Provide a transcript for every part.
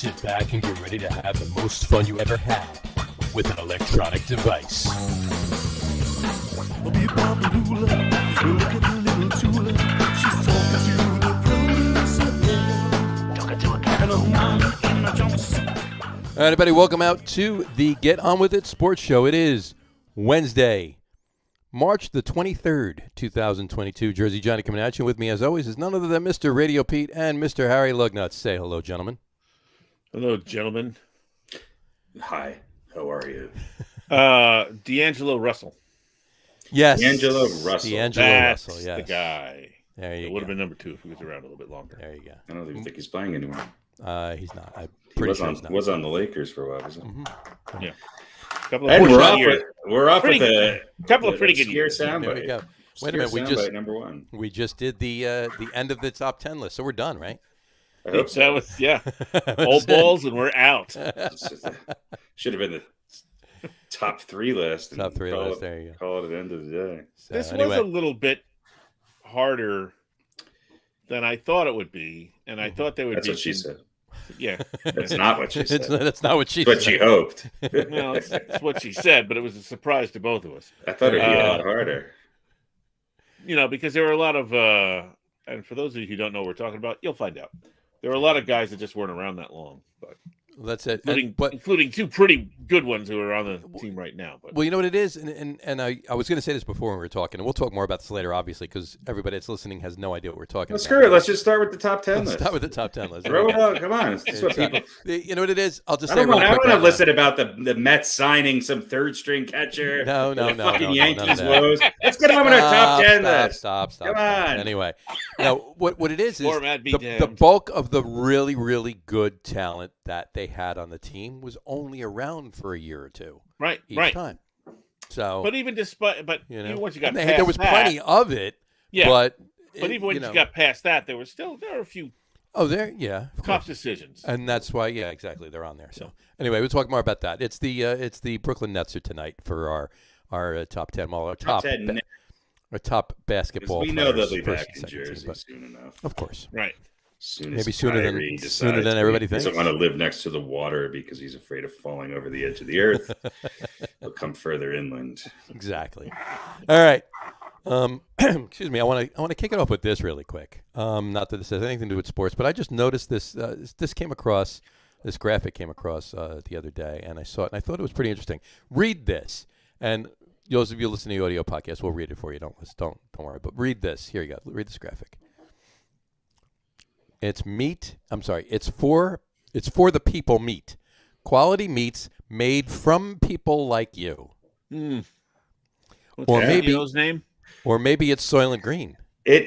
Sit back and get ready to have the most fun you ever had with an electronic device. All right, everybody, welcome out to the Get On With It Sports Show. It is Wednesday, March the 23rd, 2022. Jersey Johnny coming at you. With me, as always, is none other than Mr. RadioPete and Mr. Harry Lug Nutz. Say hello, gentlemen. Hello, gentlemen. Hi, how are you? D'Angelo Russell. Yes. D'Angelo Russell. That's Russell, yes. the guy. There you It go. would have been number 2 if he was around a little bit longer. There you go. I don't even think he's playing anymore. He's not. I'm He pretty was sure on, he's not. was on the Lakers for a while, wasn't he? Mm-hmm. Yeah. Couple of And years. we're off with a couple of pretty good obscure years. There we soundbite. go. Wait a minute. Soundbite number one. We just did the end of the top 10 list, so we're done, right? I hope so. That was, yeah. Old balls and we're out. Should have been the top 3 list. Top 3 call list. it- There you go. Call it at the end of the day. So, This anyway. was a little bit harder than I thought it would be, and I thought there would That's be. what she said. Yeah. That's not what she said. That's not what she That's what said. she hoped. Well, it's what she said, but it was a surprise to both of us. I thought it'd be a lot harder. You know, because there were a lot of, and for those of you who don't know what we're talking about, you'll find out. There were a lot of guys that just weren't around that long, but That's it. including 2 pretty good ones who are on the team right now. But Well, you know what it is, and I was going to say this before when we were talking, and we'll talk more about this later, obviously, because everybody that's listening has no idea what we're talking Well, about. screw it. Let's just start with the top 10 Let's list. start with the top 10 list. Throw it out. Come on. That's what people. You know what it is? I'll just I say don't really want quick to right now. listen about the Mets signing some third string catcher. No, the fucking none of Yankees that. woes. Let's get on with our top 10 list. Stop. Come on. Anyway, now what it is Format be the damned. bulk of the really, really good talent that they had on the team was only around for a year or two right. each time. So, But even even once you got past there was that, plenty of it. yeah. But even when you got past that, there were a few of tough course. decisions. And that's why, exactly, they're on there. So anyway, we'll talk more about that. It's the Brooklyn Nets are tonight for our top 10. Well, our top 10 our top basketball. We know they'll players, be first back and in second team, Jersey but soon enough. of course, Right. Maybe sooner than everybody thinks. He doesn't want to live next to the water because he's afraid of falling over the edge of the earth. He'll come further inland. Exactly. All right. Excuse me. I want to kick it off with this really quick. Not that this has anything to do with sports, but I just noticed this. This graphic came across the other day, and I saw it, and I thought it was pretty interesting. Read this, and those of you listening to the audio podcast, we'll read it for you. Don't worry. But read this. Here you go. Read this graphic. It's meat. I'm sorry. It's for the people meat. Quality meats made from people like you. What's Or that maybe- CEO's name? Or maybe it's Soylent Green.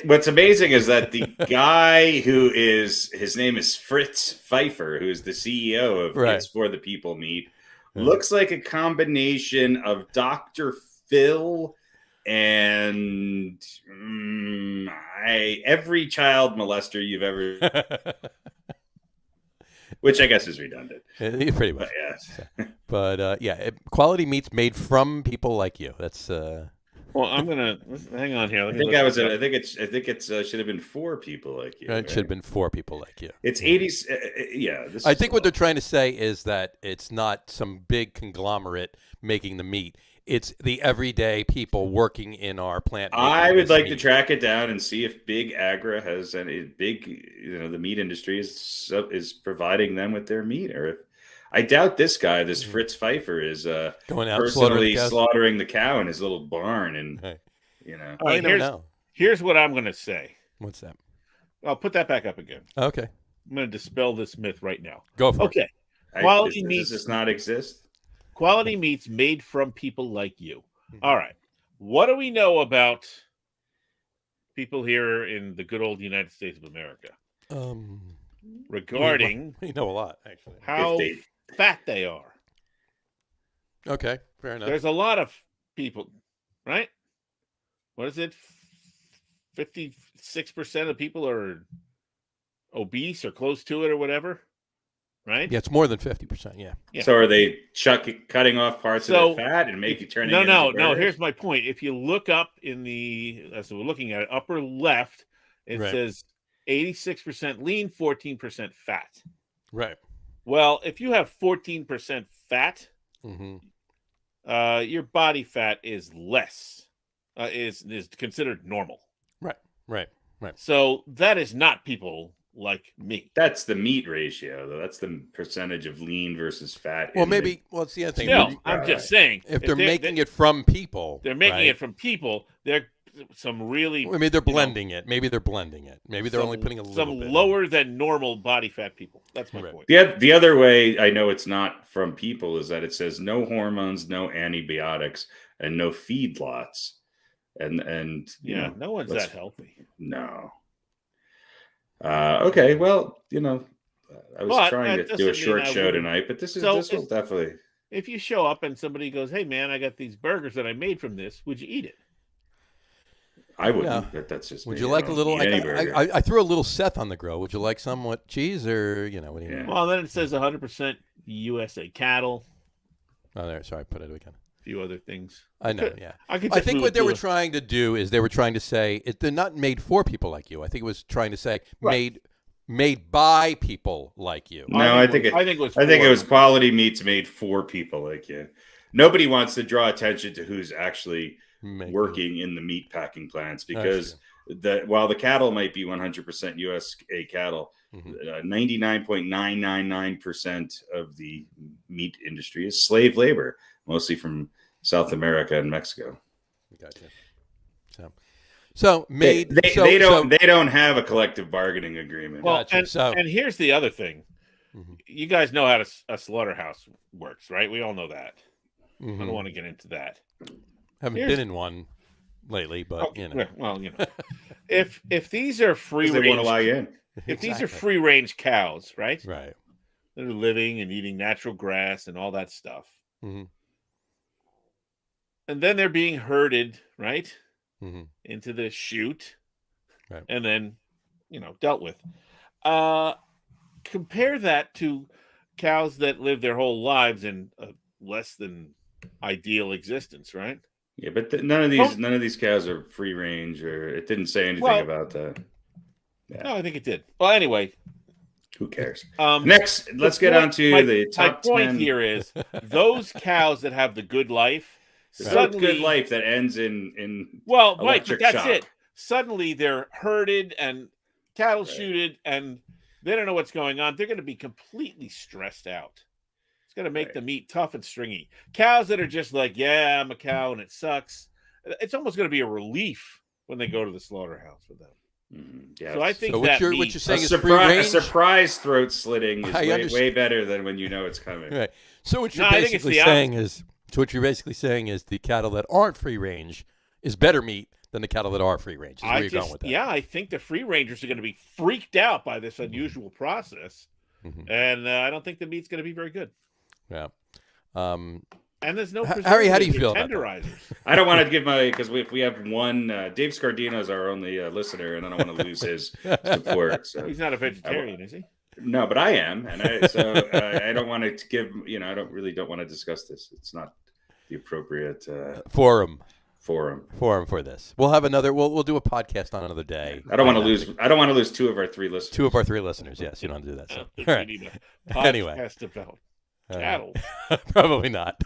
What's amazing is that the guy his name is Fritz Pfeiffer, who is the CEO of Right. It's for the People Meat, looks like a combination of Dr. Phil and every child molester you've ever, which I guess is redundant. Pretty much. But yes. But quality meats made from people like you. That's Well, I'm gonna hang on here. I think it should have been 4 people like you. it should have been for people like you. It's 80. Yeah. I think what they're trying to say is that it's not some big conglomerate making the meat. It's the everyday people working in our plant. I would like to meat. track it down and see if Big Agra has any the meat industry is providing them with their meat, or if I doubt this guy, this Fritz Pfeiffer, is Going out personally slaughtering slaughtering the cow in his little barn, and Right. All right, never know. here's what I'm gonna say. What's that? I'll put that back up again. Okay, I'm gonna dispel this myth right now. go for it. Okay. Quality does meats. this not exist? Quality meats made from people like you. All right. What do we know about people here in the good old United States of America regarding We know a lot, actually. how fat they are? Okay, fair enough. There's a lot of people, right? What is it? 56% of people are obese or close to it or whatever, right? Yeah, it's more than 50%. Yeah. Yeah. So are they cutting off parts of their fat and turning it into No. burgers? Here's my point. If you look up as we're looking at it, upper left, it Right. says 86% lean, 14% fat. Right. Well, if you have 14% fat, your body fat is less, is considered normal. Right. So that is not people like me. That's the meat ratio, though. That's the percentage of lean versus fat. Well, maybe. Well, it's the other thing. Still, I'm just saying, if they're making it from people, they're making right? it from people. They're some really. Maybe they're blending it. Maybe they're blending it. Maybe they're only putting a little some bit lower than normal body fat people. That's my point. The other way I know it's not from people is that it says no hormones, no antibiotics, and no feedlots. And no one's that healthy. No. Okay, well, I was trying to do a short show tonight, but this will definitely. If you show up and somebody goes, "Hey, man, I got these burgers that I made from this," would you eat it? I wouldn't. But that's just. Would you like a little? I threw a little Seth on the grill. Would you like somewhat cheese or what do you know? Well, then it says 100% USA cattle. Oh, there. Sorry, put it again. Few other things. I know, I think what they were trying to do is they were trying to say they're not made for people like you. I think it was trying to say made by people like you. No, I think it was quality meats made for people like you. Nobody wants to draw attention to who's actually working in the meat packing plants because while the cattle might be 100% USA cattle, 99.999% of the meat industry is slave labor, mostly from South America and Mexico. Gotcha. So made they don't have a collective bargaining agreement. Well, and here's the other thing. You guys know how a slaughterhouse works, right? We all know that. I don't want to get into that. Haven't been in one lately, but Well, if these are free range, they want to lie in. If these are free range cows, right? Right. They're living and eating natural grass and all that stuff. And then they're being herded, right? Into the chute. Right. And then, dealt with. Compare that to cows that live their whole lives in a less than ideal existence, right? Yeah, but none of these cows are free range, or it didn't say anything about that. Yeah. No, I think it did. Well, anyway, who cares? Next, let's get on to the top 10. My point here is those cows that have the good life. Suddenly, good life that ends in electric shock. That's it. Suddenly they're herded and cattle shooted, and they don't know what's going on. They're going to be completely stressed out. It's going to make the meat tough and stringy. Cows that are just like, yeah, I'm a cow and it sucks. It's almost going to be a relief when they go to the slaughterhouse with them. Yes. So I think what you're saying is a surprise throat slitting is way better than when you know it's coming. Right. So what you're basically saying is. So what you're basically saying is the cattle that aren't free range is better meat than the cattle that are free range. Is where you're going with that. Yeah, I think the free rangers are going to be freaked out by this unusual process, and I don't think the meat's going to be very good. Yeah. And there's no Harry. How do you feel about tenderizers? I don't want to give because if we have one, Dave Scardino is our only listener, and I don't want to lose his support. So he's not a vegetarian, is he? No, but I am, and I don't want to give. I don't want to discuss this. It's not the appropriate forum for this. We'll have another. We'll do a podcast on another day. I don't want to lose. I don't want to lose two of our three listeners. Yes, you don't want to do that. So need a podcast about cattle. Probably not.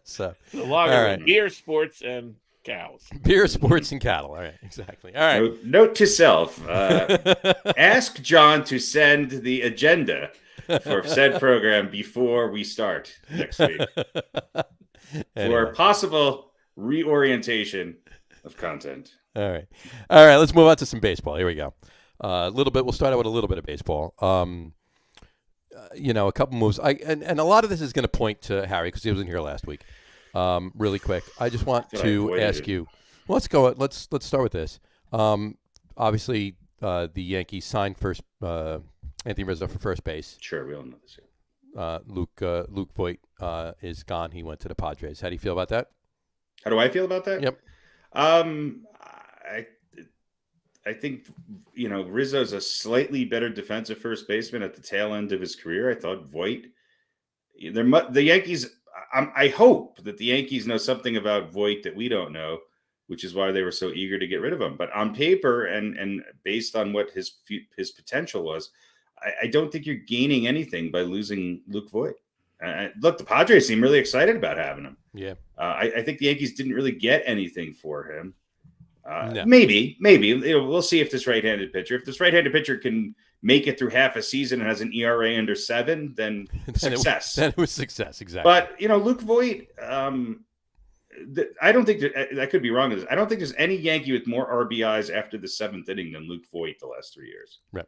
So a lot of beer, sports, and cows. Beer, sports, and cattle. All right, exactly. All right. Note to self: ask John to send the agenda for said program before we start next week for possible reorientation of content. All right. Let's move on to some baseball. Here we go. We'll start out with a little bit of baseball. A couple moves. And a lot of this is going to point to Harry because he wasn't here last week. Really quick, I just want to ask you. Well, let's go. Let's start with this. Obviously, the Yankees signed Anthony Rizzo for first base. Sure, we all know this. Luke Voit is gone. He went to the Padres. How do you feel about that? How do I feel about that? Yep. I think Rizzo's a slightly better defensive first baseman at the tail end of his career. I thought Voit. The Yankees. I hope that the Yankees know something about Voit that we don't know, which is why they were so eager to get rid of him. But on paper and based on what his potential was, I don't think you're gaining anything by losing Luke Voit. Look, the Padres seem really excited about having him. Yeah. I think the Yankees didn't really get anything for him. No. Maybe we'll see if this right-handed pitcher can make it through half a season and has an ERA under 7, then success. Then it was success, exactly. But Luke Voit, I don't think I could be wrong. I don't think there's any Yankee with more RBIs after the 7th inning than Luke Voit the last 3 years. Right.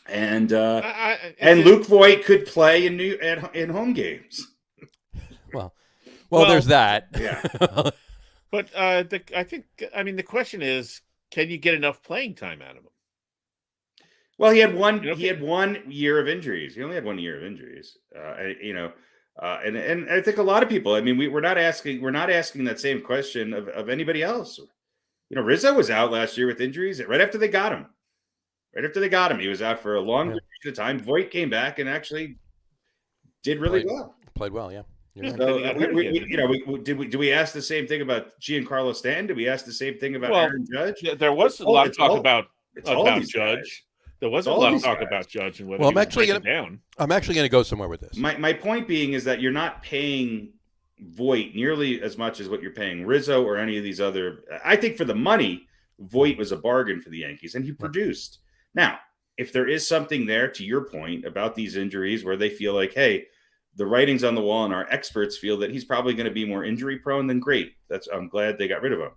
And Luke Voit could play in home games. Well, there's that. Yeah. But the question is, can you get enough playing time out of him? Well, he had one year of injuries. He only had 1 year of injuries. And I think a lot of people. I mean, we're not asking that same question of anybody else. Rizzo was out last year with injuries right after they got him. He was out for a long period of time. Voit came back and actually did really well. Played well, yeah. So do we ask the same thing about Giancarlo Stanton? Do we ask the same thing about Aaron Judge? There was a lot of talk about Judge. Guys. There was a lot of talk about Judge and whether I'm he was actually breaking down. I'm actually going to go somewhere with this. My point being is that you're not paying Voit nearly as much as what you're paying Rizzo or any of these other. I think for the money, Voit was a bargain for the Yankees, and he produced. Now, if there is something there, to your point, about these injuries where they feel like, hey, the writing's on the wall and our experts feel that he's probably going to be more injury prone, then great. I'm glad they got rid of him.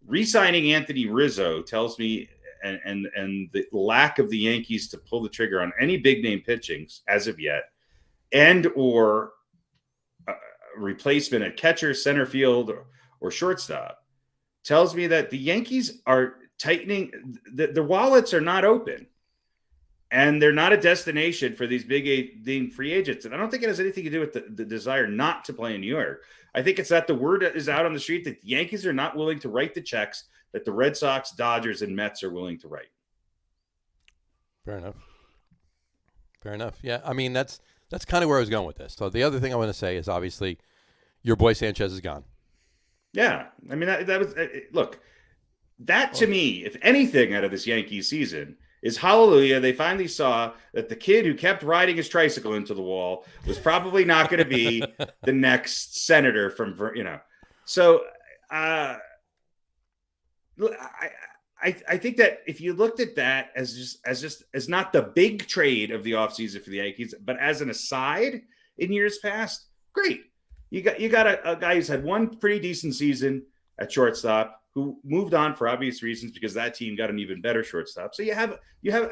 Re-signing Anthony Rizzo tells me, and the lack of the Yankees to pull the trigger on any big name pitchings as of yet, and or replacement at catcher, center field, or shortstop, tells me that the Yankees are tightening. The wallets are not open. And they're not a destination for these big name free agents. And I don't think it has anything to do with the desire not to play in New York. I think it's that the word is out on the street that the Yankees are not willing to write the checks that the Red Sox, Dodgers, and Mets are willing to write. Fair enough. Yeah, I mean, that's kind of where I was going with this. So the other thing I want to say is obviously your boy Sanchez is gone. Yeah. I mean, that was look, that to me, if anything out of this Yankees season – is hallelujah. They finally saw that the kid who kept riding his tricycle into the wall was probably not going to be the next senator from, So I think that if you looked at that as not the big trade of the offseason for the Yankees, but as an aside in years past, great. You got a guy who's had one pretty decent season at shortstop, who moved on for obvious reasons because that team got an even better shortstop. So you have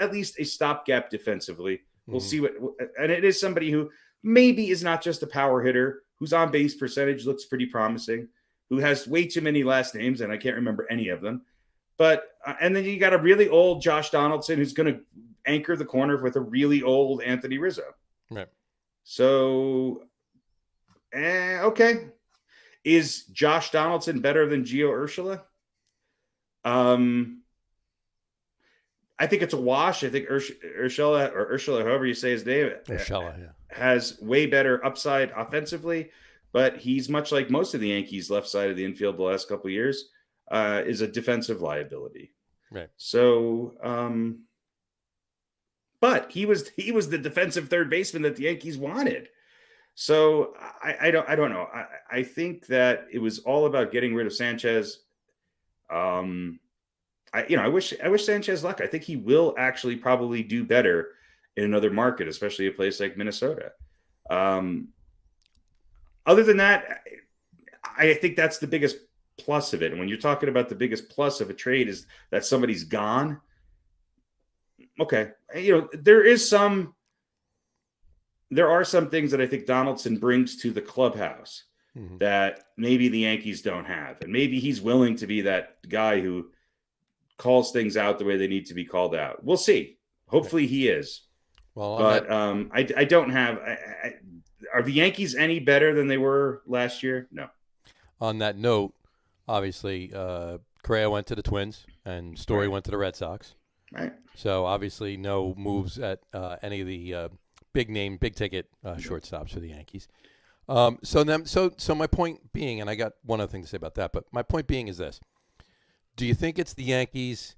at least a stopgap defensively. We'll see and it is somebody who maybe is not just a power hitter, whose on base percentage looks pretty promising, who has way too many last names, and I can't remember any of them. But and then you got a really old Josh Donaldson who's going to anchor the corner with a really old Anthony Rizzo. Right. So, okay. Is Josh Donaldson better than Gio Urshela? I think it's a wash. I think Urshela, however you say his name, has way better upside offensively, but he's much like most of the Yankees' left side of the infield the last couple of years, is a defensive liability. Right. So, but he was the defensive third baseman that the Yankees wanted. So I don't know. I think that it was all about getting rid of Sanchez. I wish Sanchez luck. I think he will actually probably do better in another market, especially a place like Minnesota. Other than that, I think that's the biggest plus of it. And when you're talking about the biggest plus of a trade is that somebody's gone. Okay. There are some things that I think Donaldson brings to the clubhouse that maybe the Yankees don't have. And maybe he's willing to be that guy who calls things out the way they need to be called out. We'll see. Hopefully he is. Well, but I don't have. Are the Yankees any better than they were last year? No. On that note, obviously, Correa went to the Twins and Story went to the Red Sox. Right. So obviously no moves at any of the big ticket shortstops for the Yankees. So my point being, and I got one other thing to say about that, but my point being is this: do you think it's the Yankees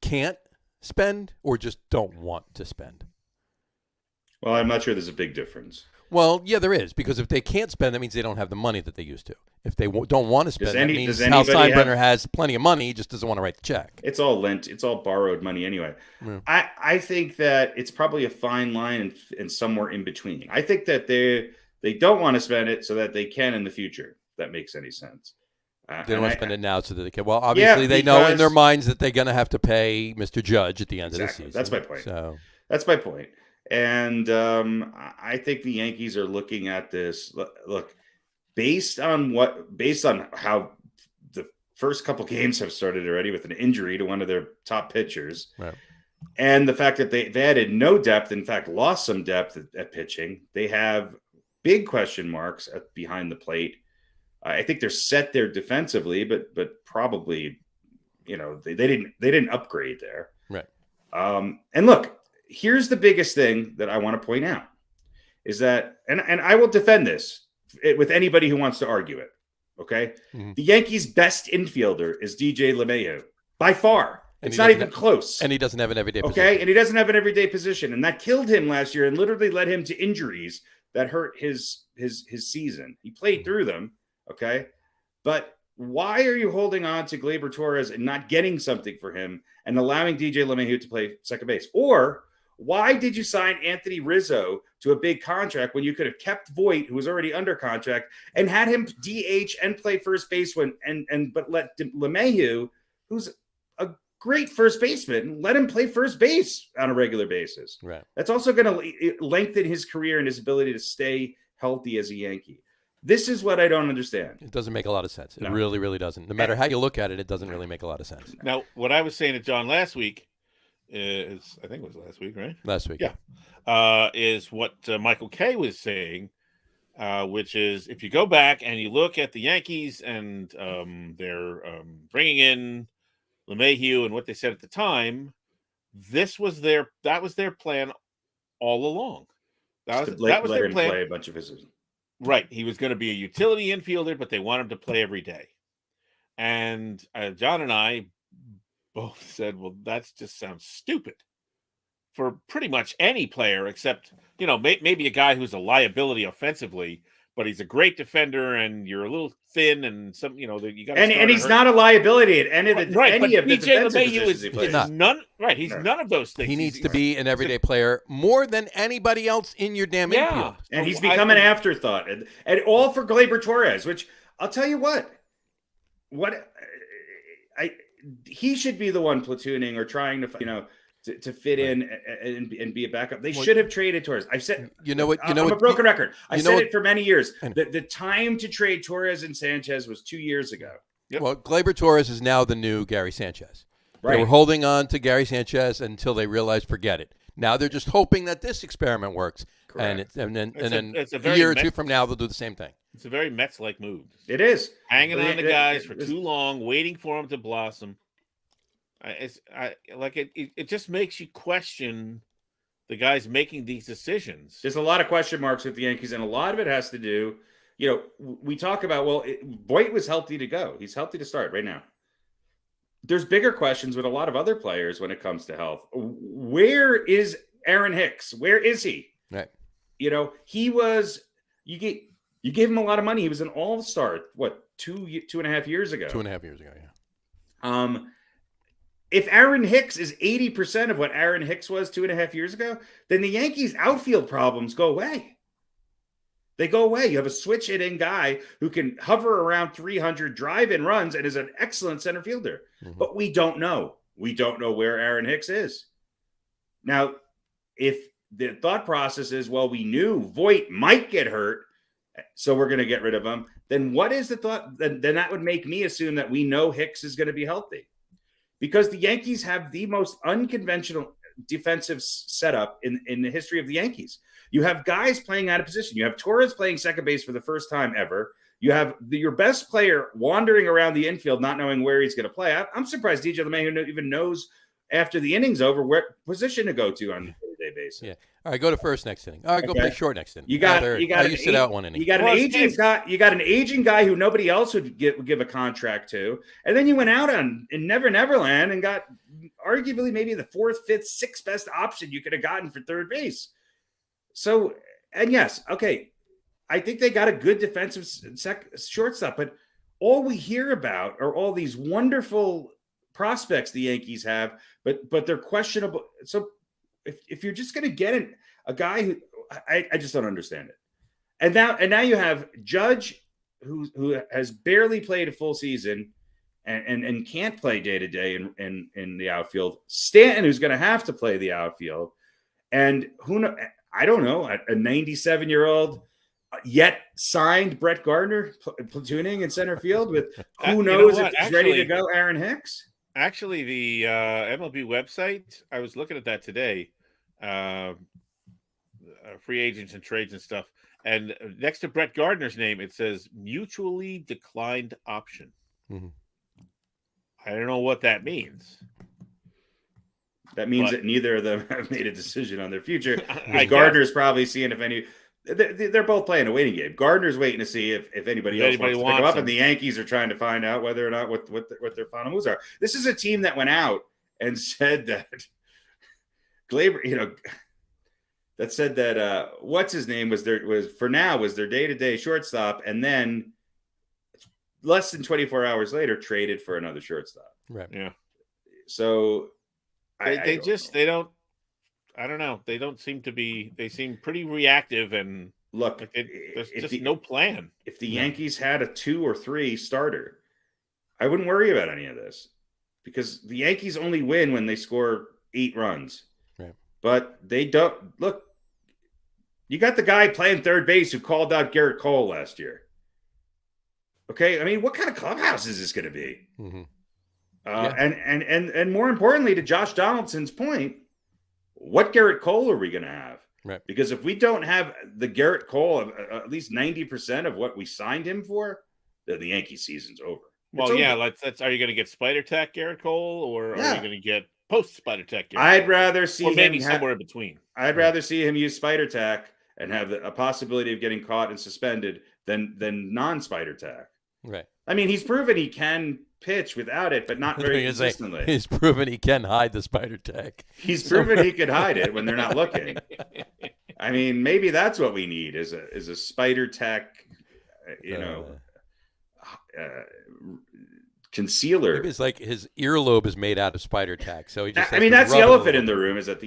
can't spend or just don't want to spend? Well, I'm not sure there's a big difference. Well, yeah, there is, because if they can't spend, that means they don't have the money that they used to. If they don't want to spend, that means Hal Steinbrenner has plenty of money, he just doesn't want to write the check. It's all lent. It's all borrowed money anyway. Yeah. I think that it's probably a fine line and somewhere in between. I think that they don't want to spend it so that they can in the future. If that makes any sense. They don't want to spend it now so that they can. Well, obviously they know in their minds that they're going to have to pay Mr. Judge at the end of the season. That's my point. So that's my point. And I think the Yankees are looking at this. Look, based on how the first couple games have started already with an injury to one of their top pitchers, right, and the fact that they've added no depth, in fact, lost some depth at pitching. They have big question marks behind the plate. I think they're set there defensively, but probably, they didn't upgrade there. Right. And look, here's the biggest thing that I want to point out is that, and I will defend this with anybody who wants to argue it. Okay. Mm-hmm. The Yankees' best infielder is DJ LeMahieu by far. It's not even close. And he doesn't have an everyday position. Okay. And he doesn't have an everyday position. And that killed him last year and literally led him to injuries that hurt his season. He played through them. Okay. But why are you holding on to Gleyber Torres and not getting something for him and allowing DJ LeMahieu to play second base? Or why did you sign Anthony Rizzo to a big contract when you could have kept Voit, who was already under contract, and had him DH and play first base but let LeMahieu, who's a great first baseman, let him play first base on a regular basis. Right. That's also going to lengthen his career and his ability to stay healthy as a Yankee. This is what I don't understand. It doesn't make a lot of sense. It really, really doesn't. No matter how you look at it, it doesn't really make a lot of sense. Now, what I was saying to John last week is, I think it was last week, right? Last week. Yeah. Is what Michael Kay was saying, which is if you go back and you look at the Yankees and they're bringing in LeMahieu and what they said at the time, that was their plan all along. That was their plan. Play a bunch of his. Right. He was going to be a utility infielder, but they want him to play every day. And John and I both said, well, that just sounds stupid for pretty much any player, except, maybe a guy who's a liability offensively, but he's a great defender and you're a little thin and some, you got. And he's not a liability at any of the defensive positions he plays. None. Right. He's none of those things. He needs to be an everyday player more than anybody else in your damn infield. And he's become an afterthought, and all for Gleyber Torres, which I'll tell you he should be the one platooning or trying to, to fit in and be a backup. They should have traded Torres. I've said, I'm a broken record. I said it for many years. The time to trade Torres and Sanchez was 2 years ago. Yep. Well, Gleyber Torres is now the new Gary Sanchez. Right. They were holding on to Gary Sanchez until they realized, forget it. Now they're just hoping that this experiment works. Correct. And then a year or two from now, they'll do the same thing. It's a very Mets-like move. It is. Hanging on to guys for too long, waiting for them to blossom. It just makes you question the guys making these decisions. There's a lot of question marks with the Yankees, and a lot of it has to do, we talk about, Voit was healthy to go. He's healthy to start right now. There's bigger questions with a lot of other players when it comes to health. Where is Aaron Hicks? Where is he? Right. He was, you gave him a lot of money. He was an all-star, 2.5 years ago? 2.5 years ago, yeah. If Aaron Hicks is 80% of what Aaron Hicks was 2.5 years ago, then the Yankees' outfield problems go away. They go away. You have a switch hitting guy who can hover around 300, drive in runs, and is an excellent center fielder. Mm-hmm. But we don't know. We don't know where Aaron Hicks is. Now, if the thought process is, well, we knew Voit might get hurt, so we're going to get rid of him, then what is the thought? Then that would make me assume that we know Hicks is going to be healthy. Because the Yankees have the most unconventional defensive setup in the history of the Yankees. You have guys playing out of position. You have Torres playing second base for the first time ever. You have your best player wandering around the infield, not knowing where he's going to play. I'm surprised DJ LeMahieu even knows after the inning's over what position to go to on a day basis. Yeah. All right, go to first next inning. All right, go play short next inning. You sit out one inning. You got an aging guy. You got an aging guy who nobody else would give a contract to, and then you went out in Never Neverland and got arguably maybe the fourth, fifth, sixth best option you could have gotten for third base. So, and yes, okay, I think they got a good defensive shortstop, but all we hear about are all these wonderful prospects the Yankees have, but they're questionable. So if you're just going to get a guy who I just don't understand it. And now you have Judge who has barely played a full season and can't play day to day in the outfield. Stanton, who's going to have to play the outfield, and I don't know, a 97-year-old yet signed Brett Gardner platooning in center field with who knows if he's ready to go, Aaron Hicks. Actually, the MLB website, I was looking at that today, free agents and trades and stuff. And next to Brett Gardner's name, it says mutually declined option. Mm-hmm. I don't know what that means. That means that neither of them have made a decision on their future. Gardner's probably seeing if any. They're both playing a waiting game. Gardner's waiting to see if anybody else wants to pick him up, and the Yankees are trying to find out whether or not what their final moves are. This is a team that went out and said that Glaber, that said that what's his name was their day-to-day shortstop, and then less than 24 hours later traded for another shortstop. Right. Yeah. So they don't know. They don't seem to be. They seem pretty reactive and look. There's just no plan. If the Yankees had a 2 or 3 starter, I wouldn't worry about any of this because the Yankees only win when they score 8 runs. Right. But they don't look. You got the guy playing third base who called out Garrett Cole last year. Okay, I mean, what kind of clubhouse is this going to be? Mm-hmm. And more importantly, to Josh Donaldson's point, what Garrett Cole are we going to have? Right. Because if we don't have the Garrett Cole of at least 90% of what we signed him for, then the Yankee season's over. Well, let's. Are you going to get Spider Tech Garrett Cole, or are you going to get post Spider Tech Garrett I'd Cole? rather see or maybe somewhere in between. I'd rather see him use Spider Tack and have a possibility of getting caught and suspended than non-Spider Tack. Right. I mean, he's proven he can pitch without it, but not very consistently. He's proven he can hide the Spider Tack. He's proven he could hide it when they're not looking. I mean, maybe that's what we need is a Spider Tack, concealer. Maybe it's like his earlobe is made out of Spider Tack, so he just. I mean, that's the elephant in the room is that the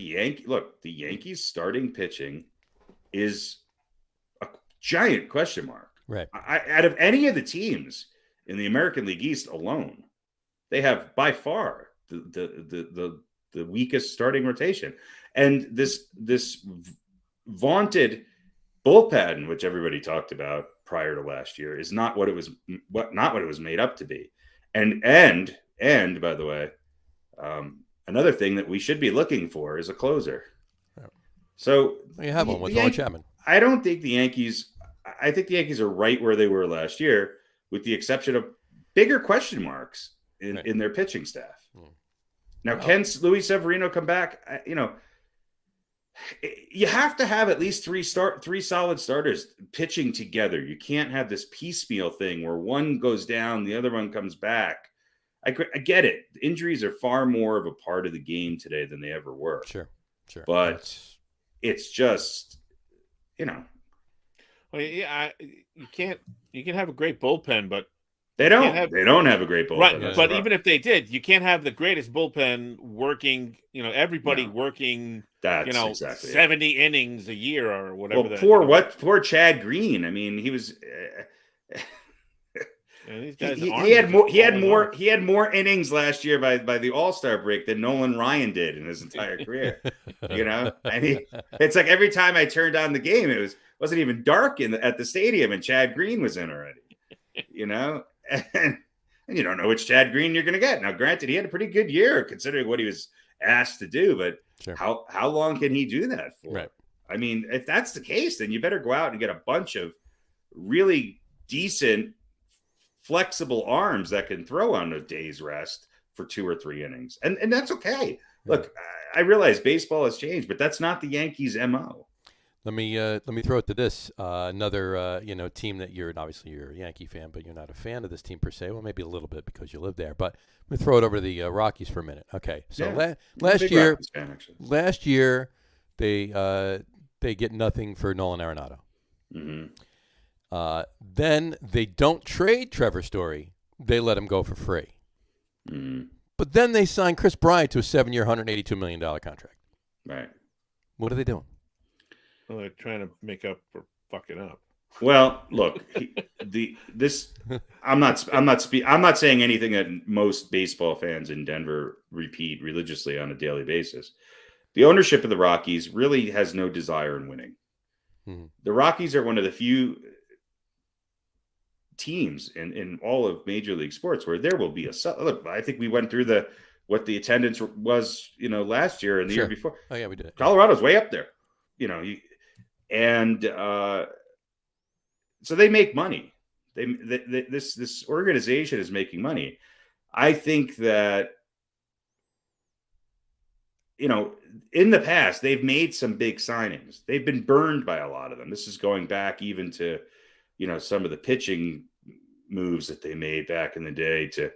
Yankees starting pitching is a giant question mark. Right. Out of any of the teams in the American League East alone, they have by far the weakest starting rotation, and this vaunted bullpen, which everybody talked about prior to last year, is not what it was made up to be. And by the way, another thing that we should be looking for is a closer. Yeah. So you have one with Nolan Chapman. I don't think the Yankees. I think the Yankees are right where they were last year, with the exception of bigger question marks in their pitching staff. Now, can Luis Severino come back? You have to have at least three solid starters pitching together. You can't have this piecemeal thing where one goes down, the other one comes back. I get it. Injuries are far more of a part of the game today than they ever were. Sure. But it's just, Well, yeah, you can have a great bullpen, but they don't have a great bullpen. Right, but even if they did, you can't have the greatest bullpen working. Everybody working. That's exactly 70 innings a year or whatever. Well, poor Chad Green. I mean, he was. He had more innings last year by the All-Star break than Nolan Ryan did in his entire career. I mean, it's like every time I turned on the game, it wasn't even dark at the stadium, and Chad Green was in already. And you don't know which Chad Green you're going to get. Now, granted, he had a pretty good year considering what he was asked to do, but how long can he do that for? Right. I mean, if that's the case, then you better go out and get a bunch of really decent, flexible arms that can throw on a day's rest for 2 or 3 innings. And that's okay. Look, I realize baseball has changed, but that's not the Yankees' MO. Let me throw it to this another team that you're a Yankee fan, but you're not a fan of this team per se. Well, maybe a little bit because you live there. But let me throw it over to the Rockies for a minute. Okay, so last year they get nothing for Nolan Arenado. Mm-hmm. Then they don't trade Trevor Story. They let him go for free. Mm-hmm. But then they sign Chris Bryant to a 7-year, $182 million contract. Right. What are they doing? Well, they're trying to make up for fucking up. Well, look, I'm not saying anything that most baseball fans in Denver repeat religiously on a daily basis. The ownership of the Rockies really has no desire in winning. Mm-hmm. The Rockies are one of the few teams in all of Major League Sports where there will be look. I think we went through what the attendance was, last year and the year before. Oh yeah, we did. Colorado's way up there, so they make money. This organization is making money. I think that in the past they've made some big signings. They've been burned by a lot of them. This is going back even to some of the pitching moves that they made back in the day to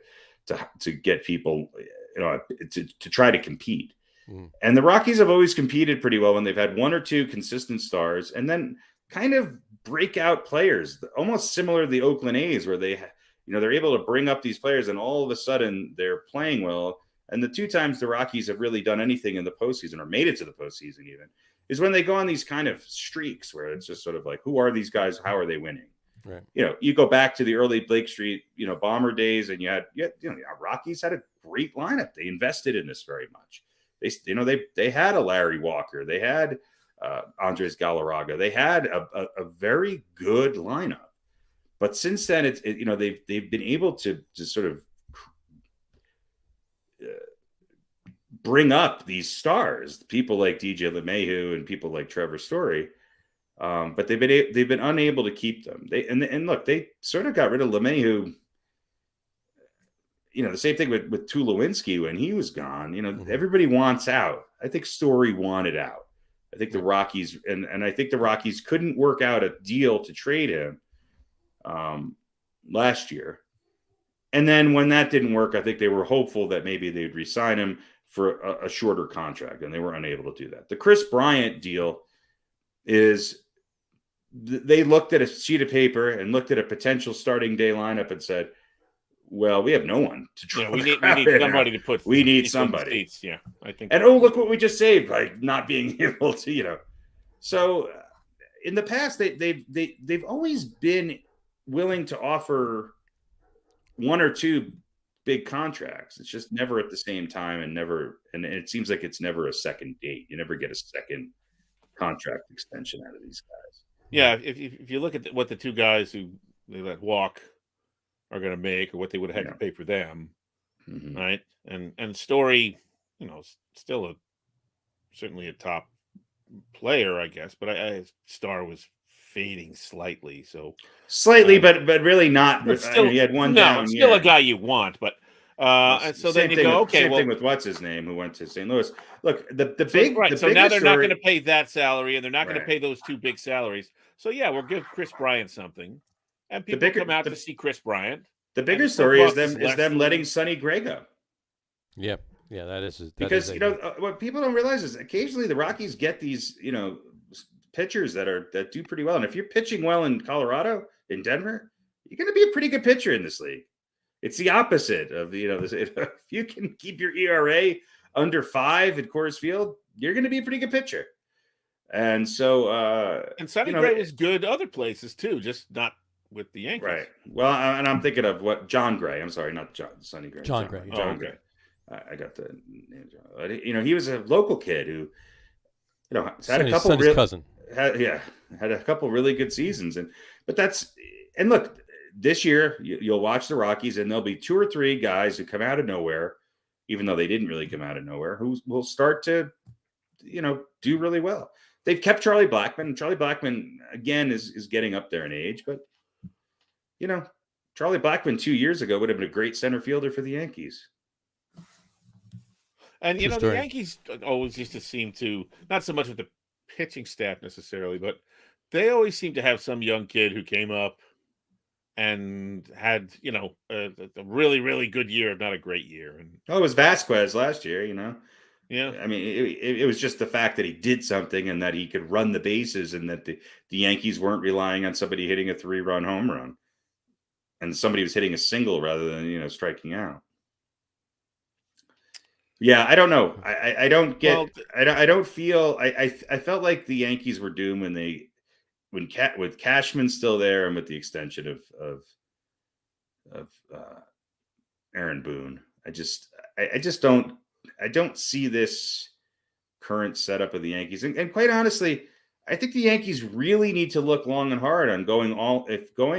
get people to try to compete. Mm-hmm. And the Rockies have always competed pretty well when they've had one or two consistent stars and then kind of breakout players, almost similar to the Oakland A's, where they're able to bring up these players and all of a sudden they're playing well. And the two times the Rockies have really done anything in the postseason or made it to the postseason even is when they go on these kind of streaks where it's just sort of like, who are these guys? How are they winning? Right. You go back to the early Blake Street, Bomber days, and you had Rockies had a great lineup. They invested in this very much. They had a Larry Walker. They had Andres Galarraga. They had a very good lineup. But since then, they've been able to sort of bring up these stars, people like DJ LeMahieu and people like Trevor Story. But they've been unable to keep them. They sort of got rid of LeMahieu. The same thing with Tulowitzki when he was gone. Everybody wants out. I think Story wanted out. I think the Rockies and I think the Rockies couldn't work out a deal to trade him last year. And then when that didn't work, I think they were hopeful that maybe they'd re-sign him for a shorter contract, and they were unable to do that. The Chris Bryant deal is they looked at a sheet of paper and looked at a potential starting day lineup and said, well, we have no one to try. We need somebody to put. We need somebody. Yeah, I think. And look what we just saved by not being able to, So in the past, they've always been willing to offer one or two big contracts. It's just never at the same time, and it seems like it's never a second date. You never get a second contract extension out of these guys. Yeah, if you look at what the two guys who they let walk are going to make, or what they would have had to pay for them, mm-hmm. right? And Story, still certainly a top player, I guess, but Star was fading slightly, but really not. But still, he had one no, down it's still year. a guy you want, but. And so then you go, okay. Same thing with what's his name who went to St. Louis. Look, so now they're not going to pay that salary, and they're not going to pay those two big salaries. So yeah, we'll give Chris Bryant something, and people come out to see Chris Bryant. The bigger story is them letting Sonny Gray go. Yeah, that is because what people don't realize is occasionally the Rockies get these pitchers that do pretty well, and if you're pitching well in Colorado, in Denver, you're going to be a pretty good pitcher in this league. It's the opposite of if you can keep your ERA under 5 at Coors Field, you're going to be a pretty good pitcher. And so, and Sonny Gray was good other places too, just not with the Yankees. Right. Well, and I'm thinking of John Gray. I'm sorry, not Sonny Gray. John Gray. Gray. I got the name. He was a local kid who, had a couple cousin. Had a couple really good seasons, and look. This year, you'll watch the Rockies, and there'll be 2 or 3 guys who come out of nowhere, even though they didn't really come out of nowhere, who will start to, do really well. They've kept Charlie Blackmon, and Charlie Blackmon, again, is getting up there in age. But, Charlie Blackmon 2 years ago would have been a great center fielder for the Yankees. And, the Yankees always used to seem to, not so much with the pitching staff necessarily, but they always seem to have some young kid who came up and had, a really, really good year, if not a great year. And it was Vasquez last year, yeah, I mean, it was just the fact that he did something and that he could run the bases and that the Yankees weren't relying on somebody hitting a 3-run home run and somebody was hitting a single rather than, striking out. Yeah, I don't know. I don't get. Well, I don't feel. I felt like the Yankees were doomed with Cashman still there and with the extension of Aaron Boone. I just don't. I don't see this current setup of the Yankees, and quite honestly, I think the Yankees really need to look long and hard on going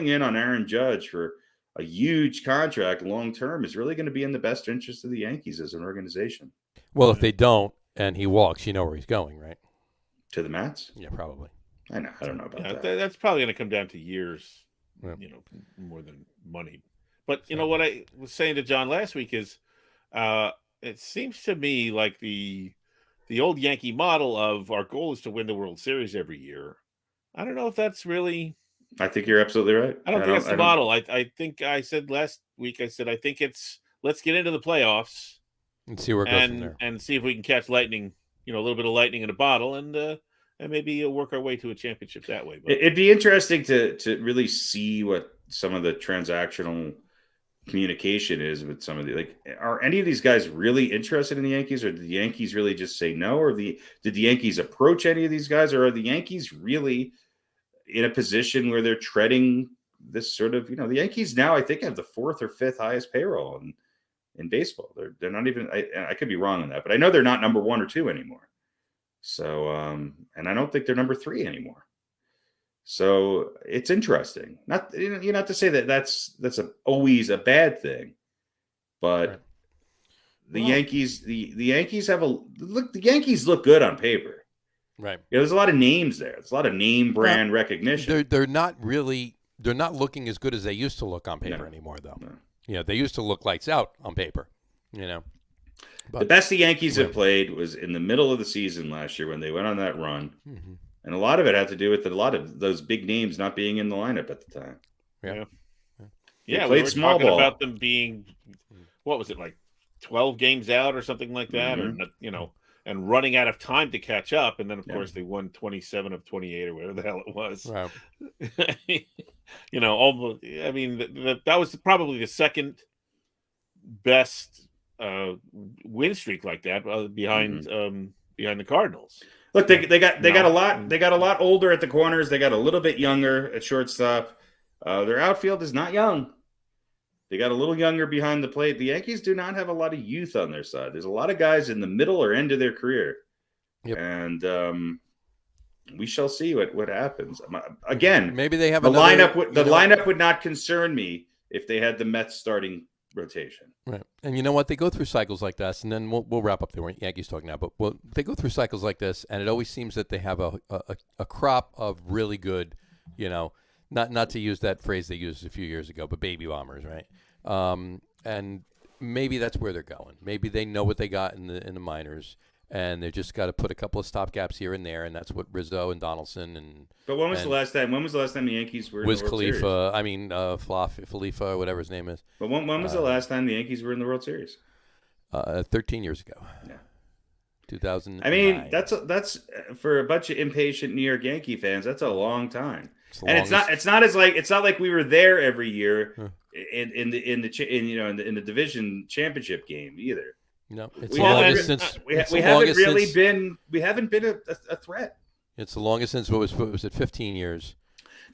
in on Aaron Judge for a huge contract long term is really going to be in the best interest of the Yankees as an organization. Well, if they don't and he walks, you know where he's going, right? To the Mets? Yeah, probably. I know. I don't know about that. That's probably going to come down to years, more than money. But what I was saying to John last week is, it seems to me like the old Yankee model of our goal is to win the World Series every year. I don't know if that's really. I think you're absolutely right. I don't think that's the model. I think I said last week, I think it's let's get into the playoffs and see where it goes from there. And see if we can catch lightning, a little bit of lightning in a bottle and maybe work our way to a championship that way. But it'd be interesting to really see what some of the transactional communication is with some of are any of these guys really interested in the Yankees, or did the Yankees really just say no, or did the Yankees approach any of these guys, or are the Yankees really in a position where they're treading this sort of, the Yankees now, I think, have the 4th or 5th highest payroll in baseball. They're not even, I could be wrong on that, but I know they're not number 1 or 2 anymore. So, and I don't think they're number 3 anymore. So it's interesting. Not to say that that's always a bad thing, but right. The Yankees the Yankees look good on paper. Right. There's a lot of names there. There's a lot of name brand recognition. They're not looking as good as they used to look on paper anymore, though. No. They used to look lights out on paper, But, the best the Yankees have played was in the middle of the season last year when they went on that run. Mm-hmm. And a lot of it had to do with a lot of those big names not being in the lineup at the time. Yeah. We were small talking about them being, what was it, like 12 games out or something like that? Mm-hmm. Or, and running out of time to catch up. And then, of course, they won 27 of 28 or whatever the hell it was. Wow. Almost, that was probably the second best win streak like that behind the Cardinals. Look, they got a lot older at the corners. They got a little bit younger at shortstop. Their outfield is not young. They got a little younger behind the plate. The Yankees do not have a lot of youth on their side. There's a lot of guys in the middle or end of their career. Yep. And we shall see what happens. Again, maybe they have the lineup would not concern me if they had the Mets starting rotation. Right. And you know what? They go through cycles like this, and then we'll wrap up the Yankees talk now, but they go through cycles like this, and it always seems that they have a crop of really good, not to use that phrase they used a few years ago, but baby bombers, right? And maybe that's where they're going. Maybe they know what they got in the minors, and they just got to put a couple of stopgaps here and there, and that's what Rizzo and Donaldson and. But when was the last time? When was the last time the Yankees were in the World Khalifa, Series? I mean, Khalifa, whatever his name is. But when was the last time the Yankees were in the World Series? 13 years ago. Yeah. 2000. I mean, that's for a bunch of impatient New York Yankee fans. That's a long time. It's not like we were there every year in the division championship game either. No, it's the longest since we haven't been a threat. It's the longest since what was it 15 years.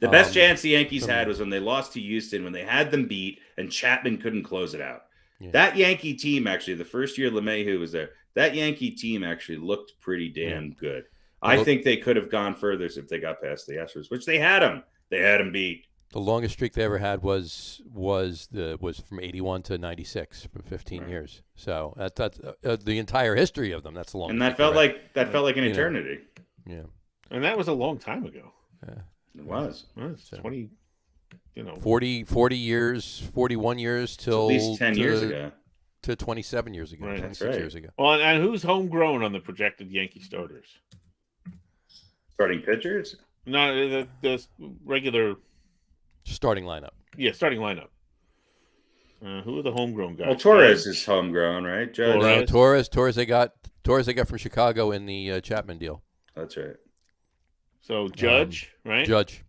The best chance the Yankees had was when they lost to Houston, when they had them beat and Chapman couldn't close it out. Yeah. That Yankee team, actually, the first year LeMahieu was there, that Yankee team actually looked pretty damn good. I think they could have gone further if they got past the Astros, which they had them. They had them beat. The longest streak they ever had was from 81 to 96 for 15 years. So that's the entire history of them. That's the longest. And that felt like an eternity. Yeah. And that was a long time ago. Yeah. It was. 20, 40 years, 41 years till at least 10 years ago. To 27 years ago, right, 26 years ago. Well, and who's homegrown on the projected Yankee starters? Starting pitchers? Not the regular. Starting lineup. Yeah, starting lineup. Who are the homegrown guys? Well, Torres Judge? is homegrown, right? Judge. Torres. No, Torres they got from Chicago in the Chapman deal. That's right. So Judge, right? Judge,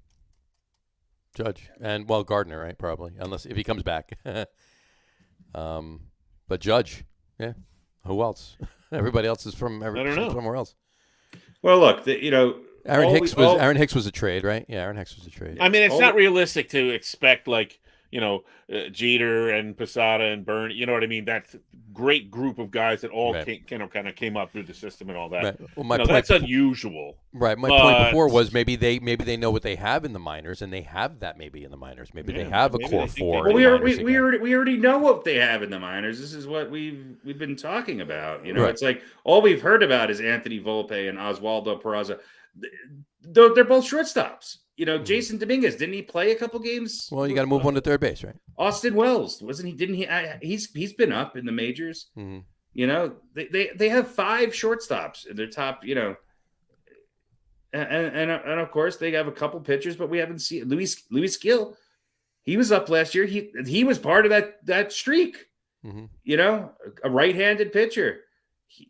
and Gardner, right? Probably, unless if he comes back. But Judge, yeah. Who else? Everybody else is from somewhere else. Well, look, Aaron Hicks was a trade, right? Yeah, Aaron Hicks was a trade. I mean, it's not realistic to expect Jeter and Posada and Byrne. You know what I mean? That's a great group of guys that all kind of came up through the system and all that. Right. Well, that's unusual. Right. My point before was maybe they know what they have in the minors, and they have that maybe in the minors. Maybe they have a core four. Well, we already know what they have in the minors. This is what we've been talking about. It's like all we've heard about is Anthony Volpe and Oswaldo Peraza. They're both shortstops. Jason Dominguez, didn't he play a couple games? Well, you got to move on to third base, right? Austin Wells, wasn't he? Didn't he? He's been up in the majors. Mm-hmm. They have 5 shortstops in their top. And of course they have a couple pitchers, but we haven't seen Luis Gill. He was up last year. He was part of that streak. Mm-hmm. A right-handed pitcher.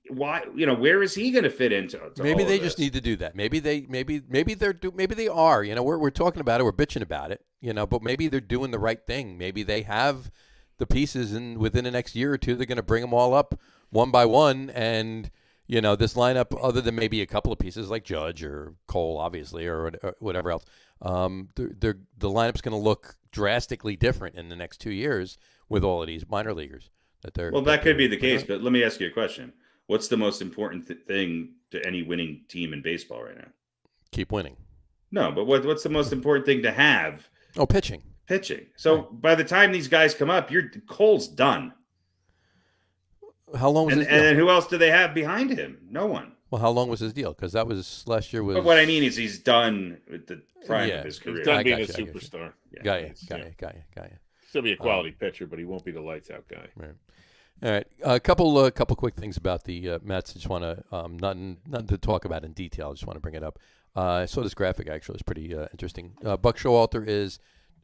Where is he going to fit into? Maybe they just need to do that. Maybe they are. We're talking about it. We're bitching about it. But maybe they're doing the right thing. Maybe they have the pieces, and within the next year or two, they're going to bring them all up one by one. And this lineup, other than maybe a couple of pieces like Judge or Cole, obviously, or whatever else, the lineup's going to look drastically different in the next 2 years with all of these minor leaguers. That could be the case. But let me ask you a question. What's the most important thing to any winning team in baseball right now? Keep winning. No, but what's the most important thing to have? Oh, pitching. So by the time these guys come up, Cole's done. How long was his deal? And who else do they have behind him? No one. Well, how long was his deal? Because that was last year. But what I mean is he's done with the prime of his career. He's done being a superstar. Got you. Still be a quality pitcher, but he won't be the lights out guy. Right. All right, a couple quick things about the Mets. I just want to nothing to talk about in detail. I just want to bring it up. I saw this graphic actually; it's pretty interesting. Buck Showalter is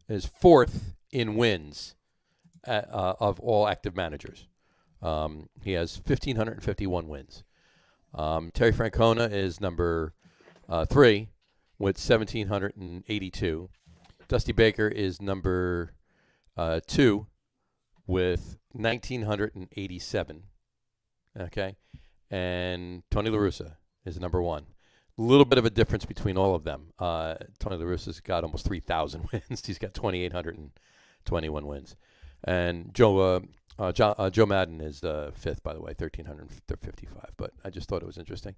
4th in wins of all active managers. He has 1,551 wins. Terry Francona is number 3 with 1,782. Dusty Baker is number 2 with 1,987. Okay, and Tony La Russa is number 1. A little bit of a difference between all of them. Tony La Russa's got almost 3,000 wins. He's got 2,821 wins, and Joe Madden is 5th, by the way, 1,355. But I just thought it was interesting.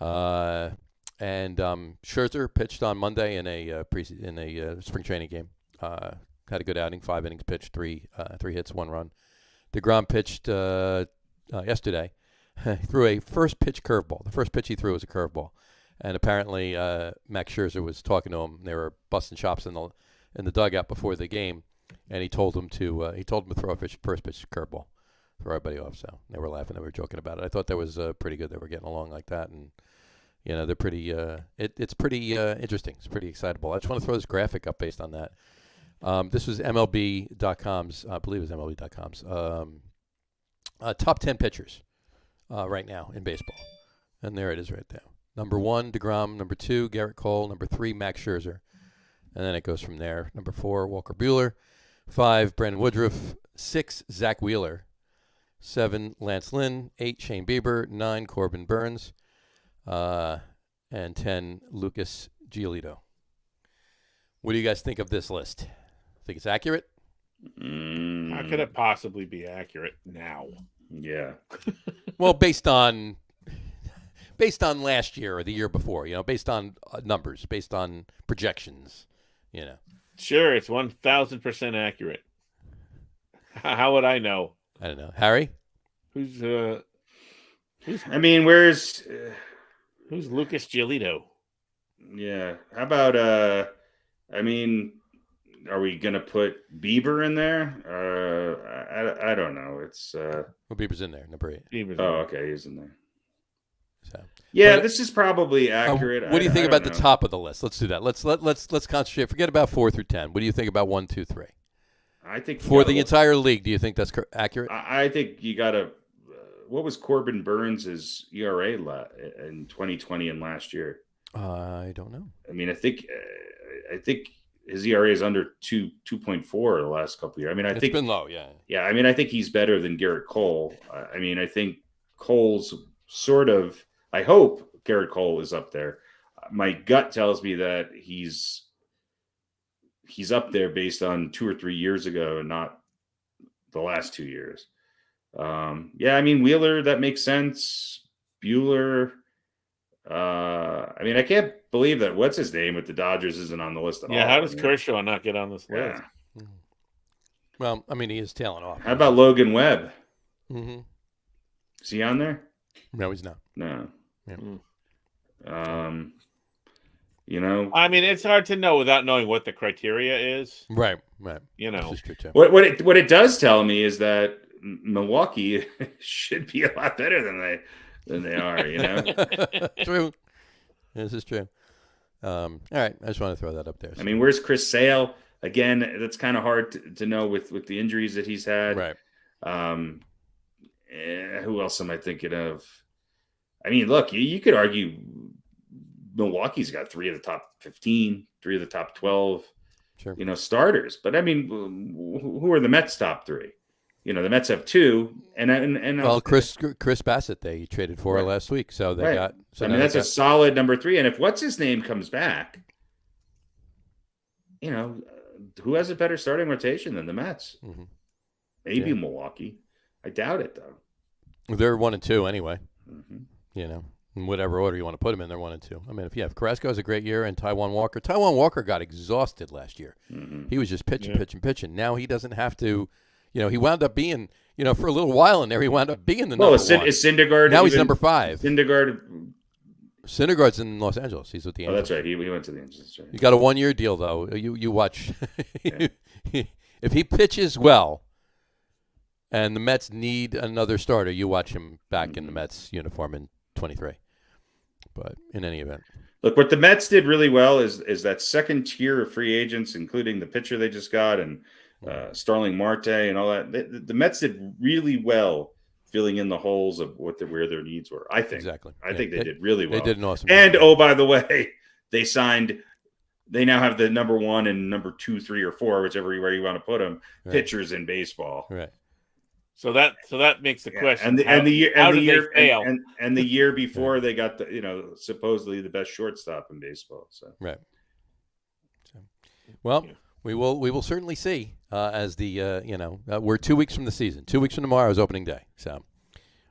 And Scherzer pitched on Monday in a spring training game. Had a good outing, 5 innings pitched, 3 hits, 1 run. DeGrom pitched yesterday. He threw a first pitch curveball. The first pitch he threw was a curveball, and apparently Max Scherzer was talking to him. They were busting chops in the dugout before the game, and he told him to throw a first pitch curveball, throw everybody off. So they were laughing, they were joking about it. I thought that was pretty good. They were getting along like that, and they're pretty. It's pretty interesting. It's pretty excitable. I just want to throw this graphic up based on that. This was MLB.com's, I believe it was MLB.com's, top 10 pitchers right now in baseball. And there it is right there. Number 1, DeGrom. Number 2, Garrett Cole. Number 3, Max Scherzer. And then it goes from there. Number 4, Walker Buehler. 5, Brandon Woodruff. 6, Zach Wheeler. 7, Lance Lynn. 8, Shane Bieber. 9, Corbin Burns. And 10, Lucas Giolito. What do you guys think of this list? Think it's accurate? How could it possibly be accurate now? Yeah. Well, based on last year or the year before, based on numbers, based on projections, Sure, it's 1,000% accurate. How would I know? I don't know. Harry? Who's Lucas Giolito? Yeah. How about are we gonna put Bieber in there? I don't know. It's Bieber's in there, number 8. Bieber's okay, he's in there. So Yeah, this is probably accurate. what do you think I about don't the know. top of the list? Let's do that. Let's concentrate. Forget about 4 through 10. What do you think about 1, 2, 3? I think For the entire league, do you think that's accurate? I think you got to. What was Corbin Burns' ERA in 2020 and last year? I don't know. I mean, I think his ERA is under 2.4 the last couple of years. I mean, It's been low, yeah. Yeah, I mean, I think he's better than Garrett Cole. I mean, I think Cole's sort of. I hope Garrett Cole is up there. My gut tells me that he's up there based on 2 or 3 years ago, and not the last 2 years. Yeah, I mean, Wheeler, that makes sense. Bueller. I mean, I can't believe that what's his name with the Dodgers isn't on the list at all. Yeah, how does Kershaw not get on this list? Well, I mean, he is tailing off. How about Logan Webb? Mm-hmm. Is he on there? No, he's not. No. Yeah. You know, I mean, it's hard to know without knowing what the criteria is. Right. You know, this is true too. What it does tell me is that Milwaukee should be a lot better than they are. You know, True. This is true. All right, I just want to throw that up there. I mean, where's Chris Sale? Again, that's kind of hard to know with the injuries that he's had. Right. Who else am I thinking of? I mean, look, you could argue Milwaukee's got 3 of the top 15, 3 of the top 12, sure, starters. But I mean, who are the Mets' top 3? The Mets have 2, and well, Chris Bassett they traded for last week, so they got. So I mean, that's a solid number 3. And if what's his name comes back, who has a better starting rotation than the Mets? Mm-hmm. Maybe Milwaukee. I doubt it though. They're 1 and 2 anyway. Mm-hmm. In whatever order you want to put them in, they're 1 and 2. I mean, if Carrasco has a great year and Taijuan Walker got exhausted last year. Mm-hmm. He was just pitching. Now he doesn't have to. He wound up being, for a little while in there, he wound up being the number 1. Is Syndergaard now he's number 5. Syndergaard's in Los Angeles. He's with the Angels. Angels. Oh, that's right. He went to the Angels. Right. You got a 1-year deal though. You watch. If he pitches well, and the Mets need another starter, you watch him back in the Mets uniform in 23. But in any event, look, what the Mets did really well is that second tier of free agents, including the pitcher they just got and Starling Marte and all that. The Mets did really well filling in the holes of where their needs were. I think exactly. I think they did really well. They did an awesome job. And by the way, they signed. They now have the number 1 and number 2, 3, or 4, whichever way you want to put them, pitchers in baseball. Right. So that makes the question. And the year before they got supposedly the best shortstop in baseball. So right. Well, we will certainly see as the we're 2 weeks from the season. 2 weeks from tomorrow is opening day. So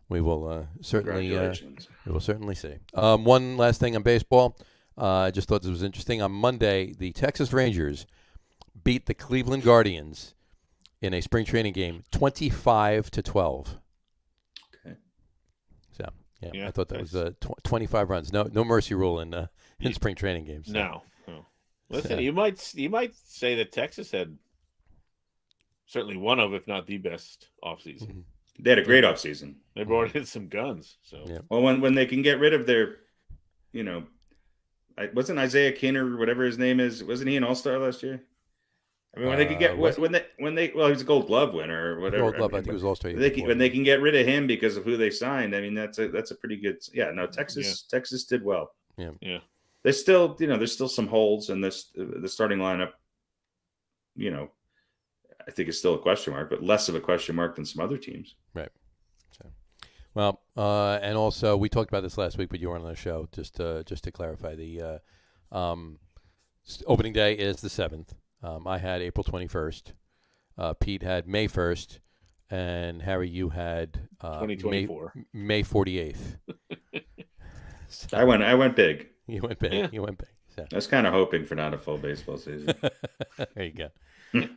we will certainly see. One last thing on baseball. I just thought this was interesting. On Monday, the Texas Rangers beat the Cleveland Guardians in a spring training game, 25-12. Okay. So I thought that was 25 runs. No mercy rule in spring training games. So. No. Listen, you might say that Texas had certainly one of, if not the best offseason. Mm-hmm. They had a great offseason. They brought in some guns. So well, when they can get rid of their, wasn't Isaiah Kinner or whatever his name is? Wasn't he an All-Star last year? I mean, when they could get he was a Gold Glove winner or whatever. Gold Glove, I think it was All-Star. When they can get rid of him because of who they signed, I mean, that's a pretty good. Yeah, no, Texas did well. Yeah. There's still, there's still some holes in the starting lineup. I think it's still a question mark, but less of a question mark than some other teams. Right. So, well, and also we talked about this last week, but you weren't on the show. Just to clarify, the opening day is the 7th. I had April 21st. Pete had May 1st, and Harry, you had 2024. May 48th. So, I went big. You went big. Yeah. You went big. So. I was kind of hoping for not a full baseball season. There you go.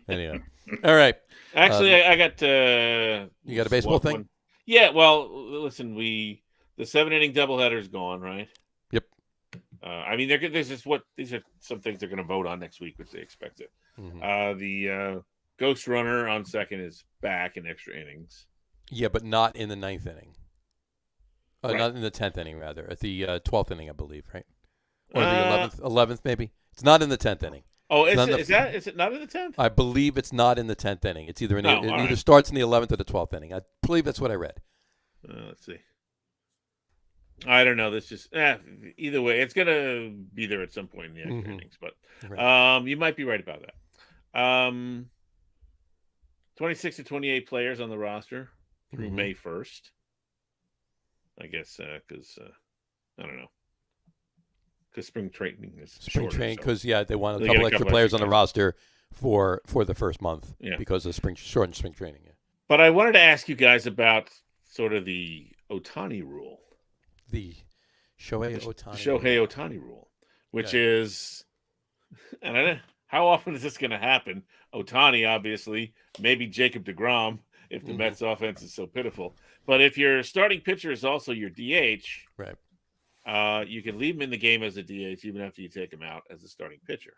Anyway, all right. Actually, I got. You got a baseball thing? One. Yeah. Well, listen, the 7-inning doubleheader is gone, right? Yep. I mean, these are some things they're going to vote on next week, which they expected. Mm-hmm. The ghost runner on second is back in extra innings. Yeah, but not in the 9th inning. Right. Not in the 10th inning, rather. At the 12th inning, I believe, right? Or the 11th maybe. It's not in the 10th inning. Oh, is it not in the 10th? I believe it's not in the 10th inning. It's either it either right. starts in the 11th or the 12th inning. I believe that's what I read. Let's see. I don't know. This just either way, it's gonna be there at some point in the extra innings. But you might be right about that. 26 to 28 players on the roster through May 1st. I guess because I don't know. Because spring training is spring training because they want a get couple extra players on the roster for the first month because of shortened spring training. Yeah. But I wanted to ask you guys about sort of the Ohtani rule. The Shohei Ohtani rule, which is, and I don't know, how often is this going to happen? Ohtani, obviously, maybe Jacob deGrom if the Mets offense is so pitiful. But if your starting pitcher is also your DH, right, you can leave him in the game as a DH even after you take him out as a starting pitcher.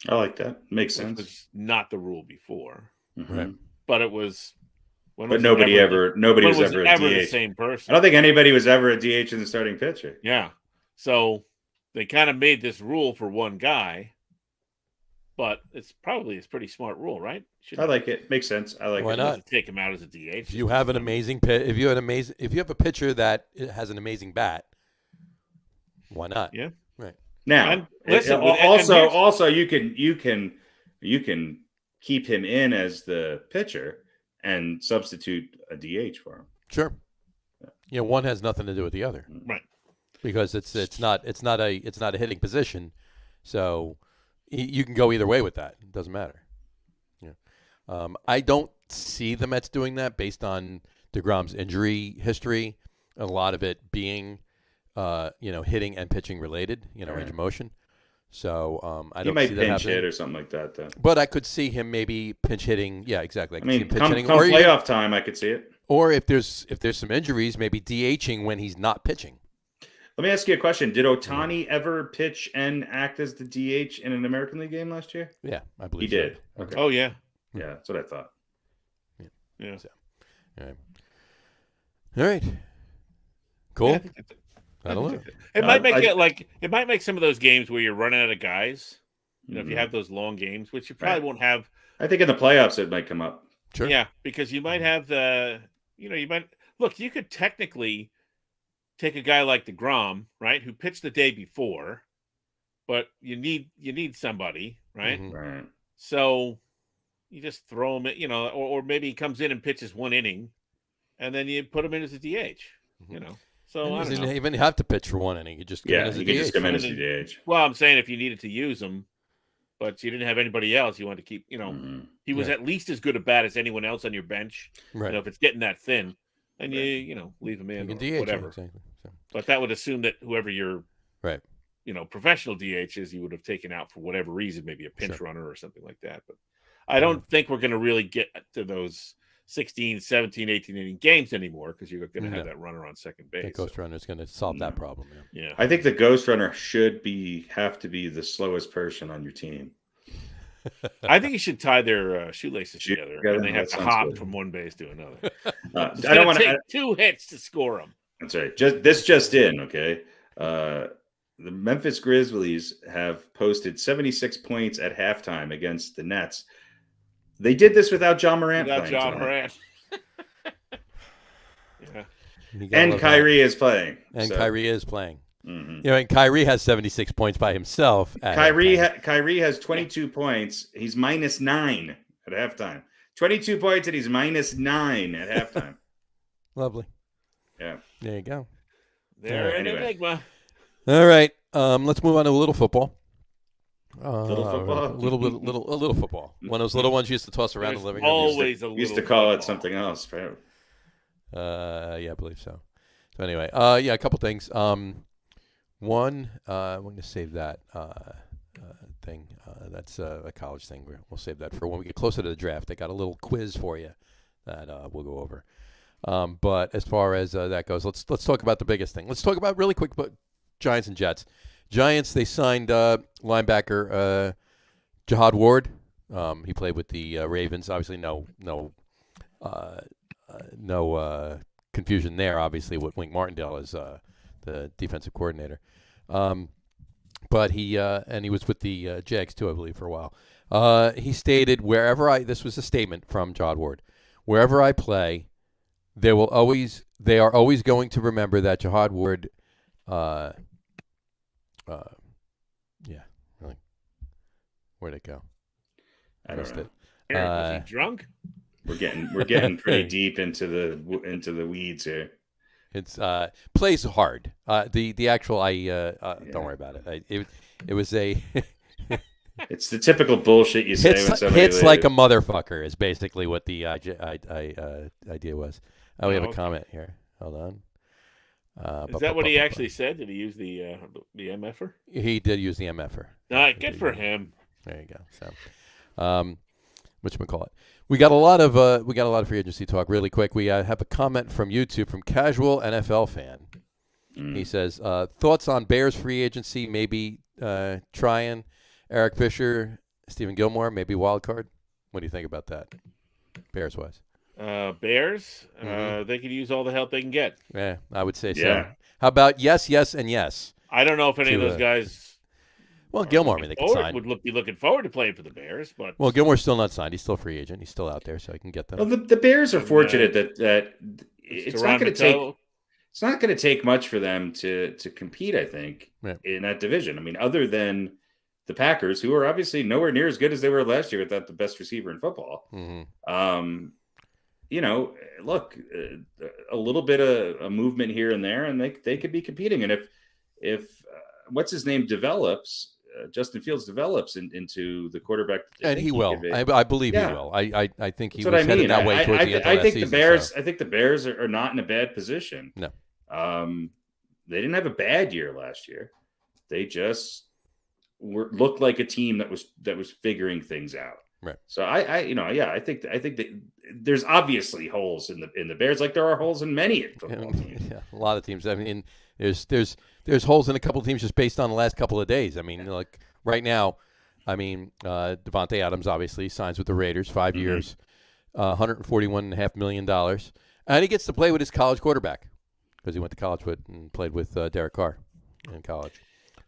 I like that. Makes sense. Which was not the rule before, right? But it was. But nobody was ever a DH. The same person. I don't think anybody was ever a DH in the starting pitcher. Yeah. So they kind of made this rule for one guy, but it's probably a pretty smart rule, right? I like it. Makes sense. I like it. Why not? Take him out as a DH. If you have an amazing if you have a pitcher that has an amazing bat, why not? Yeah. Right. Now, also you can keep him in as the pitcher and substitute a DH for him. Sure. Yeah, one has nothing to do with the other. Right. Because it's not a hitting position, so you can go either way with that. It doesn't matter. Yeah. I don't see the Mets doing that based on DeGrom's injury history, a lot of it being hitting and pitching related, range of motion. So I don't see that happening. He might pinch hit or something like that, though. But I could see him maybe pinch hitting. Yeah, exactly. Come playoff time, I could see it. Or if there's some injuries, maybe DHing when he's not pitching. Let me ask you a question. Did Ohtani ever pitch and act as the DH in an American League game last year? Yeah, I believe he did. Okay. Oh, yeah. Yeah, that's what I thought. Yeah. So, all right. Cool. Yeah, I don't know. It might make some of those games where you're running out of guys. If you have those long games, which you probably won't have. I think in the playoffs it might come up. Sure. Yeah, because you might have you could technically take a guy like DeGrom, right, who pitched the day before, but you need somebody, right? Mm-hmm. Right. So you just throw him in, or maybe he comes in and pitches one inning, and then you put him in as a DH, So I don't know. Even have to pitch for one inning. You just come in as a DH. Just come in as a DH. Well, I'm saying if you needed to use him, but you didn't have anybody else, you wanted to keep. He was at least as good a bat as anyone else on your bench. Right. If it's getting that thin, then you leave him in, you or can DH whatever. Exactly. So. But that would assume that whoever your professional DH is, you would have taken out for whatever reason, maybe a pinch runner or something like that. But I don't think we're going to really get to those 16, 17, 18 inning games anymore because you're going to have that runner on second base. That ghost runner is going to solve that problem. Yeah. I think the ghost runner have to be the slowest person on your team. I think you should tie their shoelaces together, and they have to hop from one base to another. I don't want to take 2 hits to score them. That's right. Just in, okay. The Memphis Grizzlies have posted 76 points at halftime against the Nets. They did this without John Morant. And Kyrie is playing. Kyrie is playing. Mm-hmm. And Kyrie has 76 points by himself. Kyrie has 22 points. He's -9 at halftime. 22 points and he's -9 at halftime. Lovely. Yeah. There you go. They're an enigma. All right. Let's move on to a little football. Little football. A little football. One of those little ones you used to toss around the living room. Always a little. Used to call it something else. Yeah, I believe so. So anyway, a couple things. One, we're going to save that thing. That's a college thing. We'll save that for when we get closer to the draft. I got a little quiz for you that we'll go over. But as far as that goes, let's talk about the biggest thing. Let's talk about really quick Giants and Jets. Giants, they signed linebacker Jihad Ward. He played with the Ravens. Obviously, no confusion there, obviously, with Wink Martindale as the defensive coordinator. But he was with the Jags too, I believe, for a while. He stated, this was a statement from Jod Ward, wherever I play, they are always going to remember that Jihad Ward, really, where'd it go? I don't know. Eric, was he drunk? We're getting pretty deep into the weeds here. It's plays hard. The actual don't worry about it. It was a. It's the typical bullshit you say when somebody hits like a motherfucker is basically what the idea was. Oh, we have a comment here. Hold on. Is that what he actually said? Did he use the MFer? He did use the MFer. All right, good for him. There you go. So, whatchamacallit. We got a lot of free agency talk. Really quick, we have a comment from YouTube from Casual NFL Fan. He says, thoughts on Bears free agency? Maybe trying Eric Fisher, Stephen Gilmore, maybe wild card. What do you think about that, Bears wise? Bears, they could use all the help they can get. Yeah, I would say so. Yeah. How about yes, and yes? I don't know if any of those guys. Well, Gilmore, they could sign. Would be looking forward to playing for the Bears, but Gilmore's still not signed. He's still a free agent. He's still out there, so I can get them. Well, the Bears are fortunate that it's not going to take. It's not going to take much for them to compete. I think in that division. I mean, other than the Packers, who are obviously nowhere near as good as they were last year without the best receiver in football. Mm-hmm. Look, a little bit of a movement here and there, and they could be competing. And if what's his name develops. Justin Fields develops into the quarterback, and he will. I believe he will. I think he was headed that way towards the end of I last think season. The Bears. So. I think the Bears are not in a bad position. No, they didn't have a bad year last year. They just looked like a team that was figuring things out. Right. So I think that there's obviously holes in the Bears, like there are holes in many football teams. Yeah, a lot of teams. I mean, there's holes in a couple of teams just based on the last couple of days. I mean, like right now, Devontae Adams obviously signs with the Raiders, 5 years, $141.5 million, and he gets to play with his college quarterback because he went to college and played with Derek Carr in college.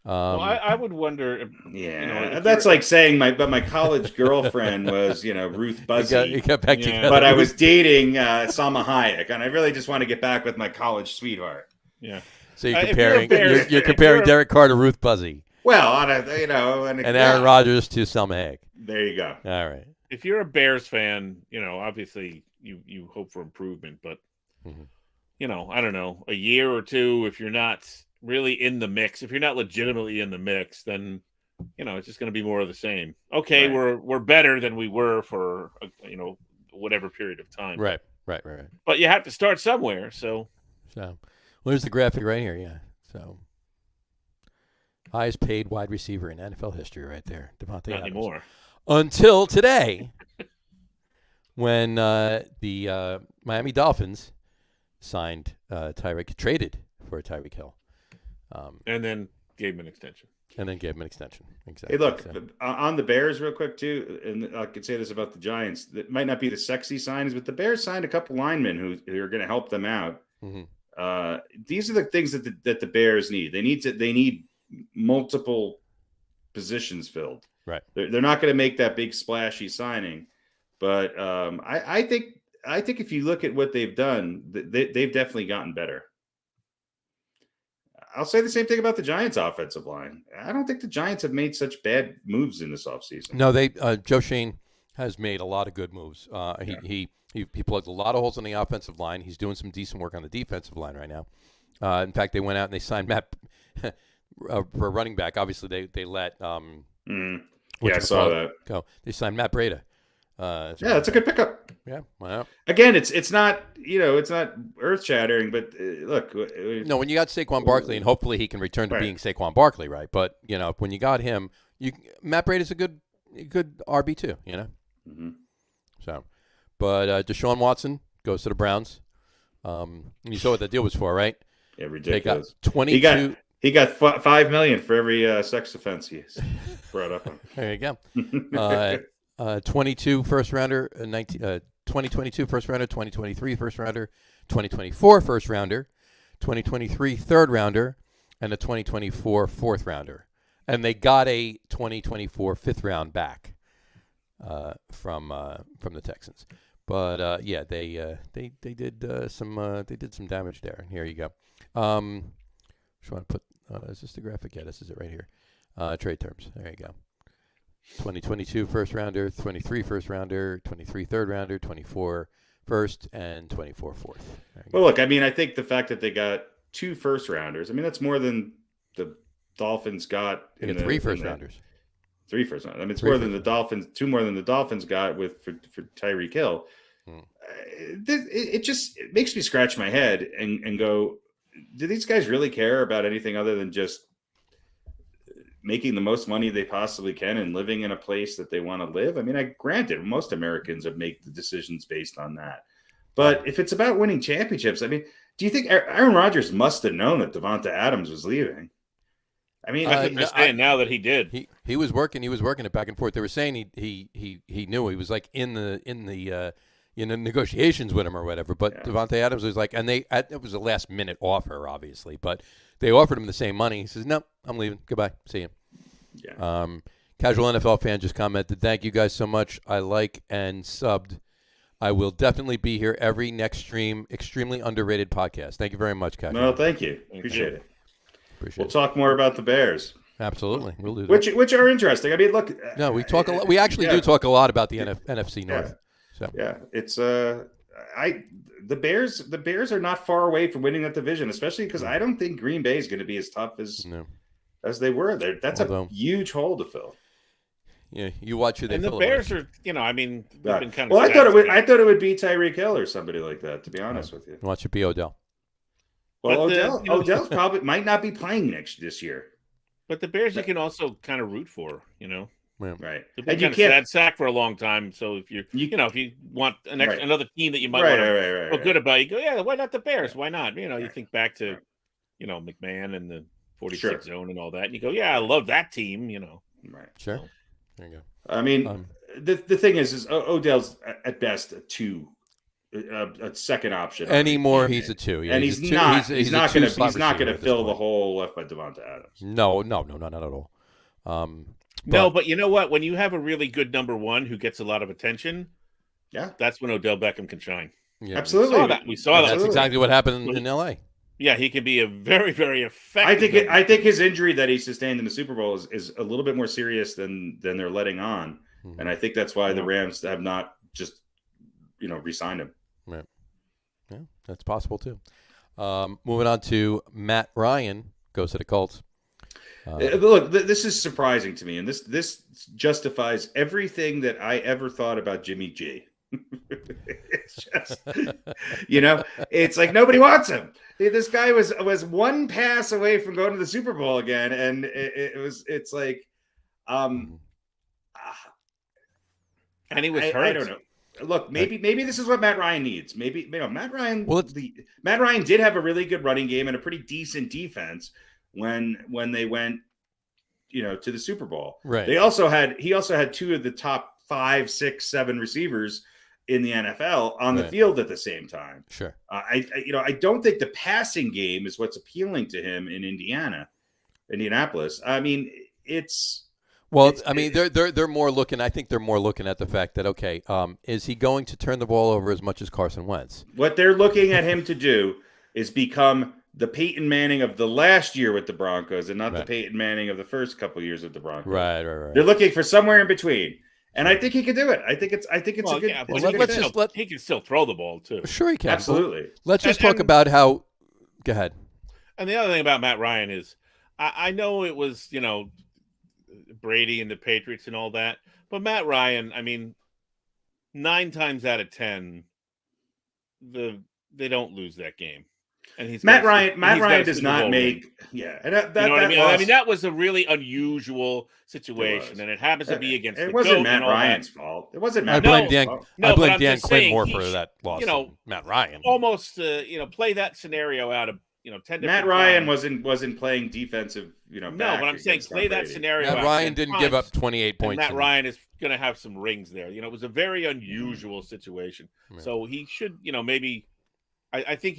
I would wonder. If that's like saying my college girlfriend was Ruth Buzzy. You got back together. But I was dating Salma Hayek, and I really just want to get back with my college sweetheart. Yeah. So you're comparing Derek Carr to Ruth Buzzy. Well, and Aaron Rodgers to Salma Hayek. There you go. All right. If you're a Bears fan, obviously you hope for improvement, but I don't know, a year or two, if you're not really in the mix, if you're not legitimately in the mix, then it's just going to be more of the same. Okay, right. We're better than we were for whatever period of time. Right. But you have to start somewhere. So well, there's the graphic right here. Yeah. So highest paid wide receiver in NFL history, right there, Devontae Adams. Anymore. Until today, when the Miami Dolphins traded for Tyreek Hill. And then gave him an extension. Exactly. Hey, look, on the Bears real quick, too, and I could say this about the Giants. That might not be the sexy signings, but the Bears signed a couple linemen who are going to help them out. Mm-hmm. These are the things that the Bears need. They need multiple positions filled. Right. They're not going to make that big splashy signing. But I think if you look at what they've done, they've definitely gotten better. I'll say the same thing about the Giants' offensive line. I don't think the Giants have made such bad moves in this offseason. No, Joe Shane has made a lot of good moves. He plugged a lot of holes on the offensive line. He's doing some decent work on the defensive line right now. In fact, they went out and they signed Matt for a running back. Obviously, they let I saw that. Go. They signed Matt Breida. That's a good pickup. Yeah, wow. Again, it's not it's not earth shattering, but look. No, when you got Saquon Barkley, and hopefully he can return to being Saquon Barkley, right? But when you got him, Matt Breida's a good RB too. Mm-hmm. So, but Deshaun Watson goes to the Browns. And you saw what the deal was for, right? Yeah, ridiculous. They got 22. He got $5 million for every sex offense he's brought up on. There you go. 22 first rounder, 2022 first rounder, 2023 first rounder, 2024 first rounder, 2023 third rounder, and a 2024 fourth rounder. And they got a 2024 fifth round back from the Texans. But yeah, they did some damage there. And here you go. Just want to put is this the graphic? Yeah, this is it right here. Trade terms. There you go. 2022 first rounder, 23 first rounder, 23 third rounder, 24 first, and 24 fourth. Well, look, I mean, I think the fact that they got 2 first rounders, I mean, that's more than the Dolphins got in the 3 first rounders. 3 first rounders. I mean, it's more than the Dolphins, 2 more than the Dolphins got for Tyreek Hill. It makes me scratch my head and go, do these guys really care about anything other than just making the most money they possibly can and living in a place that they want to live? I mean, granted, most Americans have made the decisions based on that. But if it's about winning championships, I mean, do you think Aaron Rodgers must have known that Devonta Adams was leaving? I mean, I think they're saying now that he did. He was working it back and forth. They were saying he knew. He was like in the negotiations with him or whatever. But Devonta Adams was like, and it was a last minute offer, obviously, but they offered him the same money. He says, "No, I'm leaving. Goodbye. See you." Yeah. Casual NFL fan just commented, "Thank you guys so much. I like and subbed. I will definitely be here every next stream. Extremely underrated podcast." Thank you very much, Casual. No, thank you. Appreciate it. Appreciate We'll talk more about the Bears. Absolutely, we'll do that. Which are interesting. I mean, look. No, we talk a lot. We actually do talk a lot about the NFC North. So yeah, it's the Bears are not far away from winning that division, especially because I don't think Green Bay is going to be as tough as they were. That's a huge hole to fill. Yeah, you watch who they. And the Bears are, I mean, they've been kind of. Well, I thought it would be Tyreek Hill or somebody like that. To be honest with you, watch it be Odell. Well, Odell probably might not be playing this year. But the Bears, you can also kind of root for, Yeah. Right. They've been kind of sad sack for a long time. So if if you want another team that you might want to feel good about, you go, yeah, why not the Bears? Why not? You think back to, McMahon and the 46 zone and all that. And you go, yeah, I love that team, Right. Sure. There you go. I mean, the thing is Odell's at best a second option anymore. He's a 2, and he's not going to fill the hole left by Devonta Adams. No, not at all. But you know what? When you have a really good number 1 who gets a lot of attention, that's when Odell Beckham can shine. Yeah, absolutely. We saw that. That's exactly what happened in LA. Yeah, he can be a very, very effective. I think his injury that he sustained in the Super Bowl is a little bit more serious than they're letting on, and I think that's why the Rams have not just re-signed him. Right. Yeah, that's possible too. Moving on to Matt Ryan goes to the Colts. Look, this is surprising to me, and this justifies everything that I ever thought about Jimmy G. It's just, it's like nobody wants him. This guy was one pass away from going to the Super Bowl again, and it's like, and he was hurt. I don't know. Look, maybe this is what Matt Ryan needs. Maybe Matt Ryan. Well, Matt Ryan did have a really good running game and a pretty decent defense when they went, to the Super Bowl. Right. He also had 2 of the top 5, 6, 7 receivers in the NFL on the field at the same time. Sure. I don't think the passing game is what's appealing to him in Indianapolis. I mean, they're more looking. I think they're more looking at the fact that is he going to turn the ball over as much as Carson Wentz? What they're looking at him to do is become the Peyton Manning of the last year with the Broncos, and not the Peyton Manning of the first couple years with the Broncos. Right. They're looking for somewhere in between, and I think he can do it. I think it's a good. He can still throw the ball too. Sure, he can. Absolutely. Let's just talk about how. Go ahead. And the other thing about Matt Ryan is, I know it was Brady and the Patriots and all that, but Matt Ryan, I mean, 9 times out of 10, they don't lose that game. And Matt Ryan does not make and what I mean? I mean, that was a really unusual situation, and it happens to be against. It wasn't Matt Ryan's fault. It wasn't Matt. I blame Dan Quinn more for that loss. Matt Ryan almost play that scenario out of 10 Matt Ryan wasn't playing defensive. No, but I'm saying play that scenario. Matt Ryan didn't give up 28 points. Matt Ryan is going to have some rings there. It was a very unusual situation, so he should maybe I think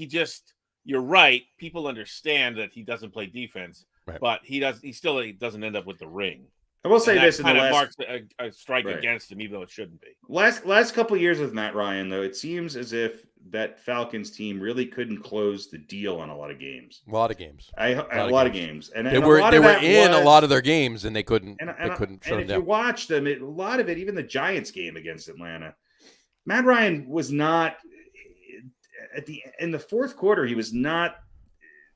you're right. People understand that he doesn't play defense, Right. but he still doesn't end up with the ring. I will say And this: that in the kind of last marks a strike Right. against him, even though it shouldn't be. last couple of years with Matt Ryan, though, it seems as if that Falcons team really couldn't close the deal on a lot of games. A lot of games. A lot of games, and They and were a lot they of were that in was, a lot of their games, and they couldn't and shut them if you down. watch them, a lot of it, even the Giants game against Atlanta, Matt Ryan was not in the fourth quarter. He was not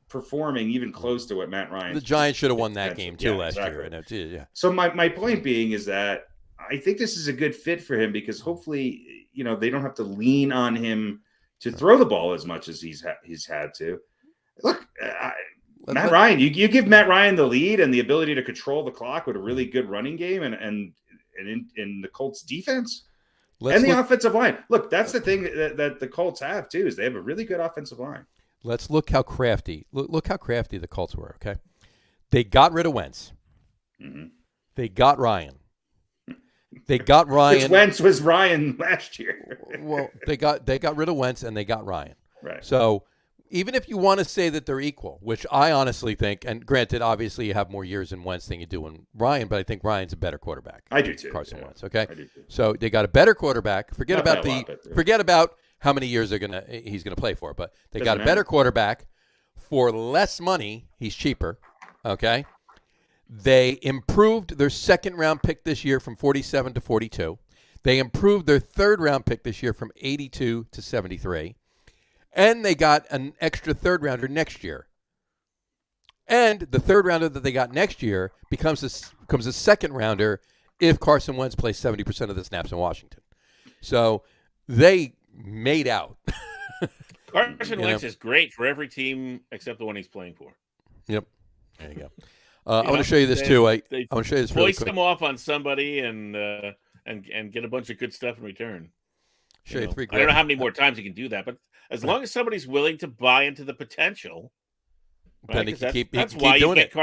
performing even close to what Matt Ryan. The Giants should have won that game too last year. And yeah. So my point being is that I think this is a good fit for him because hopefully, they don't have to lean on him to throw the ball as much as he's had to. Look, Matt Ryan, you give Matt Ryan the lead and the ability to control the clock with a really good running game and in the Colts defense and the offensive line. Look, that's the thing that the Colts have too, is they have a really good offensive line. Let's look how crafty. Look how crafty the Colts were. Okay, they got rid of Wentz. Mm-hmm. They got Ryan. They got Ryan. Which Wentz was Ryan last year. Well, they got rid of Wentz and they got Ryan. Right. So even if you want to say that they're equal, which I honestly think, and granted, obviously you have more years in Wentz than you do in Ryan, but I think Ryan's a better quarterback. I do too. Carson Wentz. Okay. I do too. So they got a better quarterback. Forget Not about how many years he's gonna play for, but they got a better quarterback for less money. He's cheaper. Okay. They improved their second-round pick this year from 47 to 42. They improved their third-round pick this year from 82 to 73. And they got an extra third-rounder next year. And the third-rounder that they got next year becomes a second-rounder if Carson Wentz plays 70% of the snaps in Washington. So they made out. Carson Wentz is great for every team except the one he's playing for. Yep. There you go. I want to show you this too. I want to show you this really quick. Voice them off on somebody and get a bunch of good stuff in return. Show you three. I don't know how many more times you can do that, but as long as somebody's willing to buy into the potential, then he can keep doing it.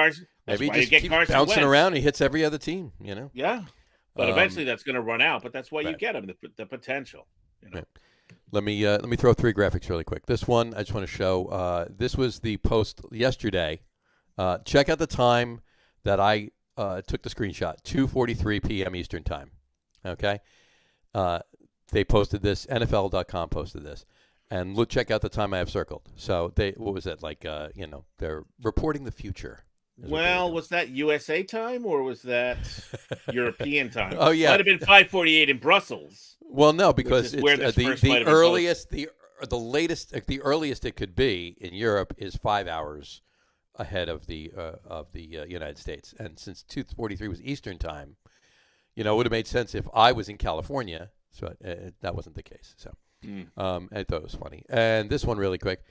Maybe he just keeps bouncing around. And he hits every other team. Yeah, but eventually that's going to run out. But that's why you get him the potential. Right. Let me throw three graphics really quick. This one I just want to show. This was the post yesterday. Check out the time that I took the screenshot, 2:43 p.m. Eastern time. Okay? They posted this, NFL.com posted this. And check out the time I have circled. So what was it? They're reporting the future. Well, was that USA time or was that European time? Oh, yeah. Might have been 5:48 in Brussels. Well, no, because it's the earliest it could be in Europe is 5 hours ahead of the United States, and since 2:43 was Eastern time, it would have made sense if I was in California. So that wasn't the case. So I thought it was funny. And this one really quick,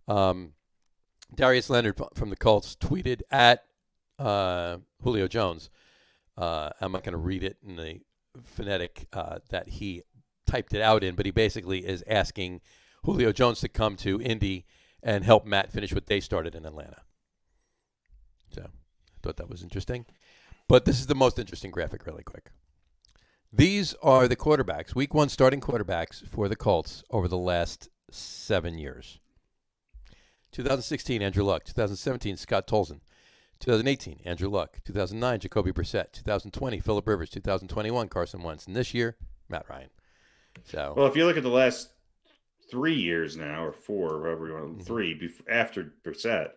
Darius Leonard from the Colts tweeted at Julio Jones. I'm not going to read it in the phonetic that he typed it out in, but he basically is asking Julio Jones to come to Indy and help Matt finish what they started in Atlanta. So I thought that was interesting. But this is the most interesting graphic really quick. These are the quarterbacks, week one starting quarterbacks for the Colts over the last 7 years. 2016, Andrew Luck. 2017, Scott Tolzien. 2018, Andrew Luck. 2009, Jacoby Brissett. 2020, Phillip Rivers. 2021, Carson Wentz. And this year, Matt Ryan. So, well, if you look at the last 3 years now, or four, whatever you want, three after Brissett,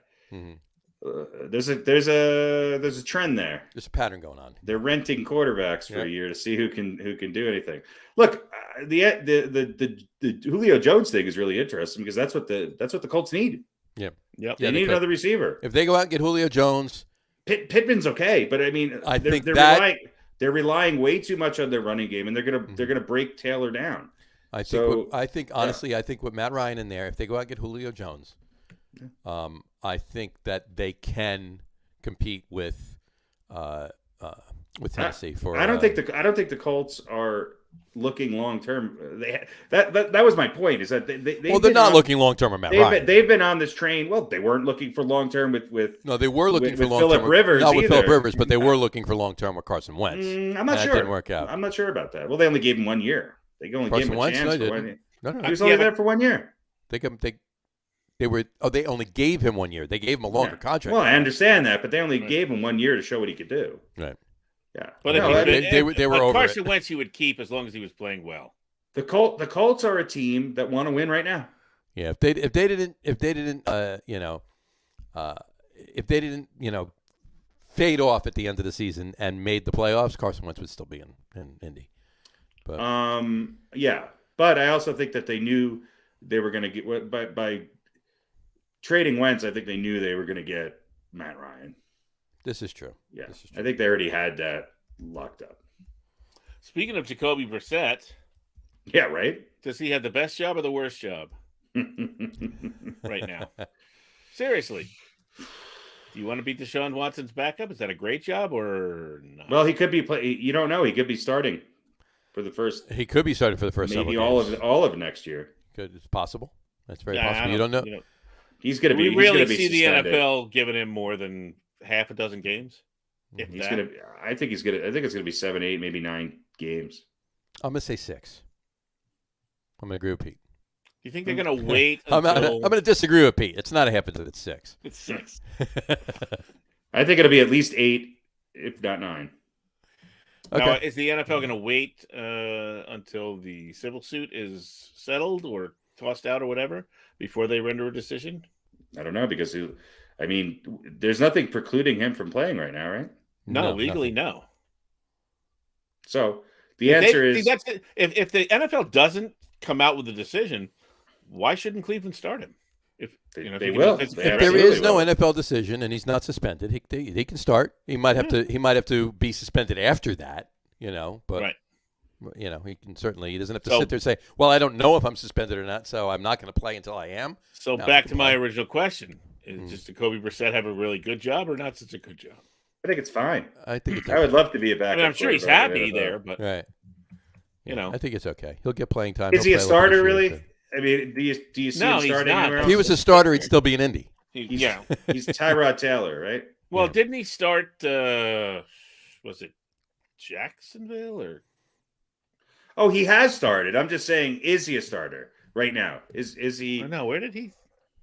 there's a trend there. There's a pattern going on. They're renting quarterbacks for a year to see who can do anything. Look, the Julio Jones thing is really interesting because that's what the Colts need. Yep. They need another receiver. If they go out and get Julio Jones, Pittman's okay, but I mean, they're relying way too much on their running game, and they're gonna break Taylor down. I think with Matt Ryan in there, if they go out and get Julio Jones, I think that they can compete with Tennessee for. I don't think the Colts are looking long term. That was my point. Is that they're not looking long term on Matt Ryan. They've been on this train. Well, they weren't looking for long term with. No, they were looking for long term. Phillip Rivers, not with Phillip Rivers, but they were looking for long term with Carson Wentz. I'm not sure. That didn't work out. I'm not sure about that. Well, they only gave him 1 year. They only gave him a chance for 1 year. No. He was only there for 1 year. They they only gave him 1 year. They gave him a longer contract. Well, I understand that, but they only gave him 1 year to show what he could do. Right. Yeah. But they were over Carson it. Wentz he would keep as long as he was playing well. The Colts are a team that want to win right now. Yeah, if they didn't fade off at the end of the season and made the playoffs, Carson Wentz would still be in Indy. But yeah, but I also think that they knew they were going to get by trading Wentz. I think they knew they were going to get Matt Ryan. This is true. Yeah, this is true. I think they already had that locked up. Speaking of Jacoby Brissett, yeah, right. Does he have the best job or the worst job right now? Seriously. Do you want to be Deshaun Watson's backup? Is that a great job or not? Well, he could be you don't know. He could be starting for the first. He could be starting for the first. Maybe several all of next year. Good, it's possible. That's very possible. You don't know. He's going to be. We really see suspended. the NFL giving him more than half a dozen games. He's going to. I think it's going to be 7, 8, maybe 9 games. I'm going to say 6. I'm going to agree with Pete. Do you think they're going to wait I'm until... going to disagree with Pete. It's not a half a dozen. It's 6. It's 6. I think it'll be at least 8, if not 9. Okay. Now, is the NFL going to wait until the civil suit is settled or tossed out or whatever before they render a decision? I don't know because there's nothing precluding him from playing right now, right? No, legally, nothing. no. So the answer is if the NFL doesn't come out with a decision, why shouldn't Cleveland start him? If they will. If there is no NFL decision and he's not suspended, he can start. He might have to be suspended after that, but right. He can certainly. He doesn't have to sit there and say, "Well, I don't know if I'm suspended or not, so I'm not going to play until I am." So back to my original question: does Jacoby Brissett have a really good job or not such a good job? I think it's fine. I think I would love to be a backup. I'm sure he's happy there, but right. I think it's okay. He'll get playing time. Is he a starter really? Do you see him starting anywhere else? If he was a starter, he'd still be in Indy. He's Tyrod Taylor, right? Well, didn't he start? Was it Jacksonville or? Oh, he has started. I'm just saying, is he a starter right now? Is he? I know. Where did he?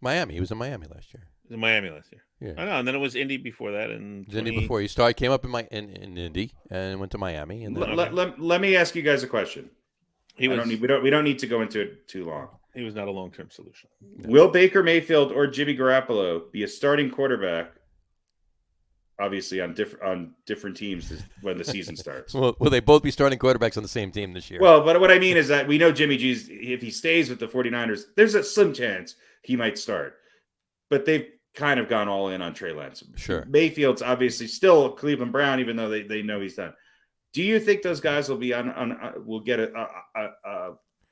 Miami. He was in Miami last year. He was in Miami last year. Yeah. I know. And then it was Indy before that. And Indy before he started, came up in Indy and went to Miami. And then let me ask you guys a question. We don't need to go into it too long. He was not a long-term solution. No. Will Baker Mayfield or Jimmy Garoppolo be a starting quarterback? Obviously, on different teams when the season starts. Will they both be starting quarterbacks on the same team this year? Well, but what I mean is that we know Jimmy G's, if he stays with the 49ers, there's a slim chance he might start. But they've kind of gone all in on Trey Lance. Sure. Mayfield's obviously still a Cleveland Brown, even though they know he's done. Do you think those guys will be will get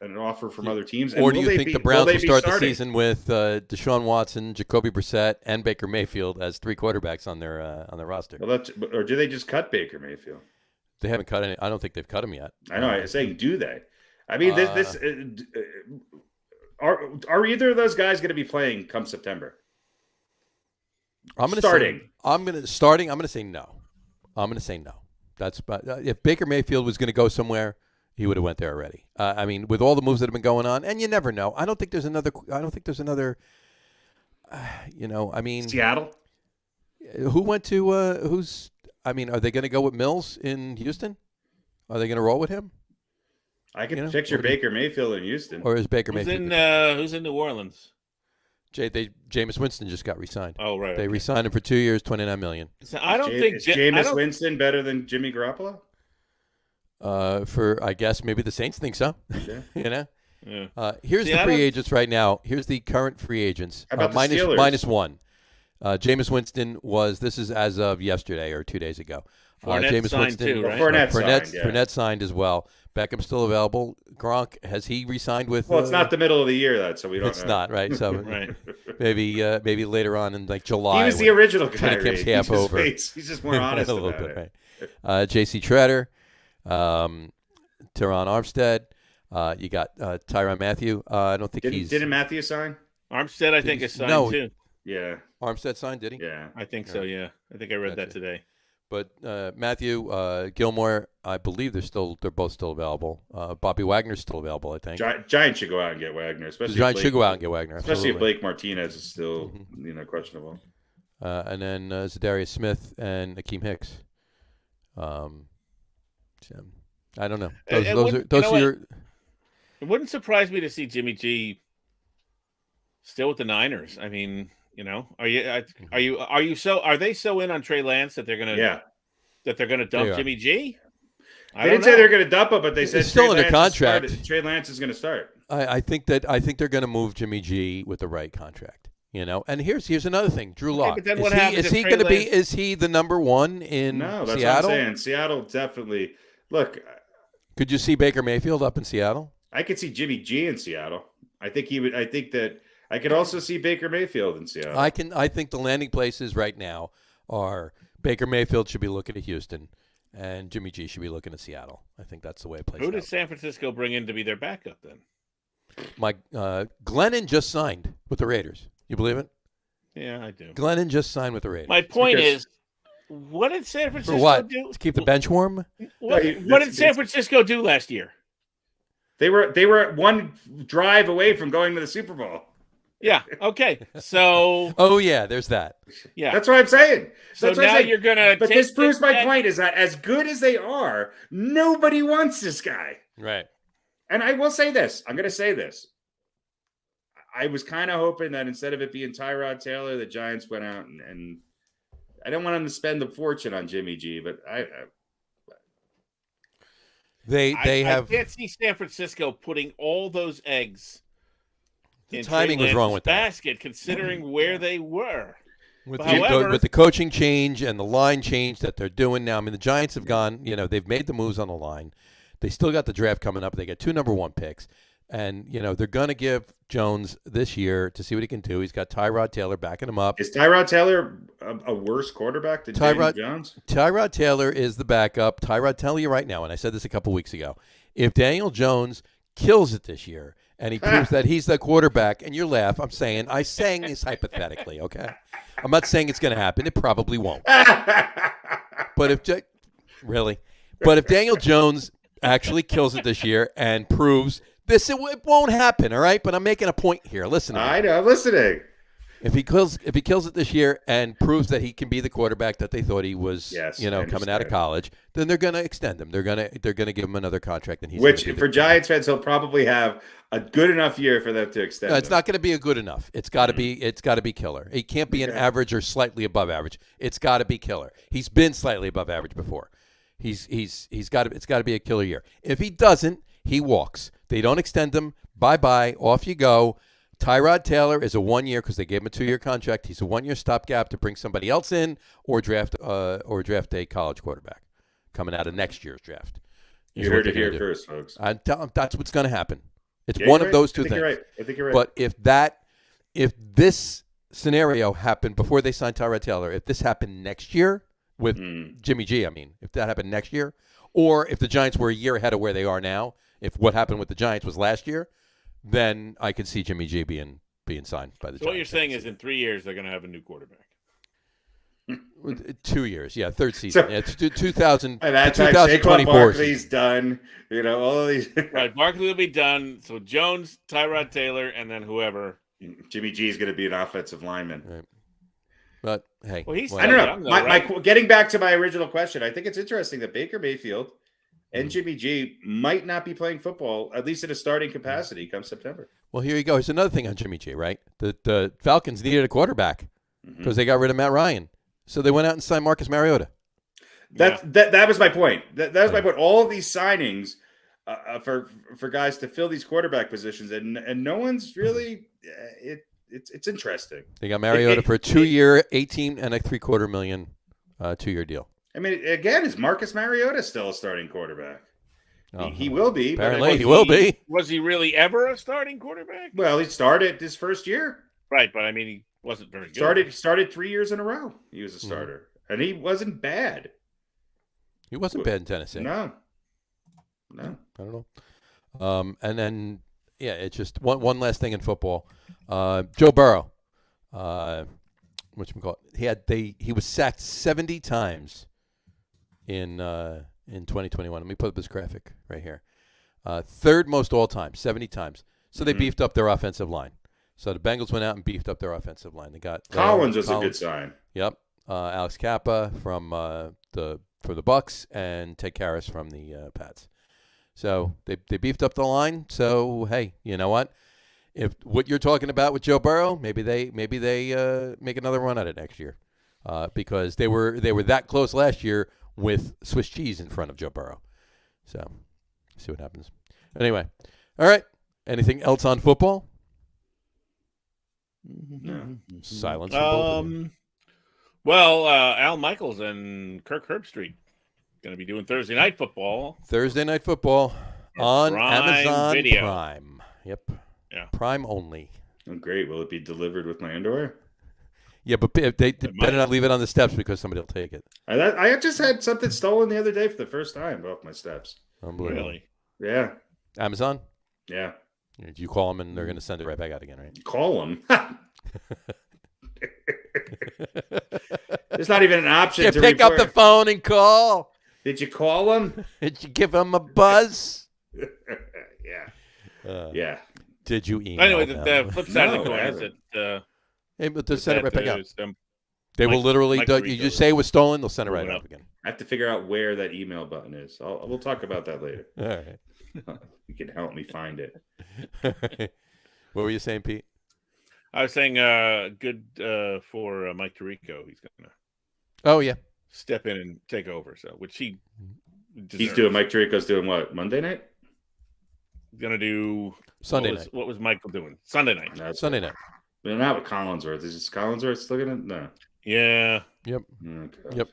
an offer from other teams? Or do you think the Browns will start the season with Deshaun Watson, Jacoby Brissett, and Baker Mayfield as 3 quarterbacks on their roster? Well, or do they just cut Baker Mayfield? They haven't cut any. I don't think they've cut him yet. I know. I'm saying, do they? I mean, are either of those guys going to be playing come September? I'm going to say no. I'm going to say no. That's if Baker Mayfield was going to go somewhere, he would have went there already. I mean, with all the moves that have been going on, and you never know. I don't think there's another. I mean, Seattle. Who went to? Who's? I mean, are they going to go with Mills in Houston? Are they going to roll with him? I can picture Baker Mayfield in Houston. Or is Baker Mayfield? Who's in New Orleans? Jameis Winston just got re-signed. Oh, right. They re-signed him for 2 years, $29 million. So I don't think Jameis Winston better than Jimmy Garoppolo. For I guess maybe the Saints think so. Yeah. Yeah. Here's the free agents right now. Here's the current free agents. How about the Steelers? -1. Jameis Winston was. This is as of yesterday or 2 days ago. Jameis Winston too, right? Fournette signed as well. Beckham's still available. Gronk, has he re-signed with? Well, it's not the middle of the year, so we don't. It's know. not right. So right. maybe later on in like July. He was the original guy. Training camp's half over. He's just more honest a little about bit, it. Right. J.C. Treader, Teron Armstead. You got Tyrann Mathieu. I don't think Didn't Matthew sign? Armstead, I think, is signed too. Yeah. Armstead signed, did he? Yeah. I think so. Yeah, I think I read that today. But Matthew Gilmore, I believe they're both still available. Bobby Wagner's still available, I think. Giants should go out and get Wagner, especially. The Giants should go out and get Wagner, especially absolutely. if Blake Martinez is still questionable. And then Zadarius Smith and Akeem Hicks. I don't know. Those are your. It wouldn't surprise me to see Jimmy G still with the Niners. I mean, are they so in on Trey Lance that they're gonna dump Jimmy G? They didn't say they're going to dump him, but they said it's still under contract. Trey Lance is going to start. I think they're going to move Jimmy G with the right contract. And here's another thing, Drew Lock. Is he the number one in Seattle? No, that's what I'm saying. Seattle definitely. Look, could you see Baker Mayfield up in Seattle? I could see Jimmy G in Seattle. I think he would. I think that I could also see Baker Mayfield in Seattle. I think the landing places right now are Baker Mayfield should be looking at Houston, and Jimmy G should be looking at Seattle. I think that's the way it plays out. Who does San Francisco bring in to be their backup then? Glennon just signed with the Raiders. You believe it? Yeah, I do. Glennon just signed with the Raiders. My point is, what did San Francisco for what? do? To keep the bench warm? What did San Francisco do last year? They were one drive away from going to the Super Bowl. Yeah. Okay. So. Oh yeah, there's that. Yeah. That's what I'm saying. So now you're gonna. But this proves my point: is that as good as they are, nobody wants this guy. Right. And I will say this: I'm going to say this. I was kind of hoping that instead of it being Tyrod Taylor, the Giants went out and I don't want them to spend the fortune on Jimmy G, but I can't see San Francisco putting all those eggs. The timing was wrong with basket, considering where they were. With the coaching change and the line change that they're doing now, I mean, the Giants have gone. They've made the moves on the line. They still got the draft coming up. They got 2 number 1 picks. And, they're going to give Jones this year to see what he can do. He's got Tyrod Taylor backing him up. Is Tyrod Taylor a worse quarterback than Daniel Jones? Tyrod Taylor is the backup. Tyrod, tell you right now, and I said this a couple weeks ago, if Daniel Jones kills it this year and he proves that he's the quarterback, and you laugh, I'm saying this hypothetically, okay? I'm not saying it's going to happen. It probably won't. But if Daniel Jones actually kills it this year and proves this, it won't happen, all right? But I'm making a point here. Listen to me. I know, I'm listening. If he kills it this year and proves that he can be the quarterback that they thought he was, coming out of college, then they're going to extend him. They're going to give him another contract, and which for Giants fans, he'll probably have a good enough year for them to extend. No, it's not going to be a good enough. It's got to be. It's got to be killer. It can't be an average or slightly above average. It's got to be killer. He's been slightly above average before. It's got to be a killer year. If he doesn't, he walks. They don't extend him. Bye-bye. Off you go. Tyrod Taylor is a 1-year because they gave him a 2-year contract. He's a 1-year stopgap to bring somebody else in or draft a college quarterback coming out of next year's draft. You heard it here first, folks. That's what's going to happen. It's one of those two things. I think you're right. But if this scenario happened before they signed Tyrod Taylor, if this happened next year with Jimmy G, if that happened next year, or if the Giants were a year ahead of where they are now, if what happened with the Giants was last year, then I could see Jimmy G being signed by the Giants. What you're saying is in 3 years they're going to have a new quarterback. 2 years, yeah, third season. It's 2000. And that time, 2024. Barkley's done. All of these. Right, Barkley will be done. So Jones, Tyrod Taylor, and then whoever. Jimmy G is going to be an offensive lineman. Right. But hey, I don't know. My getting back to my original question, I think it's interesting that Baker Mayfield and Jimmy G might not be playing football, at least in a starting capacity, come September. Well, here you go. Here's another thing on Jimmy G, right? The Falcons needed a quarterback because they got rid of Matt Ryan. So they went out and signed Marcus Mariota. That was my point. That was my point. All of these signings for guys to fill these quarterback positions, and no one's really it's interesting. They got Mariota for a 2-year, $18.75 million 2-year deal. I mean, again, is Marcus Mariota still a starting quarterback? He will be. Apparently, he will be. Was he really ever a starting quarterback? Well, he started his first year. Right, but he wasn't very good. Started 3 years in a row. He was a starter, and he wasn't bad. He wasn't bad in Tennessee. No. I don't know. And then, it's just one last thing in football. Joe Burrow, he was sacked 70 times in 2021. Let me put up this graphic right here. Third most all time, 70 times. So they beefed up their offensive line. So the Bengals went out and beefed up their offensive line. They got Collins was a good sign. Yep. Alex Kappa for the Bucks and Ted Karras from the Pats. So they beefed up the line. So hey, you know what? If what you're talking about with Joe Burrow, maybe they make another run at it next year, because they were that close last year with Swiss cheese in front of Joe Burrow. So see what happens. Anyway, all right. Anything else on football? No. Silence. From both of you. Well, Al Michaels and Kirk Herbstreit going to be doing Thursday Night Football. Thursday Night Football on Prime Amazon Video. Prime. Yep. Yeah. Prime only. Oh, great. Will it be delivered with my underwear? Yeah, but they better not leave it on the steps because somebody will take it. I just had something stolen the other day for the first time off my steps. Unbelievable. Really? Yeah. Amazon? Yeah. You call them and they're going to send it right back out again, right? Call them. There's not even an option You to pick up report. the phone and call. Did you call them? Did you give them a buzz? Yeah. Yeah. Did you email Anyway, them? the flip side No, of the coin I is that Hey, but they'll send it right back out. They Mike- will literally, Mike you Tirico just say it was stolen, they'll send it right moving up up. again. I have to figure out where that email button is. We'll talk about that later. All right. You can help me find it. What were you saying, Pete? I was saying good for Mike Tirico. He's going to Oh, yeah. step in and take over. So, which he deserves. He's doing, Mike Tirico's doing what? Monday night? He's going to do Sunday night. What was Michael doing? Sunday night. No, it's Sunday night. But not with Collinsworth. Is this Collinsworth still gonna? No. Yeah. Yep. Okay. Yep.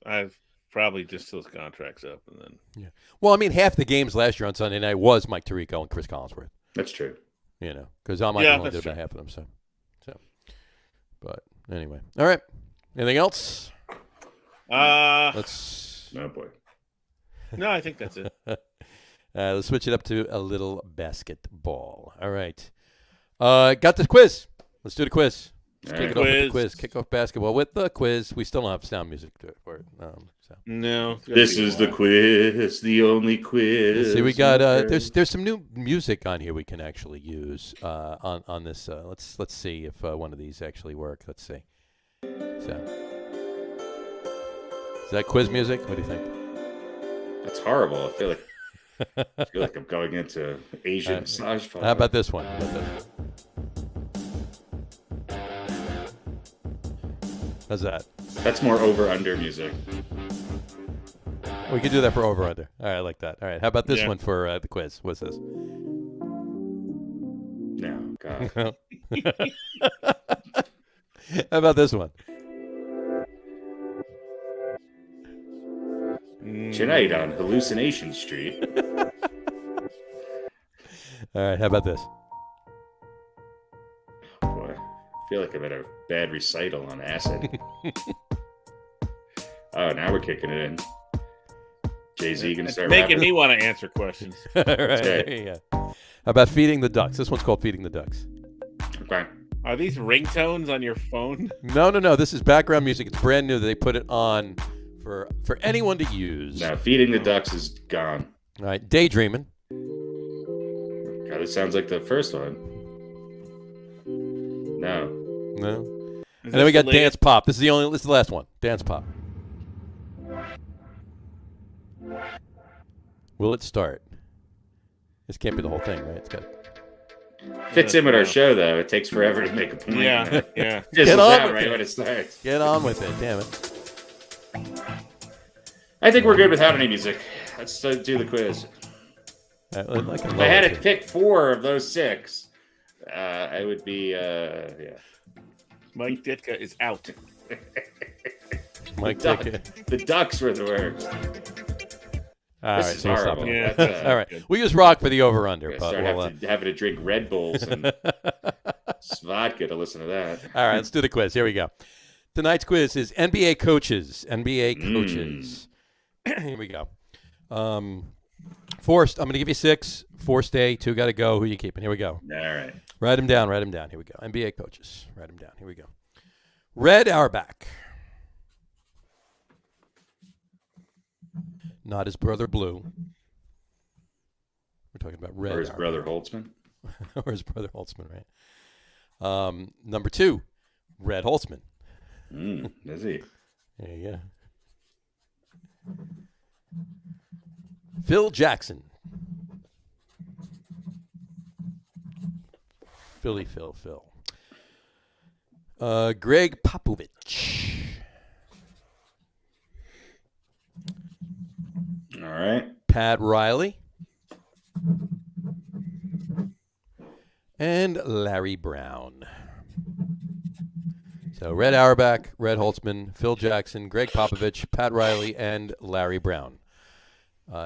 I've probably just till his contract's up, and then Yeah. Well, I mean, half the games last year on Sunday night was Mike Tirico and Chris Collinsworth. That's true. You know, because Al Michaels Yeah, only that's did about true. half of them. So. But anyway, all right. Anything else? Let's. Oh boy. no, I think that's it. Let's switch it up to a little basketball. All right. Got the quiz. Let's do the quiz. Let's kick it off with the quiz. Kick off basketball with the quiz. We still don't have sound music for it. No, it's gonna This be a is the while. quiz, the only quiz. See, we got there's some new music on here we can actually use on this. Let's see if one of these actually work. Let's see. So, is that quiz music? What do you think? That's horrible. I feel like I'm going into Asian massage. How about this one? How's that? That's more over/under music. We could do that for over under. All right, I like that. All right, how about this Yeah. one for the quiz? What's this? No, God. How about this one? Tonight on Hallucination Street. All right, how about this? Boy, I feel like I'm at a bad recital on acid. Oh, now we're kicking it in. Jay-Z gonna It's start making rapping? me want to answer questions. All right, there you go. How about feeding the ducks? This one's called Feeding the Ducks. Okay. Are these ringtones on your phone? No. This is background music. It's brand new. They put it on for anyone to use. Now, feeding the ducks is gone. All right, Daydreaming. God, it sounds like the first one. No. No. And then we got Dance Pop. This is the last one. Dance Pop. Will it start? This can't be the whole thing, right? It's got. Fits in with our show, though. It takes forever to make a point. Yeah, yeah. Just Get on out with right it. when it starts. Get on with it. Damn it. I think we're good without any music. Let's do the quiz. If If I had to pick 4 of those 6, I would be, yeah. Mike Ditka is out. Mike Duck. Dick. The Ducks were the worst. All This right, is so stop horrible. it. That's, All right. We use rock for the over-under. I But start we'll, having to drink Red Bulls and vodka to listen to that. all right, let's do the quiz. Here we go. Tonight's quiz is NBA coaches. NBA coaches. Here we go. Forced, I'm going to give you 6. Forced A, 2 got to go. Who you keeping? Here we go. All right. Write them down. Here we go. NBA coaches. Write them down. Here we go. Red Auerbach. not his brother Blue. We're talking about Red. Or his brother Holtzman. Or his brother Holtzman, right? Number 2, Red Holtzman. Is he? There you go. Phil Jackson. Philly Phil. Greg Popovich. All right. Pat Riley. And Larry Brown. So Red Auerbach, Red Holtzman, Phil Jackson, Greg Popovich, Pat Riley, and Larry Brown.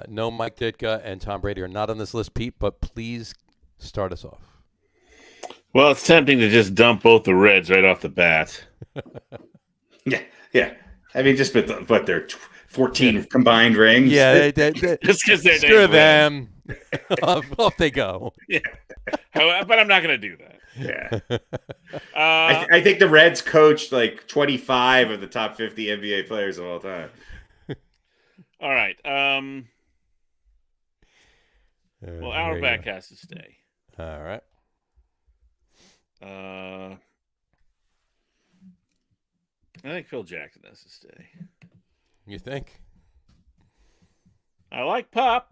No, Mike Ditka and Tom Brady are not on this list, Pete, but please start us off. Well, it's tempting to just dump both the Reds right off the bat. Yeah. I mean, just but they're 14 combined rings. Yeah, Just because they're screw them. Off they go. Yeah. But I'm not going to do that. Yeah. I think the Reds coached like 25 of the top 50 NBA players of all time. All right. Well, Auerbach has to stay. All right. I think Phil Jackson has to stay. You think? I like Pop.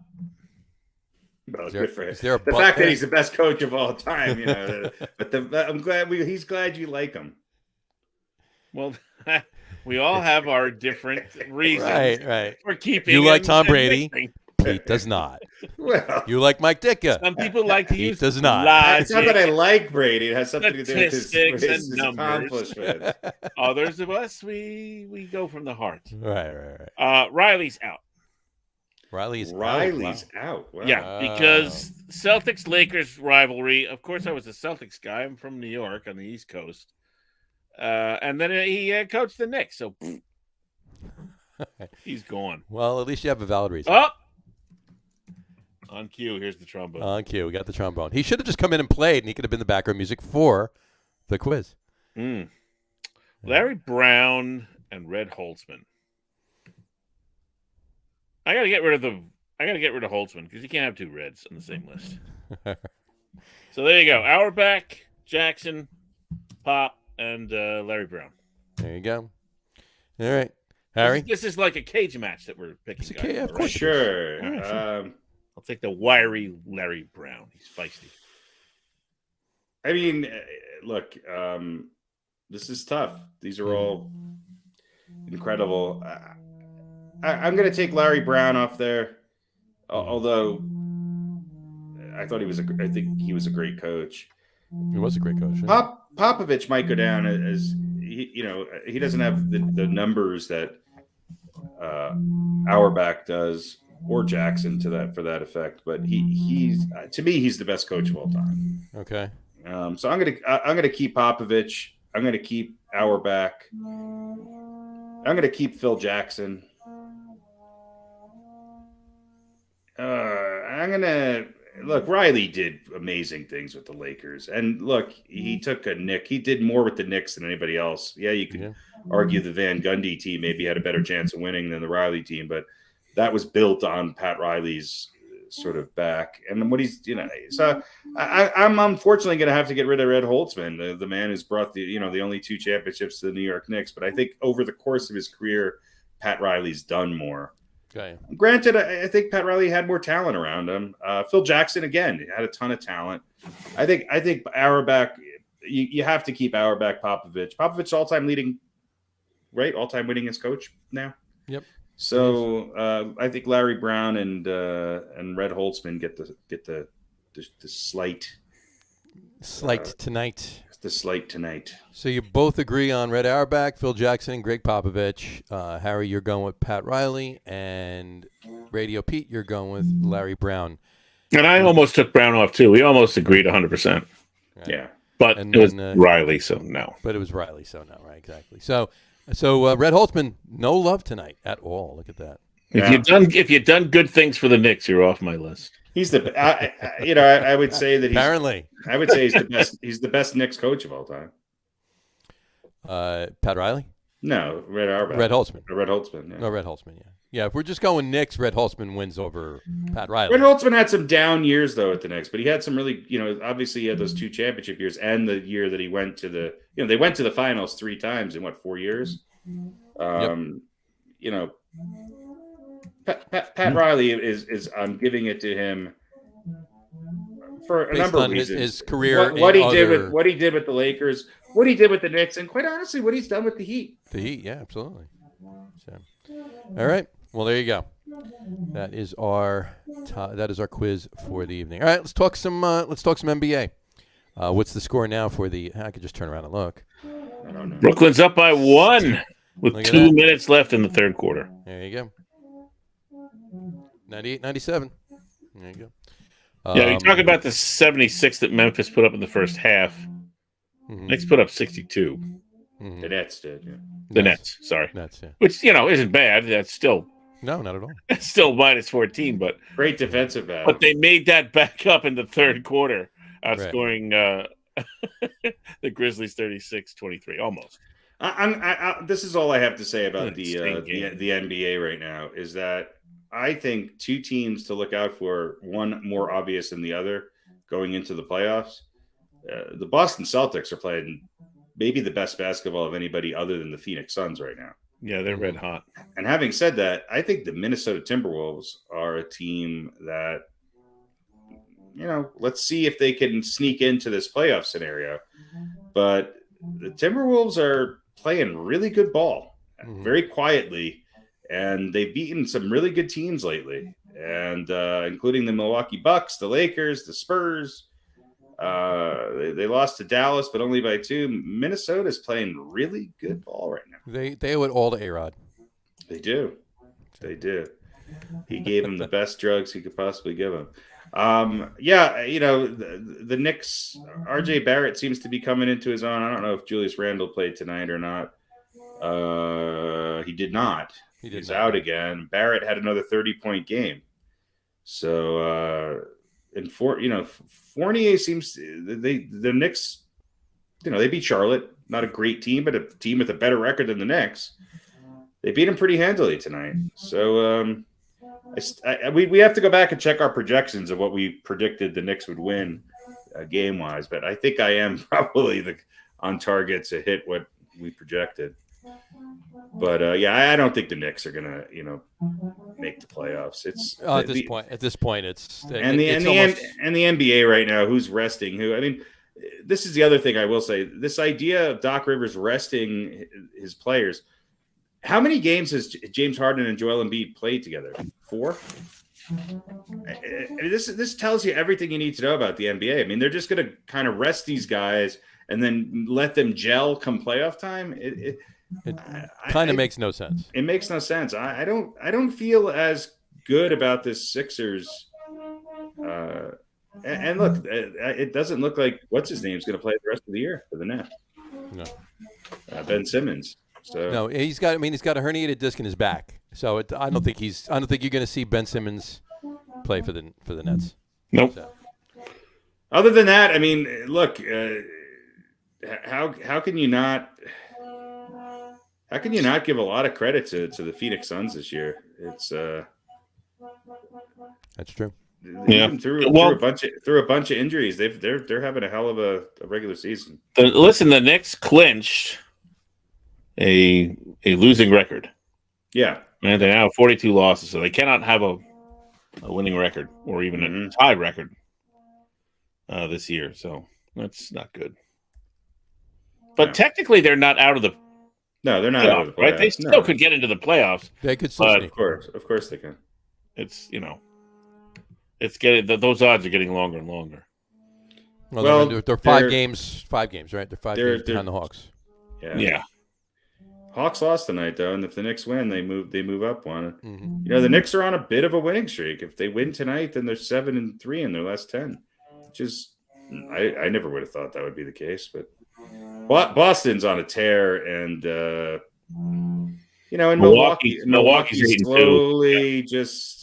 Well, good for him. Is there a the fact that he's the best coach of all time, you know. I'm glad he's glad you like him. Well, we all have our different reasons right. for keeping. You like Tom and Brady. mixing. Pete does not. Well, You like Mike Ditka. Some people like to He use does not. logic. it's not that I like Brady. It has something to do with Statistics his and numbers. accomplishments. Others of us, we go from the heart. Right. Riley's out. Riley's out. Wow. Yeah, because Celtics-Lakers rivalry. Of course, I was a Celtics guy. I'm from New York on the East Coast. And then he coached the Knicks, so he's gone. Well, at least you have a valid reason. Oh! On cue, here's the trombone. On cue, we got the trombone. He should have just come in and played, and he could have been the background music for the quiz. Larry Brown and Red Holtzman. I got to get rid of Holtzman because you can't have two Reds on the same list. So there you go. Auerbach, Jackson, Pop, and Larry Brown. There you go. All right, Harry. This is like a cage match that we're picking. It's okay, of course. Sure. I'll take the wiry Larry Brown. He's feisty. I mean, look, this is tough. These are all incredible. I'm going to take Larry Brown off there, although I think he was a great coach. He was a great coach. Yeah. Popovich might go down as he doesn't have the numbers that Auerbach does or Jackson for that effect, but he's to me he's the best coach of all time. Okay. So I'm gonna keep Popovich. I'm gonna keep Auerbach. I'm gonna keep Phil Jackson. Look, Riley did amazing things with the Lakers. And look, he took a Knick. He did more with the Knicks than anybody else. Yeah, you could argue the Van Gundy team maybe had a better chance of winning than the Riley team, but that was built on Pat Riley's sort of back. And what he's, so I'm unfortunately going to have to get rid of Red Holtzman, the man who's brought the only 2 championships to the New York Knicks. But I think over the course of his career, Pat Riley's done more. Okay. Granted, I think Pat Riley had more talent around him. Phil Jackson, again, had a ton of talent. I think Auerbach, you have to keep Auerbach, Popovich. Popovich all-time winningest coach now. Yep. So I think Larry Brown and Red Holtzman get the slight tonight. The slight tonight. So you both agree on Red Auerbach, Phil Jackson, and Greg Popovich. Harry, you're going with Pat Riley, and Radio Pete, you're going with Larry Brown. And I almost took Brown off too. We almost agreed 100%. Right. Yeah, but it was Riley, so no. But it was Riley, so no. Right, exactly. So Red Holtzman, no love tonight at all. Look at that. If you've done good things for the Knicks, you're off my list. He's I would say that I would say he's the best. He's the best Knicks coach of all time. Pat Riley? No, Red Auerbach. Red Holtzman. Red Holtzman. Yeah. No, Red Holtzman. Yeah, if we're just going Knicks, Red Holtzman wins over Pat Riley. Red Holtzman had some down years though at the Knicks, but he had some really, obviously he had those 2 championship years and the year that he went to they went to the finals 3 times in 4 years. Pat Riley is I'm giving it to him for a number of reasons. His career, what he did with the Lakers, what he did with the Knicks, and quite honestly, what he's done with the Heat. The Heat, yeah, absolutely. So, all right, well there you go. That is our quiz for the evening. All right, let's talk some NBA. What's the score now for the? I could just turn around and look. I don't know. Brooklyn's up by 1 with 2 minutes left in the third quarter. There you go. 98-97. There you go. Yeah, you talk about the 76 that Memphis put up in the first half. Knicks put up 62. Mm-hmm. The Nets did. Yeah. The Nets, sorry. Nets, yeah. Which, isn't bad. That's still... No, not at all. It's still minus 14, but... Great defensive battle. But they made that back up in the third quarter, outscoring the Grizzlies 36-23, almost. This is all I have to say about the NBA right now, is that I think 2 teams to look out for, one more obvious than the other, going into the playoffs. The Boston Celtics are playing maybe the best basketball of anybody other than the Phoenix Suns right now. Yeah, they're red hot. And having said that, I think the Minnesota Timberwolves are a team that, let's see if they can sneak into this playoff scenario. But the Timberwolves are playing really good ball, very quietly, and they've beaten some really good teams lately, and including the Milwaukee Bucks, the Lakers, the Spurs. They lost to Dallas, but only by 2. Minnesota's playing really good ball right now. They owe it all to A-Rod. They do. They do. He gave him the best drugs he could possibly give him. The Knicks, RJ Barrett seems to be coming into his own. I don't know if Julius Randle played tonight or not. He did not. He's out again. Barrett had another 30-point game. So, Fournier seems the Knicks, they beat Charlotte, not a great team, but a team with a better record than the Knicks. They beat them pretty handily tonight. So we have to go back and check our projections of what we predicted the Knicks would win game wise, but I think I am probably on target to hit what we projected. But I don't think the Knicks are gonna, make the playoffs. It's at this point, it's the NBA right now. Who's resting? Who? I mean, this is the other thing I will say. This idea of Doc Rivers resting his players. How many games has James Harden and Joel Embiid played together? 4. This tells you everything you need to know about the NBA. I mean, they're just going to kind of rest these guys and then let them gel come playoff time. It kind of makes no sense. It makes no sense. I don't feel as good about this Sixers. And look, it doesn't look like what's his name is going to play the rest of the year for the Nets. No, Ben Simmons. So no, he's got a herniated disc in his back. So I don't think you're going to see Ben Simmons play for the Nets. Nope. So. Other than that, I mean, look, how can you not give a lot of credit to the Phoenix Suns this year? It's that's true. Yeah, through a bunch of injuries, they're having a hell of a regular season. Listen, the Knicks clinched a losing record. Yeah, and they now have 42 losses, so they cannot have a winning record or even a tie record this year. So that's not good. But technically, they're not out of the. No, they're not out of the playoffs. Right? They still could get into the playoffs. They could still sneak. Of course they can. It's it's getting those odds are getting longer and longer. Well, they're 5 games, right? They're 5 games behind the Hawks. Yeah. Hawks lost tonight though, and if the Knicks win, they move up one. Mm-hmm. The Knicks are on a bit of a winning streak. If they win tonight, then they're 7-3 in their last 10, which is I never would have thought that would be the case, but Boston's on a tear, and in Milwaukee's slowly just.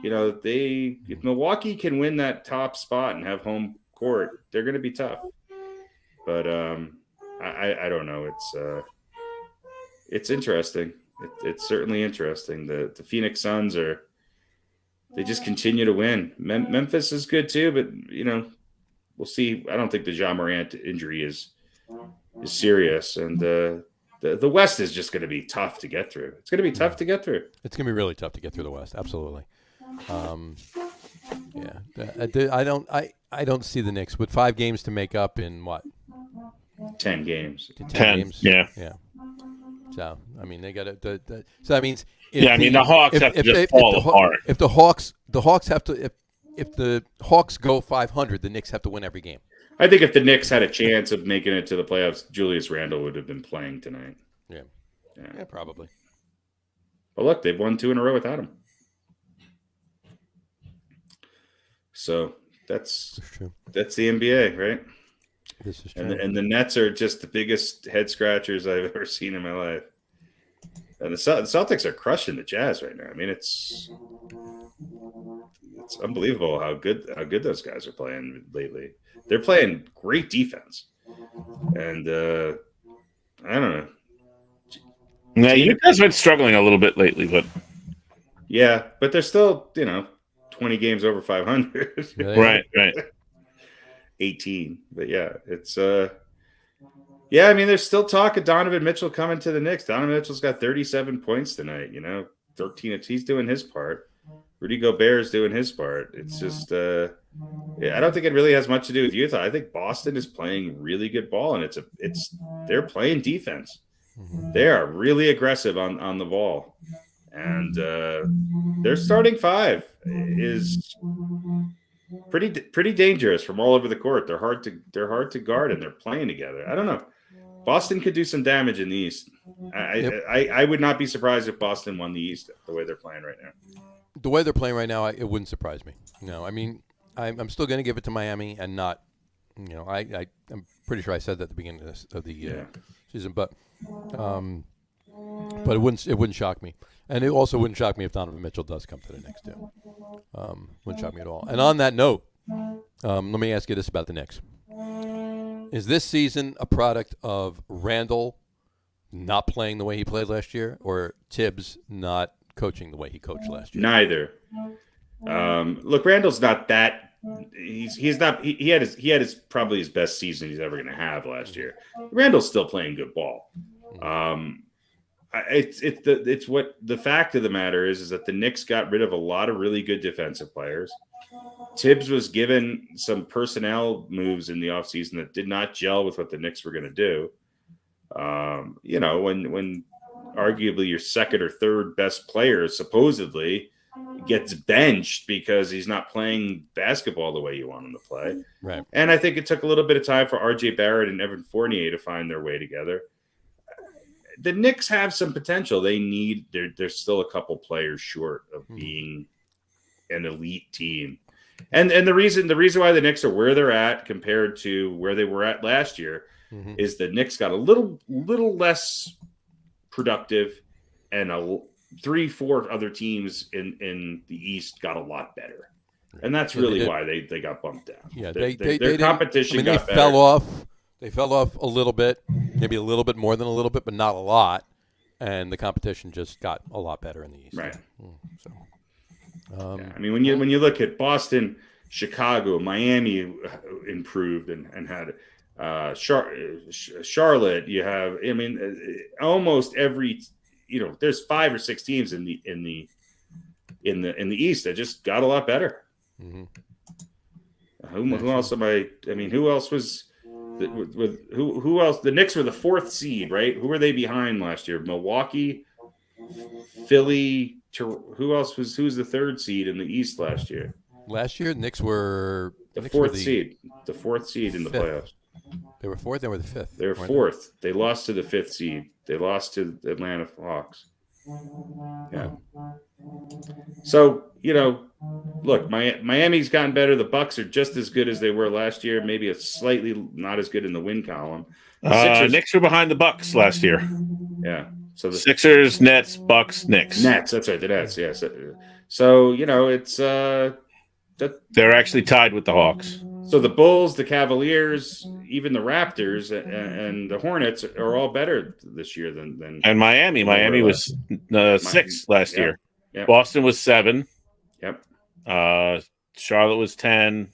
If Milwaukee can win that top spot and have home court, they're going to be tough. But I don't know. It's interesting. It's certainly interesting. The Phoenix Suns they just continue to win. Memphis is good too, but we'll see. I don't think the Ja Morant injury is serious, and the West is just going to be tough to get through. It's going to be tough to get through. It's going to be really tough to get through the West. Absolutely. I don't see the Knicks with 5 games to make up in what? 10 games. 10 games. Yeah. So I mean, they got to. So that means. The Hawks have to just fall apart. If the Hawks have to, if the Hawks go 500, the Knicks have to win every game. I think if the Knicks had a chance of making it to the playoffs, Julius Randle would have been playing tonight. Yeah, probably. But look, they've won 2 in a row without him. So that's true. That's the NBA, right? This is true. And the Nets are just the biggest head scratchers I've ever seen in my life. And the Celtics are crushing the Jazz right now. I mean, it's unbelievable how good those guys are playing lately. They're playing great defense, and I don't know. Yeah, you guys have been struggling a little bit lately, but but they're still 20 games over 500. Right. 18, but it's I mean, there's still talk of Donovan Mitchell coming to the Knicks. Donovan Mitchell's got 37 points tonight. 13. He's doing his part. Rudy Gobert's doing his part. It's just, I don't think it really has much to do with Utah. I think Boston is playing really good ball, and they're playing defense. They are really aggressive on the ball, and their starting 5 is pretty dangerous from all over the court. They're hard to guard, and they're playing together. I don't know. Boston could do some damage in the East. I would not be surprised if Boston won the East the way they're playing right now. The way they're playing right now, it wouldn't surprise me. No, I mean, I'm still going to give it to Miami and not, I'm pretty sure I said that at the beginning of the season, but it wouldn't shock me, and it also wouldn't shock me if Donovan Mitchell does come to the Knicks too. Wouldn't shock me at all. And on that note, let me ask you this about the Knicks: is this season a product of Randall not playing the way he played last year, or Tibbs not coaching the way he coached last year? Neither. Look, Randall's not that. He's not. He had his probably his best season he's ever going to have last year. Randall's still playing good ball. It's what the fact of the matter is that the Knicks got rid of a lot of really good defensive players. Tibbs was given some personnel moves in the offseason that did not gel with what the Knicks were going to do. When arguably your second or third best player supposedly gets benched because he's not playing basketball the way you want him to play. Right. And I think it took a little bit of time for RJ Barrett and Evan Fournier to find their way together. The Knicks have some potential. They're still a couple players short of being an elite team. And the reason why the Knicks are where they're at compared to where they were at last year is the Knicks got a little less productive, and 3-4 other teams in the East got a lot better. And that's really why they got bumped down. Yeah, their competition got better. Fell off. They fell off a little bit, maybe a little bit more than a little bit, but not a lot. And the competition just got a lot better in the East. Right. So, I mean, when you look at Boston, Chicago, Miami improved and had Charlotte. You have, I mean, almost every, there's 5 or 6 teams in the East that just got a lot better. Mm-hmm. Who else am I? I mean, who else was? Who else? The Knicks were the 4th seed, right? Who were they behind last year? Milwaukee, Philly. Who else was? Who's the 3rd seed in the East last year? Last year, Knicks were the 4th seed. The 4th seed in the playoffs. They were 4th. They were the 5th. They were 4th. They lost to the 5th seed. They lost to the Atlanta Hawks. Yeah. So look, Miami's gotten better. The Bucks are just as good as they were last year. Maybe a slightly not as good in the win column. Knicks were behind the Bucks last year. Yeah. So the Sixers, Nets, Bucks, Knicks. Nets. That's right. The Nets. Yes. So it's they're actually tied with the Hawks. So the Bulls, the Cavaliers, even the Raptors, and the Hornets are all better this year than And Miami. Miami was 6 last year. Yep. Boston was 7. Yep. Charlotte was 10.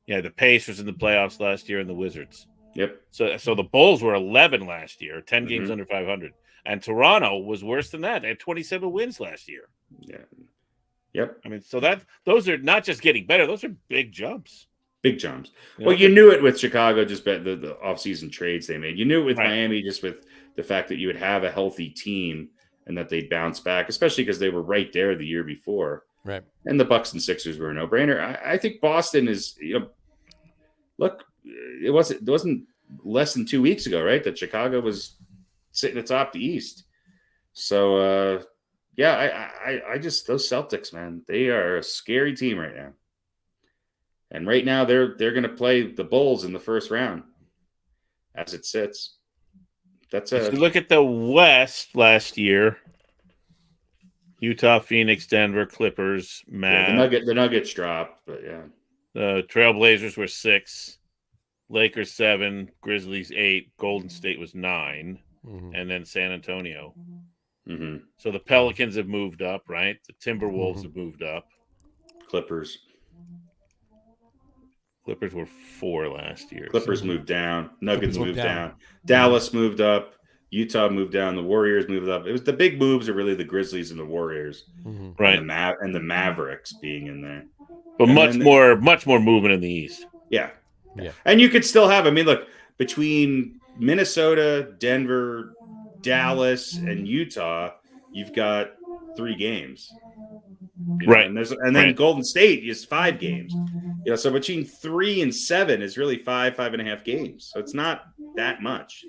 Yeah, the Pacers in the playoffs last year and the Wizards. Yep. So the Bulls were 11 last year, 10 games under 500. And Toronto was worse than that. They had 27 wins last year. Yeah. Yep. I mean, so those are not just getting better. Those are big jumps. Big jumps. Well, you knew it with Chicago, just the offseason trades they made. You knew it with Miami, just with the fact that you would have a healthy team and that they'd bounce back, especially because they were right there the year before. Right. And the Bucks and Sixers were a no-brainer. I think Boston is, look, it wasn't less than 2 weeks ago, right, that Chicago was sitting atop the East. So, I just, those Celtics, man, they are a scary team right now. And right now they're going to play the Bulls in the first round as it sits. If you look at the West last year, Utah, Phoenix, Denver, Clippers, Mavs. Yeah, the Nuggets dropped, but yeah. The Trailblazers were 6, Lakers 7, Grizzlies 8, Golden State was 9, and then San Antonio. Mm-hmm. So the Pelicans have moved up, right? The Timberwolves have moved up. Clippers were 4 last year. Clippers moved down. Nuggets moved down. Dallas moved up. Utah moved down. The Warriors moved up. It was the big moves are really the Grizzlies and the Warriors, right? And the Mavericks being in there, but much more movement in the East. Yeah. And you could still have. I mean, look, between Minnesota, Denver, Dallas, and Utah, you've got 3 games. Right. And then Golden State is 5 games. So between 3 and 7 is really 5.5 games. So it's not that much.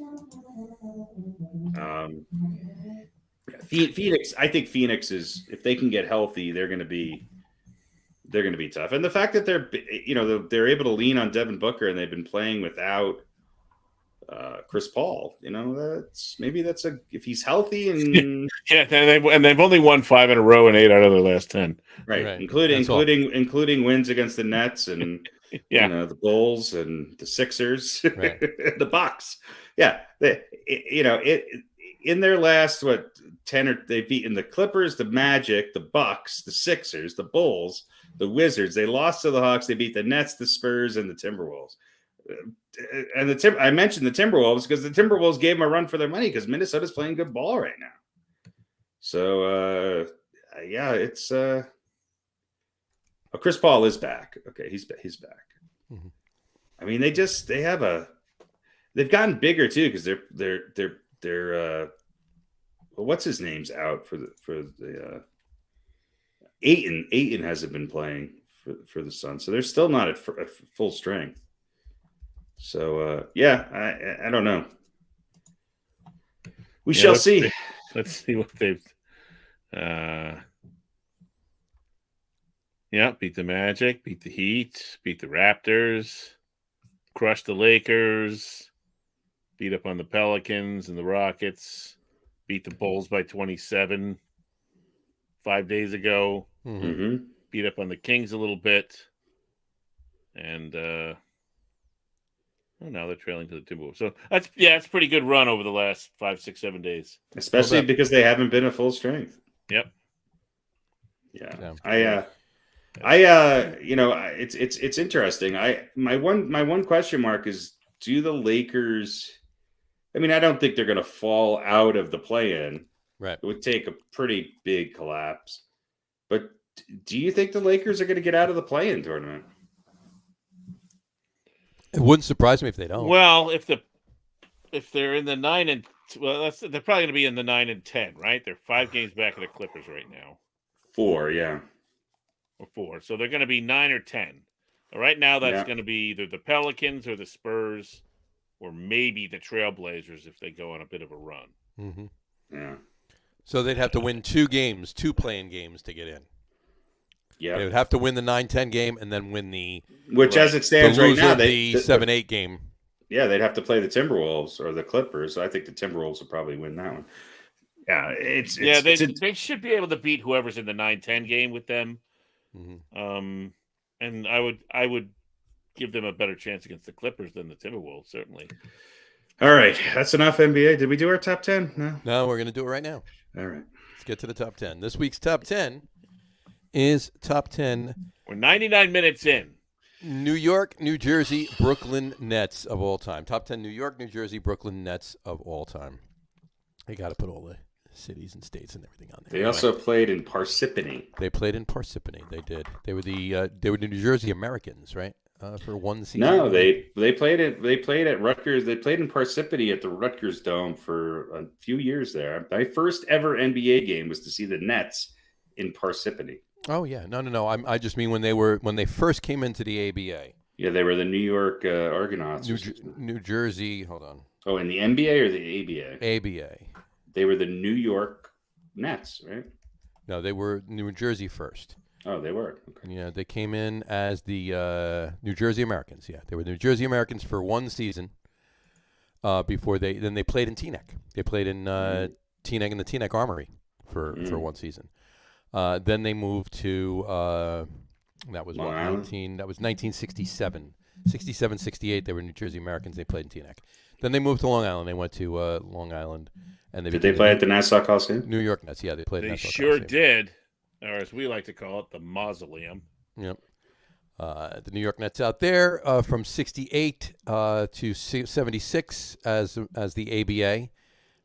Phoenix, I think Phoenix is, if they can get healthy, they're going to be tough. And the fact that they're able to lean on Devin Booker and they've been playing without Chris Paul, that's if he's healthy and they've only won 5 in a row and 8 out of their last 10, right. Including wins against the Nets and the Bulls and the Sixers, right. The Bucks. Yeah, in their last 10 they've beaten the Clippers, the Magic, the Bucks, the Sixers, the Bulls, the Wizards. They lost to the Hawks. They beat the Nets, the Spurs, and the Timberwolves. And I mentioned the Timberwolves because the Timberwolves gave them a run for their money because Minnesota's playing good ball right now. So it's Chris Paul is back. Okay, he's back. Mm-hmm. I mean, they've gotten bigger too because they're what's his name's out for the Ayton hasn't been playing for the Suns, so they're still not at full strength. So I don't know. We shall see. Let's see what they've. Beat the Magic, beat the Heat, beat the Raptors, crushed the Lakers, beat up on the Pelicans and the Rockets, beat the Bulls by 27 5 days ago, beat up on the Kings a little bit, and now they're trailing to the Timberwolves. So it's a pretty good run over the last 5, 6, 7 days. Especially because they haven't been at full strength. Yep. Yeah. It's interesting. My one question mark is, do the Lakers? I mean, I don't think they're going to fall out of the play-in. Right. It would take a pretty big collapse. But do you think the Lakers are going to get out of the play-in tournament? It wouldn't surprise me if they don't. Well, if they're in the 9 and they're probably going to be in the 9 and 10, right? They're 5 games back of the Clippers right now. 4, yeah. Or 4. So they're going to be 9 or 10. Right now, that's going to be either the Pelicans or the Spurs, or maybe the Trailblazers if they go on a bit of a run. Mm-hmm. Yeah. So they'd have to win 2 play-in games to get in. Yeah. They would have to win the 9-10 game and then win as it stands right now, the 7-8 game. Yeah, they'd have to play the Timberwolves or the Clippers. I think the Timberwolves will probably win that one. Yeah, they should be able to beat whoever's in the 9-10 game with them. Mm-hmm. And I would give them a better chance against the Clippers than the Timberwolves, certainly. All right, that's enough NBA. Did we do our top 10? No, we're going to do it right now. All right. Let's get to the top 10. This week's top 10 is top 10. We're 99 minutes in. New York, New Jersey, Brooklyn Nets of all time. Top 10 New York, New Jersey, Brooklyn Nets of all time. They got to put all the cities and states and everything on there. They also played in Parsippany. They played in Parsippany. They did. They were the New Jersey Americans, right? For one season. No, they played at Rutgers. They played in Parsippany at the Rutgers Dome for a few years there. My first ever NBA game was to see the Nets in Parsippany. Oh yeah, no. I just mean when they first came into the ABA. Yeah, they were the New York Argonauts. New Jersey. Hold on. Oh, in the NBA or the ABA? ABA. They were the New York Nets, right? No, they were New Jersey first. Oh, they were. Okay. Yeah, they came in as the New Jersey Americans. Yeah, they were the New Jersey Americans for one season. Before they played in Teaneck. They played in Teaneck in the Teaneck Armory for one season. Then they moved to that was 1967. 67, 68, they were New Jersey Americans. They played in Teaneck. Then they moved to Long Island. They went to Long Island, and did they play at the Nassau Coliseum? New York Nets. Yeah, they played. They Nassau sure Coliseum. did, or as we like to call it, the mausoleum. Yep. The New York Nets out there from 68 to 76 as the ABA,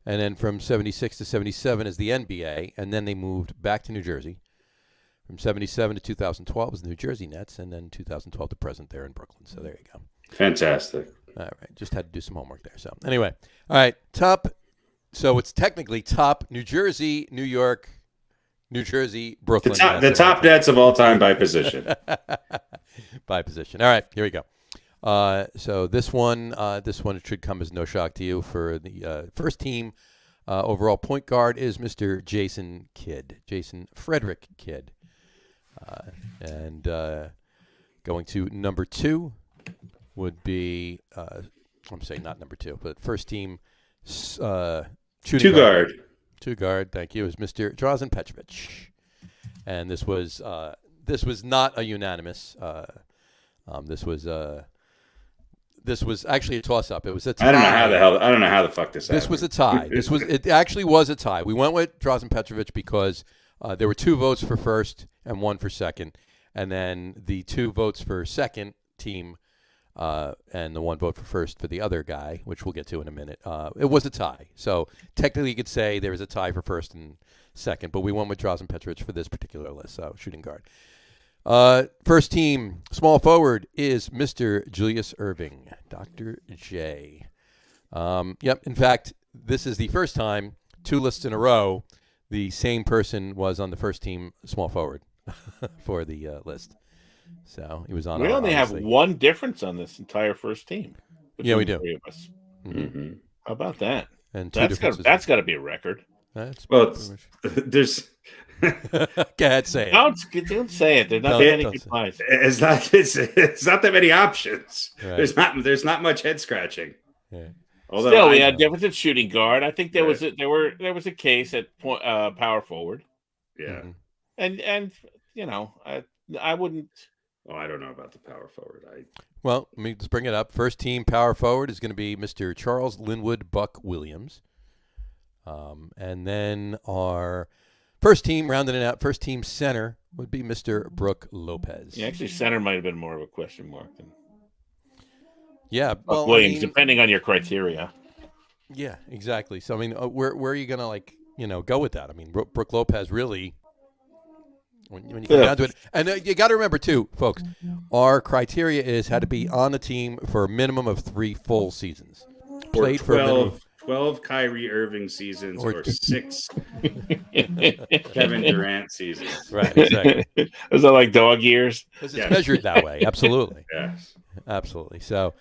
and then from 76 to 77 as the NBA, and then they moved back to New Jersey. From 77 to 2012 was the New Jersey Nets, and then 2012 to present there in Brooklyn. So there you go. Fantastic. All right. Just had to do some homework there. So anyway, all right. Top. So it's technically top New Jersey, New York, New Jersey, Brooklyn. The top Nets of all time by position. By position. All right. Here we go. So this one should come as no shock to you. For the first team overall point guard is Mr. Jason Frederick Kidd. And going to number 2 would be, I'm saying not number 2, but first team shooting guard. Two guard, thank you, is Mr. Drazen Petrovic. And this was not a unanimous. This was actually a toss-up. It was a tie. I don't know how the fuck this happened. This was a tie. It actually was a tie. We went with Drazen Petrovic because there were 2 votes for first and 1 for second, and then the 2 votes for second team and the 1 vote for first for the other guy, which we'll get to in a minute. It was a tie. So technically you could say there was a tie for first and second, but we went with Drazen Petrovic for this particular list, so shooting guard. First team small forward is Mr. Julius Erving, Dr. J. Yep. In fact, this is the first time 2 lists in a row the same person was on the first team small forward for the list. So he was on. We only have one difference on this entire first team. Yeah, we do. 3 of us. Mm-hmm. How about that? And that's got to be a record. There's. Go ahead, say it. Don't say it. There's not many replies. It's not that mmany options. Right. There's not much head scratching. Yeah. Although still, we had difference at shooting guard. I think there was a case at power forward. Yeah, and you know, I wouldn't. Oh, I don't know about the power forward. Well, let me just bring it up. First team power forward is going to be Mr. Charles Linwood Buck Williams, and then our first team rounding it out. First team center would be Mr. Brook Lopez. Yeah, actually, center might have been more of a question mark than. Yeah, well, Williams, depending on your criteria. Yeah, exactly. So I mean, where are you gonna go with that? I mean, Brook Lopez really, when you come down to it, and you got to remember too, folks, our criteria had to be on the team for a minimum of 3 full seasons, played for 12 Kyrie Irving seasons, or 6 Kevin Durant seasons. Right, exactly. Is that like dog years? Because it's measured that way. Absolutely. Yes. Absolutely. So,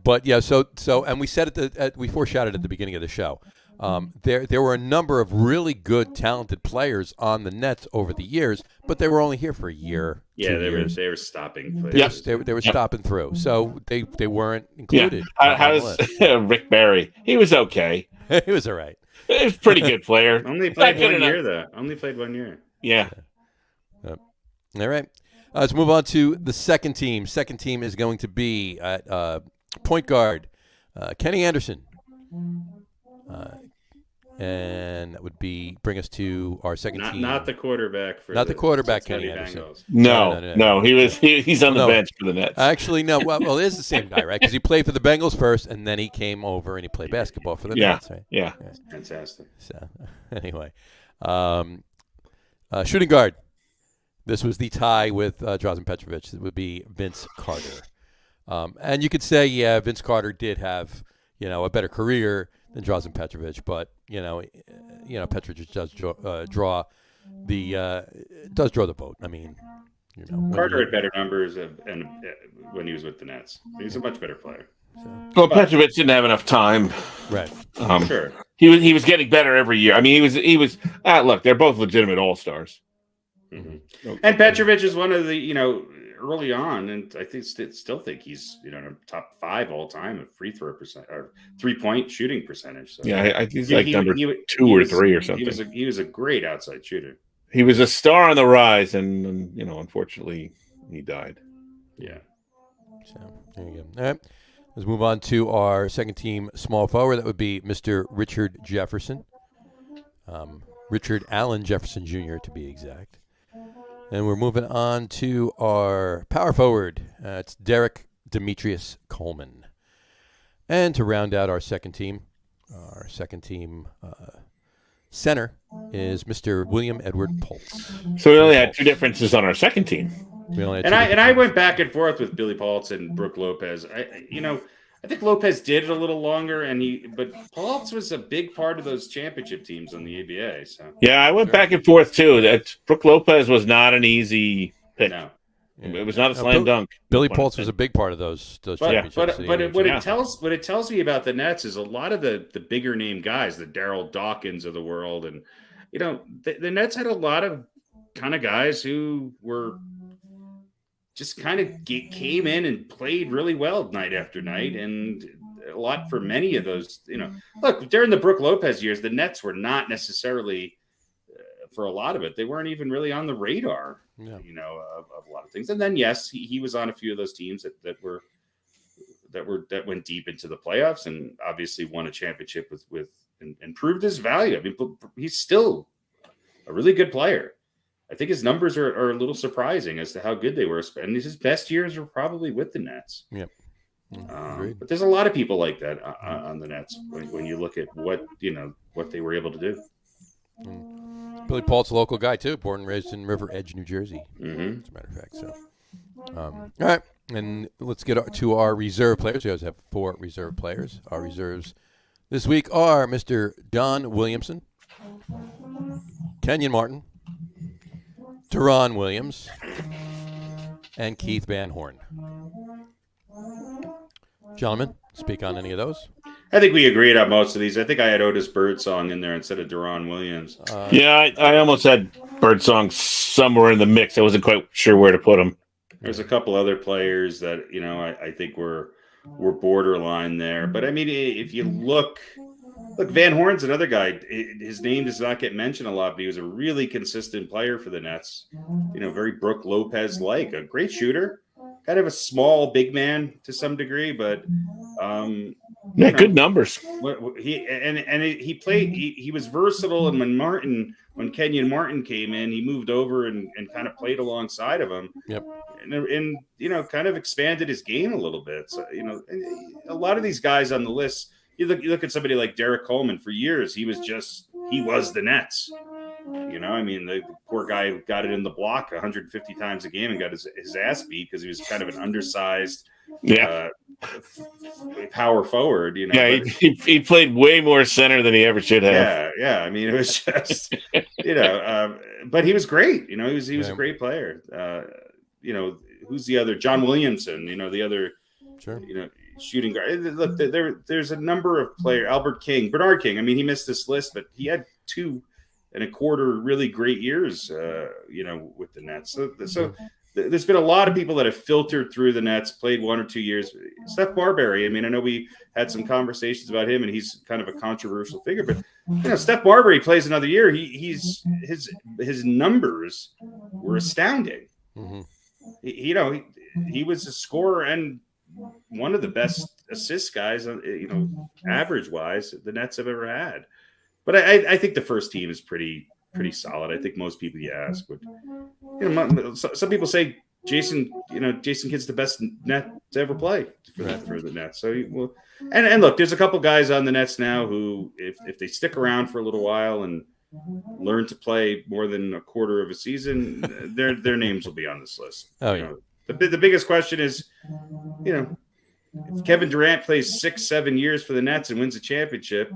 but yeah, so and we said we foreshadowed at the beginning of the show. There were a number of really good, talented players on the Nets over the years, but they were only here for a year. Yeah, they were stopping players. Yes, they were stopping through, so they weren't included. Yeah. How's Rick Barry? He was okay. He was all right. He was a pretty good player. Only played 1 year though. Only played 1 year. Yeah. All right. Let's move on to the second team. Second team is going to be at point guard, Kenny Anderson. And that would bring us to our second team. Not the quarterback for the quarterback, Cincinnati Kenny Anderson. Bengals. No. He's on the bench for the Nets. Actually, no. Well, it is the same guy, right? Because he played for the Bengals first, and then he came over and he played basketball for the Nets, right? Yeah. Fantastic. So, anyway, shooting guard. This was the tie with Drazen Petrovic. It would be Vince Carter. And you could say, yeah, Vince Carter did have, a better career than Drazen Petrovic, but Petrovic does draw the vote. I mean, Carter had better numbers when he was with the Nets. He's a much better player. Well, Petrovic didn't have enough time. Right. Sure. He was getting better every year. I mean, he was. Look, they're both legitimate all-stars. Mm-hmm. And Petrovic is one of the early on, and I still think he's top 5 all time of free throw percent or 3-point shooting percentage. So, yeah, he's like number 2 or 3 or something. He was a great outside shooter. He was a star on the rise, and unfortunately, he died. Yeah. So there you go. All right, let's move on to our second team small forward. That would be Mr. Richard Jefferson, Richard Allen Jefferson Jr. to be exact. And we're moving on to our power forward. It's Derek Demetrius Coleman. And to round out our second team center is Mr. William Edward Pultz. So we only had 2 differences on our second team. I went back and forth with Billy Pultz and Brooke Lopez. I think Lopez did it a little longer, but Pultz was a big part of those championship teams on the ABA. So yeah, I went back and forth too. That Brooke Lopez was not an easy pick. No. It was not a slam dunk. Billy Pultz was a big part of those championships. But what it tells me about the Nets is a lot of the bigger name guys, the Darryl Dawkins of the world, and the Nets had a lot of kind of guys who were just kind of came in and played really well night after night, and a lot for many of those. Look, during the Brooke Lopez years, the Nets were not necessarily for a lot of it. They weren't even really on the radar. Yeah. Of a lot of things. And then, yes, he was on a few of those teams that went deep into the playoffs and obviously won a championship and proved his value. I mean, he's still a really good player. I think his numbers are a little surprising as to how good they were. And his best years were probably with the Nets. Yep. But there's a lot of people like that on the Nets when you look at what they were able to do. Billy Pultz, a local guy too, born and raised in River Edge, New Jersey. Mm-hmm. As a matter of fact. So, all right, and let's get to our reserve players. We always have 4 reserve players. Our reserves this week are Mr. Don Williamson, Kenyon Martin, Deron Williams, and Keith Van Horn. Gentlemen, speak on any of those. I think we agreed on most of these. I think I had Otis Birdsong in there instead of Deron Williams. I almost had Birdsong somewhere in the mix. I wasn't quite sure where to put him. There's a couple other players that I think were borderline there. But I mean, if you look, Van Horn's another guy. His name does not get mentioned a lot, but he was a really consistent player for the Nets. Very Brooke Lopez-like, a great shooter. Kind of a small big man to some degree, but good numbers. He played. He was versatile, and when Kenyon Martin came in, he moved over and kind of played alongside of him. Yep. And kind of expanded his game a little bit. So a lot of these guys on the list. You look at somebody like Derek Coleman. For years, he was the Nets. I mean, the poor guy got it in the block 150 times a game and got his ass beat because he was kind of an undersized power forward. He played way more center than he ever should have. Yeah. I mean, it was just, but he was great. He was a great player. Who's the other? John Williamson. The other. Sure. Shooting guard. Look, there's a number of players. Albert King, Bernard King. I mean, he missed this list, but he had 2 1/4 really great years, with the Nets. So there's been a lot of people that have filtered through the Nets, played 1 or 2 years. Steph Marbury. I mean, I know we had some conversations about him, and he's kind of a controversial figure. But Steph Marbury plays another year. His numbers were astounding. Mm-hmm. he was a scorer and one of the best assist guys, average wise the Nets have ever had. But I think the first team is pretty solid. I think most people you ask would, some people say Jason Kidd's the best net to ever play for the Nets. So and look, there's a couple guys on the Nets now who, if they stick around for a little while and learn to play more than a quarter of a season, their names will be on this list. Oh yeah. The biggest question is, if Kevin Durant plays 6-7 years for the Nets and wins a championship,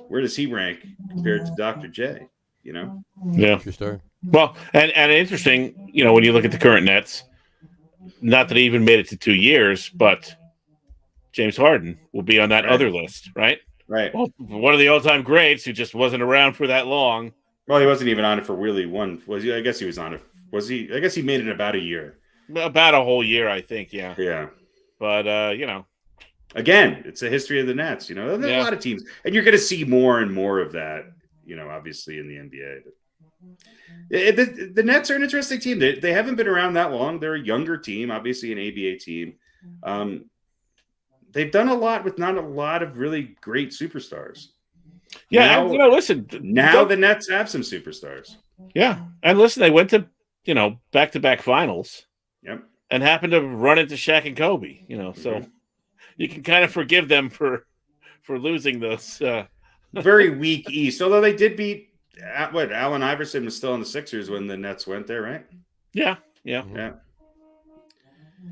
where does he rank compared to Dr. J? Yeah, True story. Well, and interesting, when you look at the current Nets, not that he even made it to 2 years, but James Harden will be on that other list, right? Right. Well, one of the all-time greats who just wasn't around for that long. Well, he wasn't even on it for really one. Was he? I guess he was on it. Was he? I guess he made it about a year. About a whole year, I think. Yeah. Yeah. But again, it's a history of the Nets. There's a lot of teams, and you're going to see more and more of that. Obviously in the NBA. But the Nets are an interesting team. They haven't been around that long. They're a younger team, obviously an ABA team. They've done a lot with not a lot of really great superstars. Yeah, now, listen. Now the Nets have some superstars. Yeah, and listen, they went to back-to-back finals. Yep. And happened to run into Shaq and Kobe. So you can kind of forgive them for losing those. Very weak East, although they did beat Allen Iverson was still on the Sixers when the Nets went there, right? Yeah.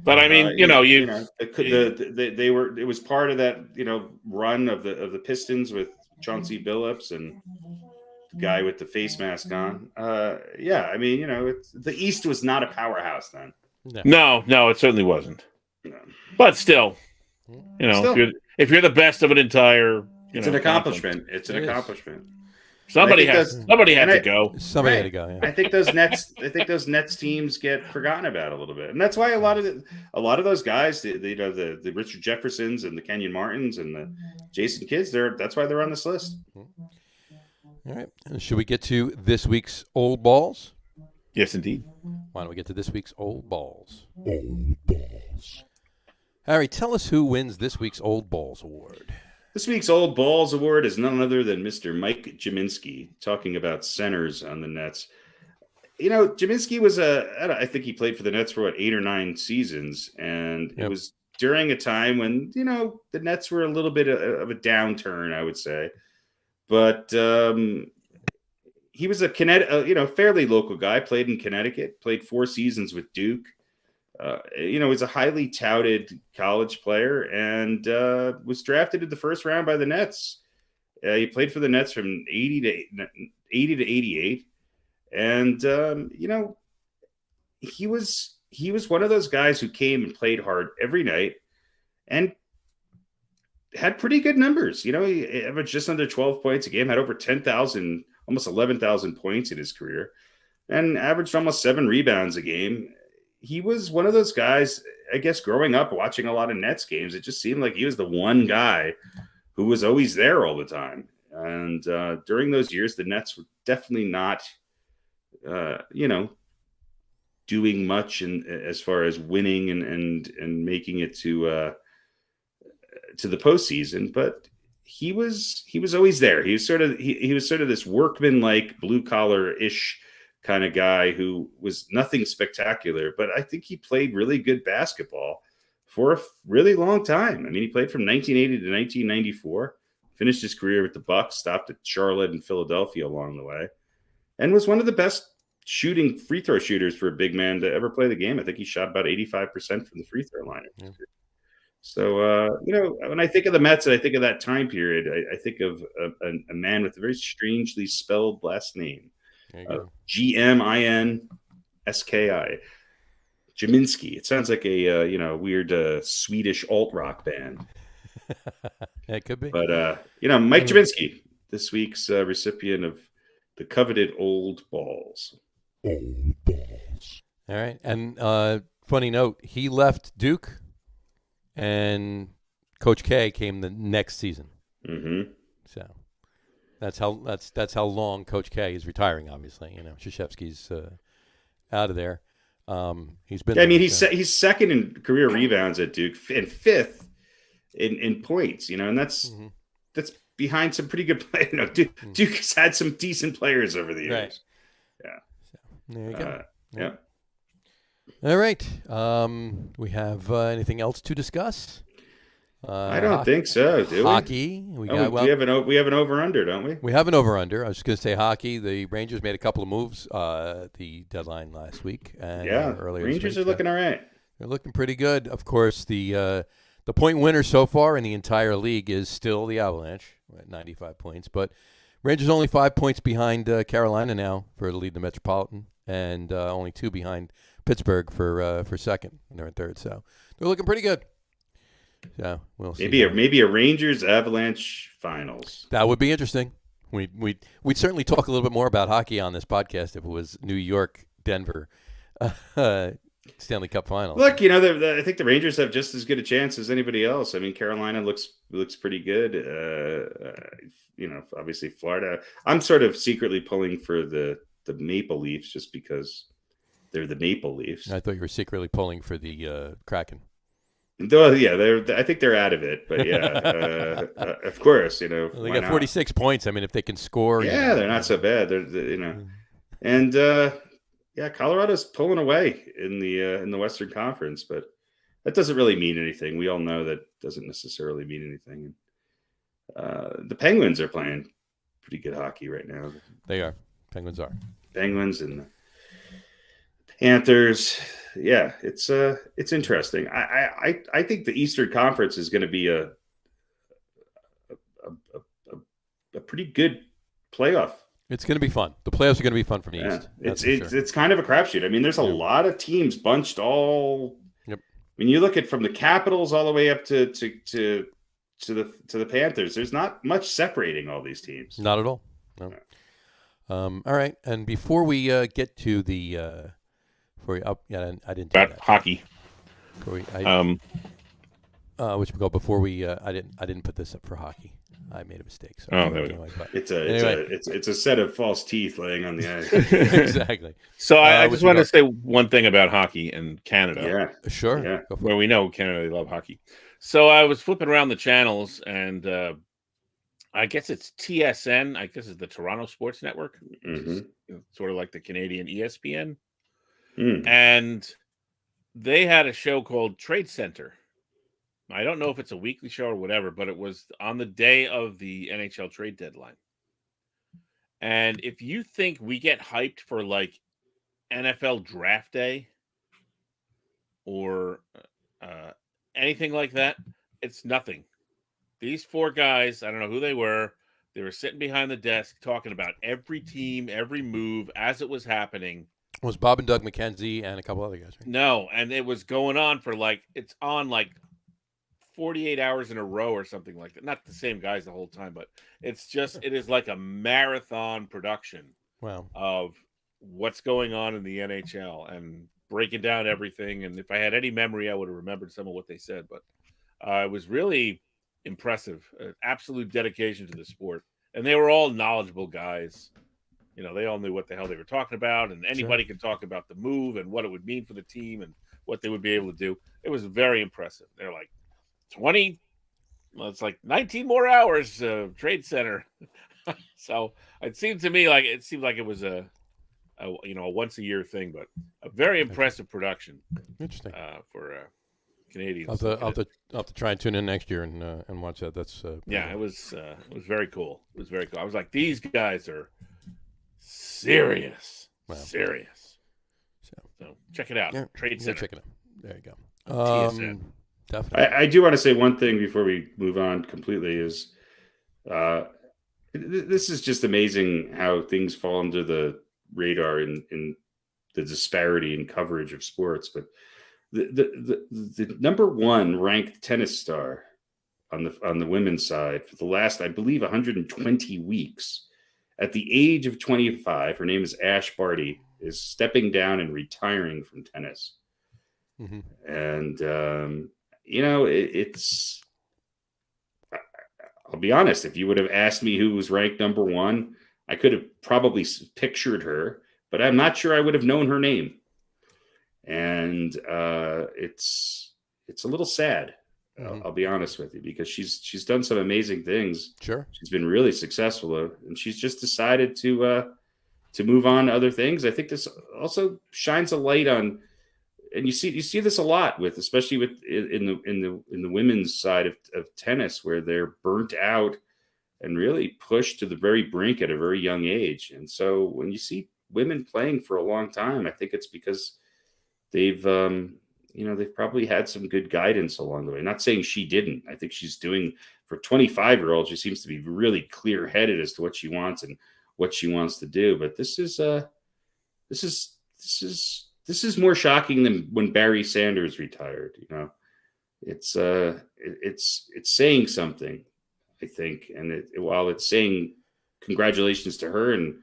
But it was part of that run of the Pistons with Chauncey Billups and the guy with the face mask on. The East was not a powerhouse then. No, it certainly wasn't. No. But still, if you're the best of an entire. It's an accomplishment. It's an accomplishment. Somebody had to go. Somebody had to go. Yeah. I think those Nets teams get forgotten about a little bit, and that's why a lot of those guys, the Richard Jeffersons and the Kenyon Martins and the Jason Kidds, that's why they're on this list. All right. Should we get to this week's old balls? Yes, indeed. Why don't we get to this week's old balls? Old balls. Harry, tell us who wins this week's Old Balls Award. This week's Old Balls Award is none other than Mr. Mike Jaminski, talking about centers on the Nets. Jaminski was I think he played for the Nets for 8 or 9 seasons, and It was during a time when, the Nets were a little bit of a downturn, I would say. But he was a fairly local guy, played in Connecticut, played 4 seasons with Duke. He's a highly touted college player and was drafted in the first round by the Nets. He played for the Nets from 80 to 88. And, he was one of those guys who came and played hard every night and had pretty good numbers. He averaged just under 12 points a game, had over 10,000, almost 11,000 points in his career, and averaged almost 7 rebounds a game. He was one of those guys, I guess, growing up, watching a lot of Nets games, it just seemed like he was the one guy who was always there all the time. And during those years, the Nets were definitely not, doing much as far as winning and making it to the postseason. But he was always there. He was sort of this workman-like, blue-collar-ish kind of guy who was nothing spectacular, but I think he played really good basketball for a really long time. I mean, he played from 1980 to 1994, finished his career with the Bucks, stopped at Charlotte and Philadelphia along the way, and was one of the best shooting free throw shooters for a big man to ever play the game. I think he shot about 85% from the free throw line. Yeah. So, when I think of the Mets and I think of that time period, I think of a man with a very strangely spelled last name. Gminski. Jaminski. It sounds like a weird Swedish alt rock band. It could be. But Mike Jaminski, this week's recipient of the coveted Old Balls. Old Balls. All right, and funny note, he left Duke, and Coach K came the next season. Mm-hmm. So. That's how long Coach K is retiring. Obviously, Krzyzewski's out of there. He's been. Yeah, I mean, there. he's second in career rebounds at Duke and fifth in points. And that's behind some pretty good players. Duke has had some decent players over the years. Right. Yeah. So, there you go. Yeah. All right. We have anything else to discuss? I don't think so. Do hockey. We have an over under, don't we? We have an over under. I was just going to say hockey. The Rangers made a couple of moves at the deadline last week. And, earlier Rangers this week, are looking all right. They're looking pretty good. Of course, the point winner so far in the entire league is still the Avalanche at 95 points, but Rangers only 5 points behind Carolina now for the lead in the Metropolitan, and only 2 behind Pittsburgh for second, and they're in third. So they're looking pretty good. So we'll see. Maybe a Rangers Avalanche finals. That would be interesting. We'd certainly talk a little bit more about hockey on this podcast if it was New York, Denver, Stanley Cup Finals. Look, I think the Rangers have just as good a chance as anybody else. I mean, Carolina looks pretty good. Obviously Florida. I'm sort of secretly pulling for the Maple Leafs just because they're the Maple Leafs. I thought you were secretly pulling for the Kraken. Yeah, I think they're out of it, but yeah, of course, Well, they got 46 points. I mean, if they can score, they're not so bad. And Colorado's pulling away in the Western Conference, but that doesn't really mean anything. We all know that doesn't necessarily mean anything. The Penguins are playing pretty good hockey right now. They are. Penguins are. Penguins and the Panthers. Yeah, it's interesting. I think the Eastern Conference is going to be a pretty good playoff. It's going to be fun. The playoffs are going to be fun from the East. It's kind of a crapshoot. I mean, there's a lot of teams bunched all. Yep. I mean, you look at from the Capitals all the way up to the Panthers. There's not much separating all these teams. Not at all. No. All right, and before we get to the. I didn't do about that. hockey. Before we I didn't put this up for hockey. I made a mistake. So there we go. It's a set of false teeth laying on the ice. Exactly. So I just wanted to say one thing about hockey in Canada. Yeah, sure. Yeah. Where we know Canada, they love hockey. So I was flipping around the channels, and I guess it's TSN. I guess it's the Toronto Sports Network, which is sort of like the Canadian ESPN. And they had a show called Trade Center. I don't know if it's a weekly show or whatever, but it was on the day of the NHL trade deadline. And if you think we get hyped for like NFL draft day or anything like that, it's nothing. These 4 guys, I don't know who they were. They were sitting behind the desk talking about every team, every move as it was happening. It was Bob and Doug McKenzie and a couple other guys, right? No, and it was going on for it's on 48 hours in a row or something like that. Not the same guys the whole time, but it is like a marathon production. Wow. Of what's going on in the NHL and breaking down everything. And if I had any memory, I would have remembered some of what they said, but it was really impressive. Absolute dedication to the sport. And they were all knowledgeable guys. They all knew what the hell they were talking about, and anybody can talk about the move and what it would mean for the team and what they would be able to do. It was very impressive. They're like 20, it's like 19 more hours, Trade Center. So it seemed to me like it was a once a year thing, but a very impressive production. Interesting for Canadians. I'll have to try and tune in next year and watch that. That's it was very cool. It was very cool. I was like, these guys are serious. Wow. Serious. So check it out. Yeah, Trade Center. Check it out. There you go. Definitely. I do want to say one thing before we move on completely is this is just amazing how things fall under the radar in the disparity in coverage of sports. But the number 1 ranked tennis star on the women's side for the last, I believe, 120 weeks. At the age of 25, her name is Ash Barty, is stepping down and retiring from tennis. And, it's, I'll be honest, if you would have asked me who was ranked number 1, I could have probably pictured her, but I'm not sure I would have known her name. and it's a little sad. I'll be honest with you, because she's done some amazing things. Sure, she's been really successful, and she's just decided to move on to other things. I think this also shines a light on, and you see this a lot with, especially with in the women's side of tennis, where they're burnt out and really pushed to the very brink at a very young age. And so when you see women playing for a long time, I think it's because they've they've probably had some good guidance along the way. Not saying she didn't. I think she's doing, for a 25-year-old, she seems to be really clear-headed as to what she wants and what she wants to do. But this is more shocking than when Barry Sanders retired. It's saying something, I think. And while it's saying congratulations to her and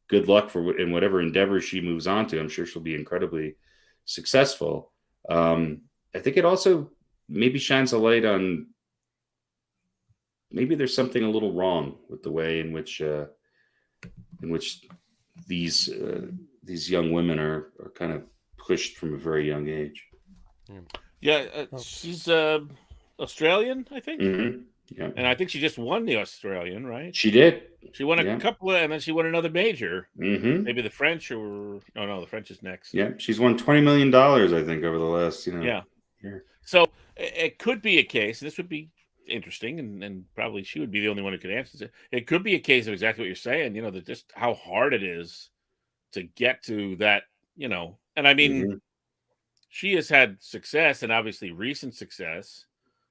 good luck in whatever endeavor she moves on to, I'm sure she'll be incredibly successful. I think it also maybe shines a light on, maybe there's something a little wrong with the way in which these young women are kind of pushed from a very young age. Yeah, she's Australian, I think. Mm-hmm. Yeah, and I think she just won the Australian, right? She did. She won a couple and then she won another major. Mm-hmm. Maybe the French, or no, the French is next. Yeah, she's won $20 million, I think, over the last year. So it could be a case. This would be interesting, and probably she would be the only one who could answer it. It could be a case of exactly what you're saying. That just how hard it is to get to that. And I mean, she has had success, and obviously recent success.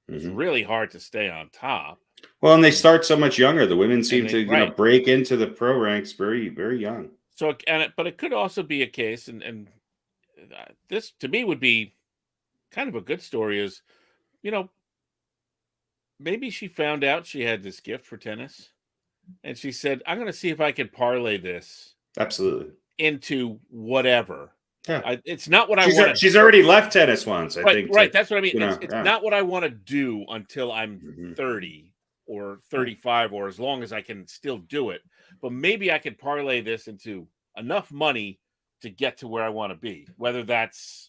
It's really hard to stay on top. Well, and they start so much younger. The women seem to break into the pro ranks very, very young. So, but it could also be a case, and this to me would be kind of a good story. Is maybe she found out she had this gift for tennis, and she said, "I'm going to see if I can parlay this into whatever." Yeah. It's not what I want. She's already left tennis once, I think. Right. That's what I mean. It's not what I want to do until I'm 30 or 35, or as long as I can still do it. But maybe I can parlay this into enough money to get to where I want to be. Whether that's,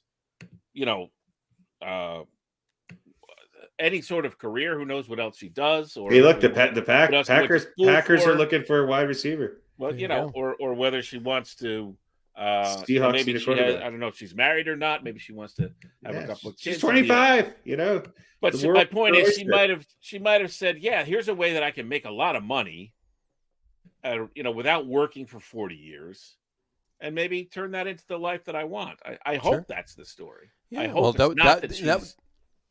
any sort of career. Who knows what else she does? Or hey, look, the Packers are looking for a wide receiver. Well, or whether she wants to. Seahawks maybe she has, I don't know if she's married or not. Maybe she wants to have a couple of kids. She's 25, But my point is, she might have said, "Yeah, here's a way that I can make a lot of money, without working for 40 years, and maybe turn that into the life that I want." I hope that's the story. Yeah, I hope it's not that she's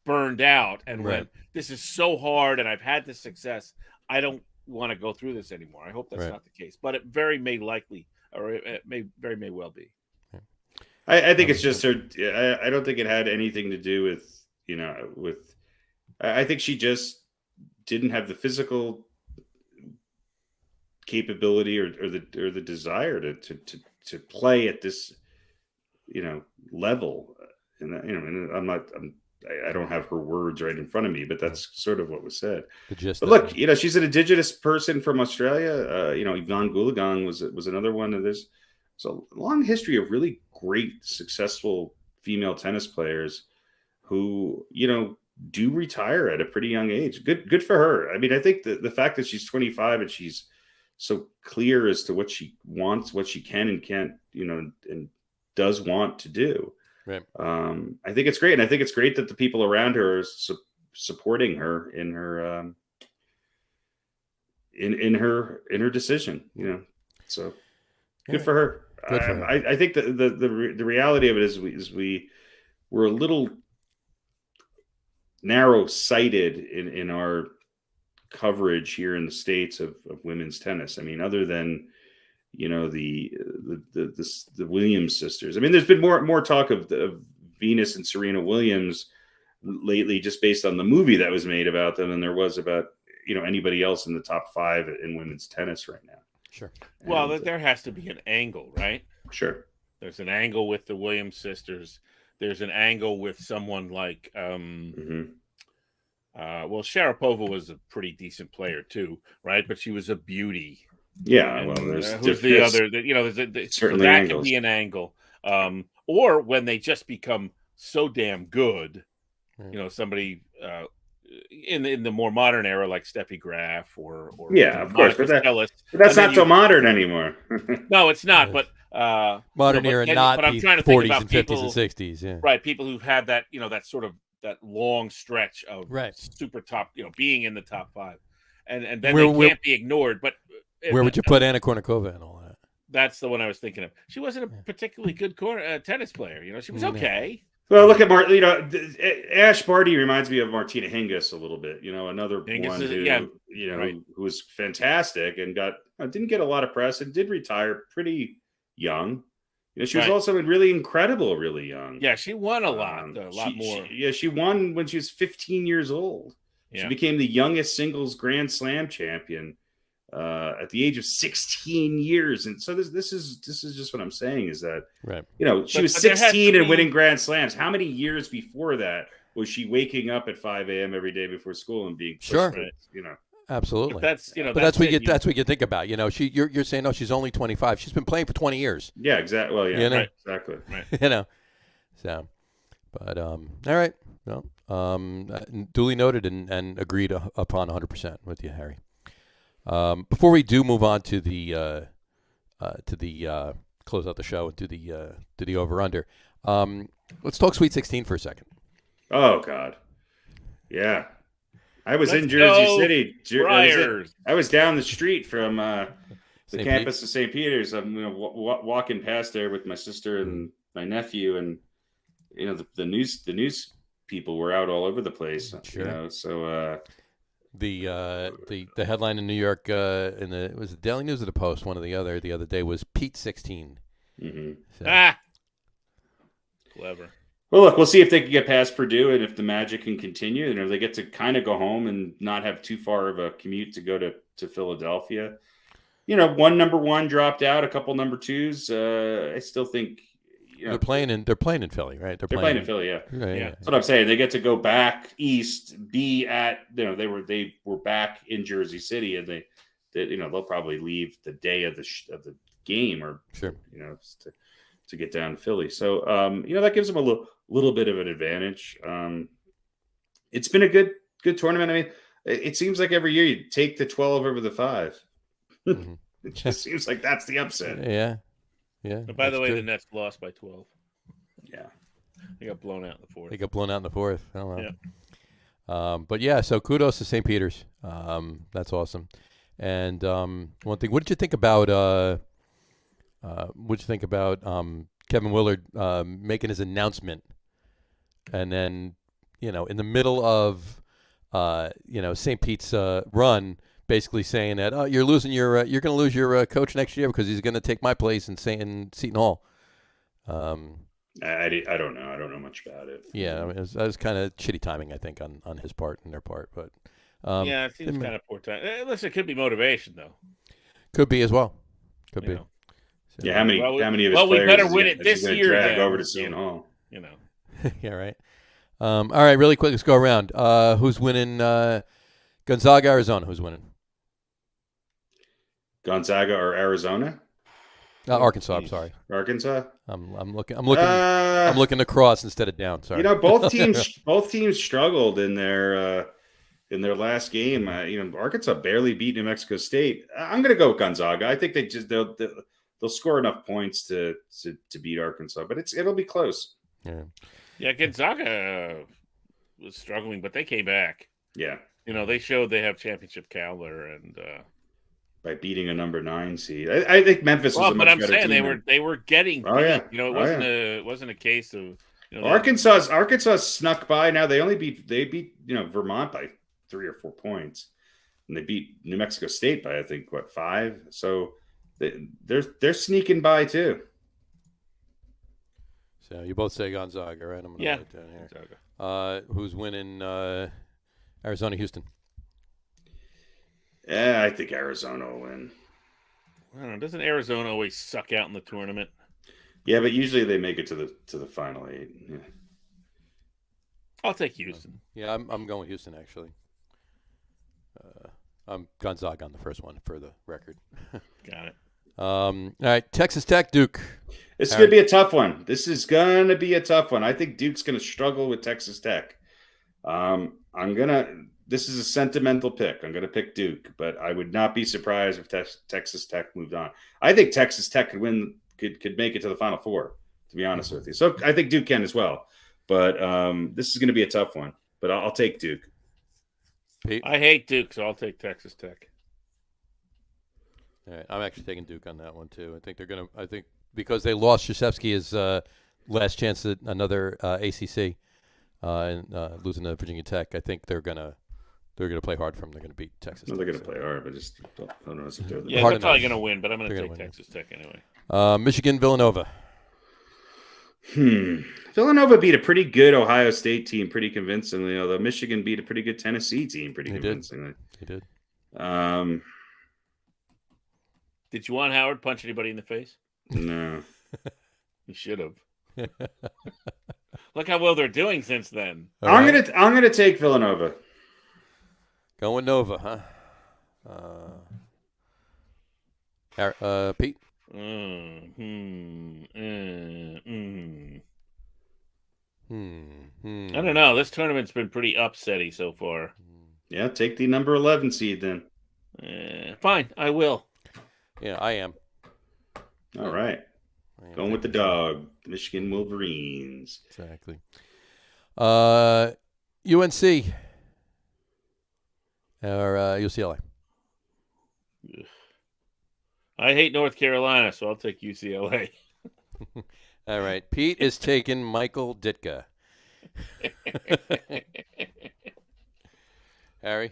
burned out and went, "This is so hard, and I've had this success. I don't want to go through this anymore." I hope that's not the case, but it very may likely. Or it may well be. I think it's just her. I don't think it had anything to do with, I think she just didn't have the physical capability or the desire to play at this, level. And and I don't have her words right in front of me, but that's sort of what was said. But look, she's an indigenous person from Australia. Yvonne Goolagong was another one of this. So a long history of really great, successful female tennis players who, do retire at a pretty young age. Good for her. I mean, I think the fact that she's 25 and she's so clear as to what she wants, what she can and can't, and does want to do. Right. I think it's great, and I think it's great that the people around her are supporting her in her in her decision. So good for her. Good for her. I think the reality of it is we're a little narrow-sighted in our coverage here in the States of women's tennis. I mean, other than the Williams sisters. I mean, there's been more talk of Venus and Serena Williams lately, just based on the movie that was made about them, than there was about anybody else in the top 5 in women's tennis right now. Sure. Well, there has to be an angle, right? Sure. There's an angle with the Williams sisters. There's an angle with someone like Sharapova was a pretty decent player too, right? But she was a beauty. Yeah, well, there's who's the other? There's certainly that can be an angle. or when they just become so damn good, Right. somebody in the more modern era like Steffi Graf or Yeah, of course, Monica Seles, but that's and then not so modern anymore. no, it's not. Yes. But Modern era, not but I'm the trying to think 40s about and 50s and people, 60s. Yeah. right? People who've had that, that sort of that long stretch of Right. super top, being in the top 5, and then Where- they where- can't be ignored. But Where would you put Anna Kournikova and all that? that's the one I was thinking of. She wasn't a particularly good tennis player. She was okay. Well, look at Ash Barty reminds me of Martina Hingis a little bit. Another Hingis one is- who, yeah, right. who was fantastic and didn't get a lot of press and did retire pretty young. She was Right. also really incredible, really young. Yeah, she won a lot more. She won when she was 15 years old. Yeah. She became the youngest singles Grand Slam champion at the age of 16 years. And so this is just what I'm saying is that, Right. she was 16 and winning Grand Slams. How many years before that was she waking up at 5 a.m. every day before school and being pushed Sure. to, Absolutely. But that's But that's what you think about. You're saying, she's only 25. She's been playing for 20 years. Yeah, exactly. Well, yeah, Right. exactly. Right. So, but all right. Well, duly noted and agreed upon 100% with you, Harry. Before we do move on to the close out the show and to the over under, let's talk Sweet 16 for a second. Oh God, yeah. I was Let's in Jersey go, City. Friars. I was down the street from the St. campus of St. Peter's. I'm walking past there with my sister and my nephew, and the news people were out all over the place. Sure. So the headline in New York it was the Daily News or the Post, one or the other day was Pete 16. mm-hmm. So, Clever. Well, look, we'll see if they can get past Purdue and if the magic can continue, and if they get to kind of go home and not have too far of a commute to go to Philadelphia. One number one dropped out, a couple number twos. I still think they're playing in Philly, right? They're playing in Philly, yeah. Right, Yeah. That's what I'm saying. They get to go back east, be at they were back in Jersey City, and they they'll probably leave the day of the game or Sure. to get down to Philly. So that gives them a little bit of an advantage. It's been a good tournament. I mean, it seems like every year you take the 12 over the 5. Mm-hmm. It just seems like that's the upset. Yeah. But by the way, the Nets lost by 12. Yeah. They got blown out in the 4th. They got blown out in the 4th. Oh, well. Yeah. But yeah, so kudos to St. Peter's. That's awesome. And one thing, what did you think about Kevin Willard making his announcement, and then in the middle of St. Pete's run, basically saying that you're going to lose your coach next year because he's going to take my place in Seton Hall. I don't know. I don't know much about it. Yeah, I mean, that was kind of shitty timing, I think, on his part and their part. But yeah, it seems kind of poor time. Listen, it could be motivation though. Could be as well. Could be. So, yeah, how many of his players? We better win it this year. Drag over to Seton Hall. Yeah, right. All right, really quick, let's go around. Who's winning? Gonzaga, Arizona. Who's winning? Gonzaga or Arizona? Arkansas. I'm sorry. Arkansas. I'm looking across instead of down. Sorry. Both teams struggled in their last game. Arkansas barely beat New Mexico State. I'm going to go with Gonzaga. I think they'll score enough points to beat Arkansas, but it'll be close. Yeah, Gonzaga was struggling, but they came back. Yeah. They showed they have championship caliber and by beating a number 9 seed. I think Memphis was a much better team. They were getting beat. It wasn't a case of Arkansas snuck by. Now they beat Vermont by 3 or 4 points. And they beat New Mexico State by I think 5. So they're sneaking by too. So you both say Gonzaga, right? I'm going to write down here. Gonzaga. Who's winning Arizona, Houston? Yeah, I think Arizona will win. I don't know. Doesn't Arizona always suck out in the tournament? Yeah, but usually they make it to the final 8. Yeah. I'll take Houston. Yeah, I'm going with Houston actually. I'm Gonzaga on the first one for the record. Got it. All right, Texas Tech, Duke. This is going to be a tough one. This is going to be a tough one. I think Duke's going to struggle with Texas Tech. This is a sentimental pick. I'm going to pick Duke, but I would not be surprised if Texas Tech moved on. I think Texas Tech could make it to the Final Four, to be honest with you. So I think Duke can as well. But this is going to be a tough one. But I'll take Duke. Pete? I hate Duke, so I'll take Texas Tech. All right, I'm actually taking Duke on that one too. I think because they lost Krzyzewski his last chance at another ACC and losing to Virginia Tech. I think they're gonna play hard for them. They're gonna beat Texas. No, they're gonna play hard, but just don't know if they're they're probably gonna win. But I'm gonna take Texas Tech anyway. Michigan, Villanova. Villanova beat a pretty good Ohio State team pretty convincingly, although Michigan beat a pretty good Tennessee team pretty convincingly. They did. Did Juwan Howard punch anybody in the face? No. He should have. Look how well they're doing since then. I'm gonna take Villanova. Going Nova, huh? Pete. I don't know. This tournament's been pretty upsetty so far. Yeah, take the number 11 seed then. Fine, I will. Yeah, I am. All right. Going with the dog, the Michigan Wolverines. Exactly. UNC or UCLA. I hate North Carolina, so I'll take UCLA. All right. Pete is taking Michael Ditka. Harry?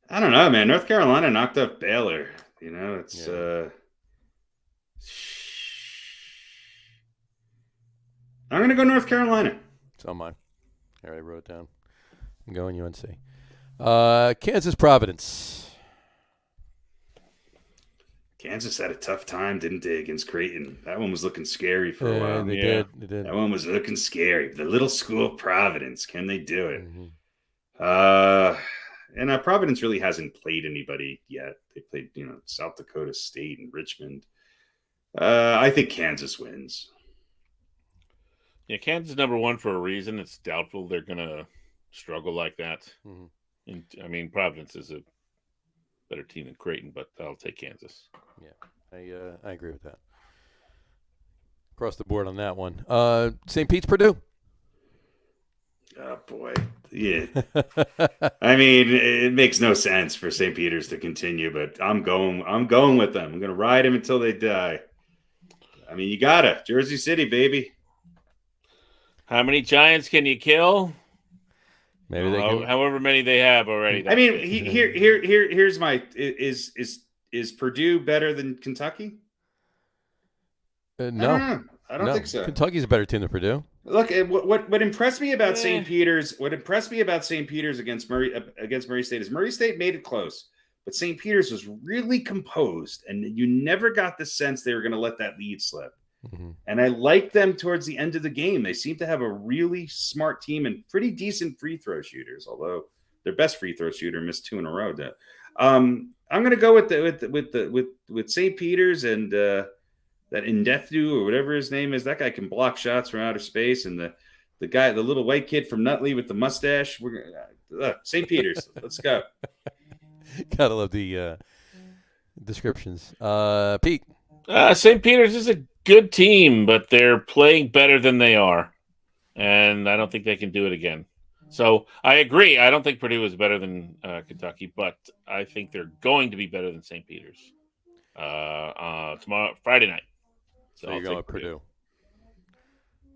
I don't know, man. North Carolina knocked off Baylor. You know, it's I'm going to go North Carolina. So mine. Harry wrote it down. I'm going UNC. Kansas Providence. Kansas had a tough time, didn't they, against Creighton? That one was looking scary for a while. They did. That one was looking scary. The little school of Providence. Can they do it? And Providence really hasn't played anybody yet. They played, South Dakota State and Richmond. I think Kansas wins. Yeah, Kansas is number one for a reason. It's doubtful they're going to struggle like that. And, Providence is a better team than Creighton, but I'll take Kansas. Yeah, I agree with that. Across the board on that one. St. Pete's, Purdue. Oh boy, yeah. It makes no sense for St. Peter's to continue, but I'm going with them. I'm going to ride them until they die. You gotta Jersey City, baby. How many Giants can you kill? Maybe they can. However many they have already. Here's my is Purdue better than Kentucky? No, I don't think so. Kentucky's a better team than Purdue. Look, what impressed me about St. Peter's, against Murray State is Murray State made it close, but St. Peter's was really composed, and you never got the sense they were going to let that lead slip. And I liked them towards the end of the game. They seem to have a really smart team and pretty decent free throw shooters, although their best free throw shooter missed 2 in a row. I'm going to go with St. Peter's and that Indefdu or whatever his name is. That guy can block shots from outer space, and the little white kid from Nutley with the mustache. St. Peter's. Let's go. Gotta love the descriptions. Pete. St. Peter's is a good team, but they're playing better than they are, and I don't think they can do it again. So I agree. I don't think Purdue is better than Kentucky, but I think they're going to be better than St. Peter's tomorrow, Friday night. So you're going with Purdue.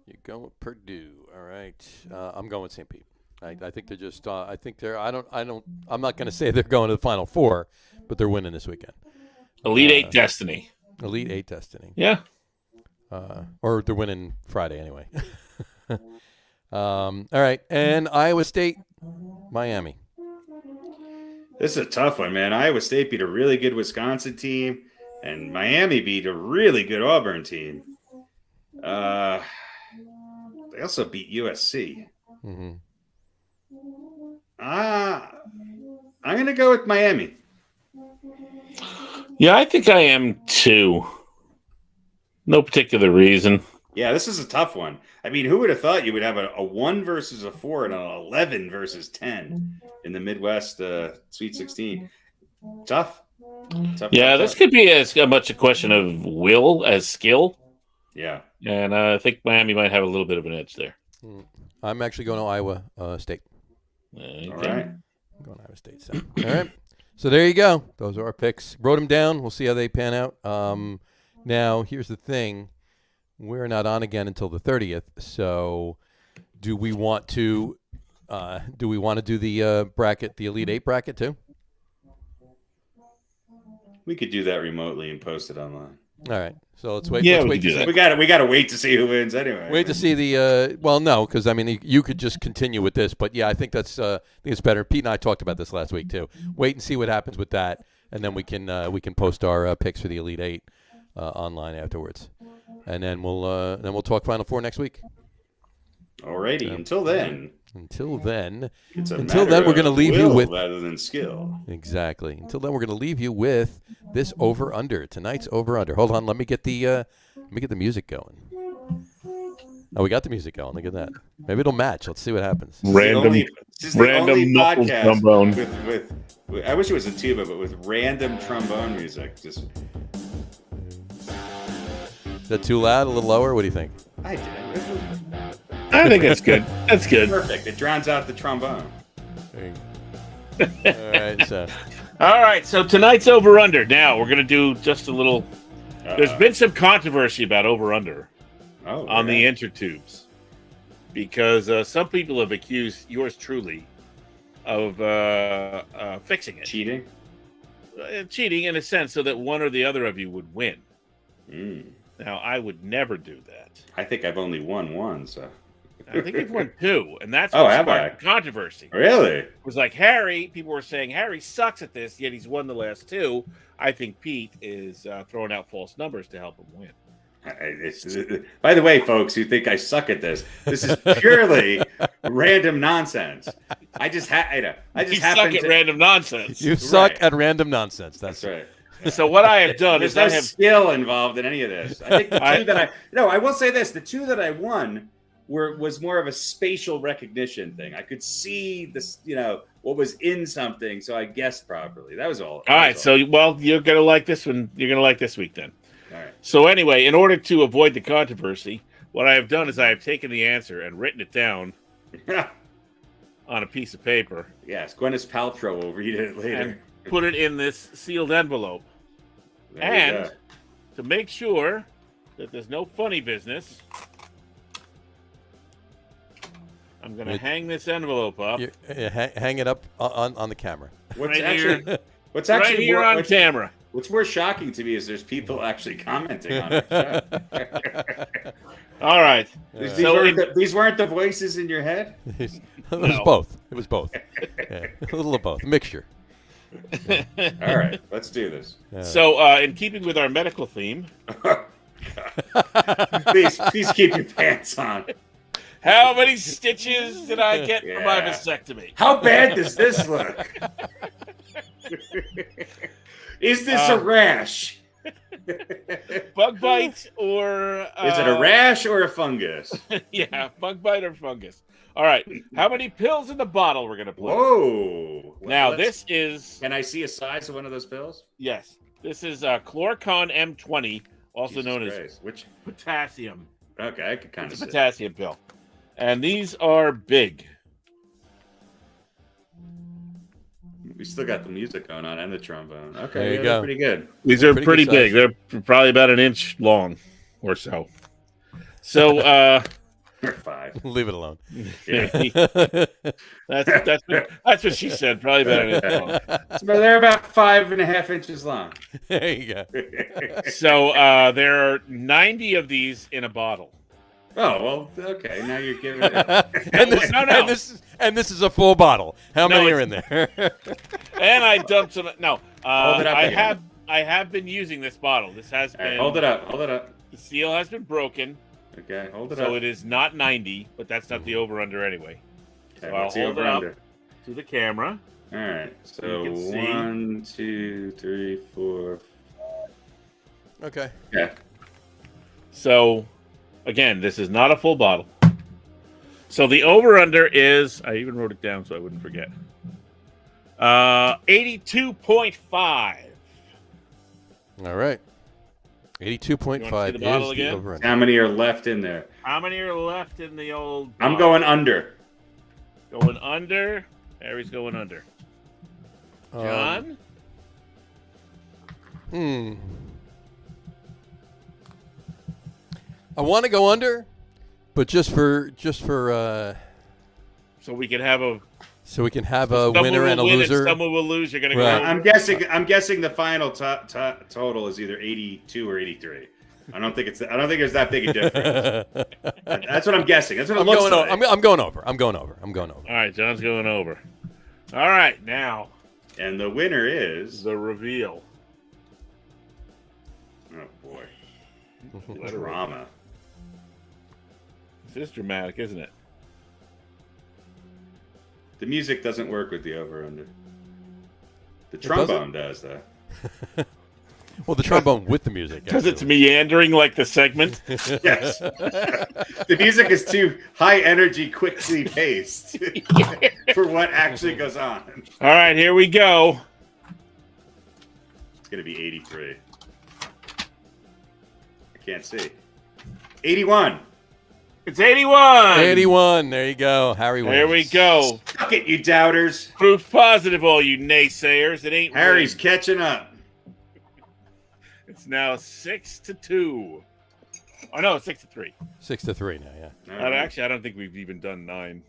You're going with Purdue. All right. I'm going with St. Pete. I think they're just. I think they're. I'm not going to say they're going to the Final Four, but they're winning this weekend. Elite Eight destiny. Elite Eight destiny. Yeah. Or they're winning Friday anyway. All right. And Iowa State, Miami. This is a tough one, man. Iowa State beat a really good Wisconsin team, and Miami beat a really good Auburn team. They also beat USC. I'm going to go with Miami. Yeah, I think I am too. No particular reason. Yeah, this is a tough one. I mean, who would have thought you would have a 1 versus a 4 and an 11 versus 10 in the Midwest Sweet 16? Tough. Yeah, this could be as much a question of will as skill. Yeah. And I think Miami might have a little bit of an edge there. I'm actually going to Iowa State. All right. I'm going to Iowa State. So. All right. So there you go. Those are our picks. Wrote them down. We'll see how they pan out. Now, here's the thing. We're not on again until the 30th. So do we want to do the bracket, the Elite Eight bracket too? We could do that remotely and post it online. All right. So let's wait. Yeah, let's we wait can do to that. We got to wait to see who wins anyway. Wait to see the well, no, because I mean you could just continue with this, but yeah, I think it's better. Pete and I talked about this last week too. Wait and see what happens with that, and then we can post our picks for the Elite Eight online afterwards, and then we'll talk Final Four next week. Alrighty. Until then, we're going to leave you with rather than skill. Exactly. Until then, we're going to leave you with this over under tonight's over under. Hold on, let me get the music going. Oh, we got the music going. Look at that. Maybe it'll match. Let's see what happens. Random knuckle trombone. With I wish it was a tuba, but with random trombone music. Just Is that too loud? A little lower? What do you think? I think that's good. That's good. Perfect. It drowns out the trombone. All right. So tonight's over under. Now we're going to do just a little. There's been some controversy about over under on the intertubes because some people have accused yours truly of fixing it. Cheating? Cheating in a sense so that one or the other of you would win. Mm. Now, I would never do that. I think I've only won one, so. I think you've won two, and that's what sparked controversy. Really? It was like Harry, people were saying Harry sucks at this, yet he's won the last two. I think Pete is throwing out false numbers to help him win. By the way, folks who think I suck at this is purely random nonsense. I just suck at random nonsense. You suck at random nonsense. That's right. So what I have done is there's no skill involved in any of this. I think the two that I will say this: the two that I won was more of a spatial recognition thing. I could see this, what was in something, so I guessed properly. That was all. All right. So, you're gonna like this one. You're gonna like this week then. All right. So anyway, in order to avoid the controversy, what I have done is I have taken the answer and written it down on a piece of paper. Yes, Gwyneth Paltrow will read it later. And put it in this sealed envelope. And to make sure that there's no funny business, I'm going to hang this envelope up. Hang it up on the camera. What's actually here on camera. What's more shocking to me is there's people actually commenting on it. All right. These weren't the voices in your head? It was both. It was both. Yeah, a little of both. A mixture. All right. Let's do this. So, in keeping with our medical theme. Please keep your pants on. How many stitches did I get for my vasectomy? How bad does this look? Is this a rash? Bug bite or... is it a rash or a fungus? Yeah, bug bite or fungus. All right. How many pills in the bottle we're going to put? Whoa. Now, this is... Can I see a size of one of those pills? Yes. This is Chlorcon M20, also known as potassium. Okay, I could kind of see. It's a potassium pill. And these are big. We still got the music going on and the trombone. Okay, there you go. Pretty good. These are pretty big. They're probably about an inch long or so. So, or 5. Leave it alone. That's what she said. Probably about an inch long. So they're about 5.5 inches long. There you go. So there are 90 of these in a bottle. Oh, well, okay. Now you're giving it and this is a full bottle. How many are in there? And I dumped some. No, hold it up I have been using this bottle. This has been. Right, hold it up. The seal has been broken. Okay, hold it up. up. So it is not 90, but that's not the over/under anyway. Okay, so I'll hold it up to the camera. All right. So 1, 2, 3, 4, Okay. Yeah. So, again, this is not a full bottle. So the over-under is, I even wrote it down so I wouldn't forget, 82.5. All right. 82.5 You wanna see is the bottle the again? over-under. How many are left in there? How many are left in the old I'm bottle? going under. Going under. Harry's going under. John? I want to go under, but just for So we can have a so we can have a someone winner will and a win loser. someone will lose. You're gonna go. Right. over. I'm guessing the final total is either 82 or 83. I don't think there's that big a difference. That's what I'm guessing. That's what it looks like. I'm going over. I'm going over. All right, John's going over. All right, now And the winner is the reveal. oh boy, drama. This is dramatic, isn't it? The music doesn't work with the over/under. The doesn't? trombone does though. Well, the trombone with the music. Because it's actually. meandering like the segment. Yes. The music is too high energy, quickly paced for what actually goes on. All right, here we go. It's going to be 83. I can't see. 81. It's 81. 81. There you go. Harry wins. There we go. Suck it, you doubters. Proof positive, all you naysayers. It ain't Harry's rigged. catching up. It's now 6-2. Oh no, 6-3. 6-3 now. Yeah. Actually, I don't think we've even done 9.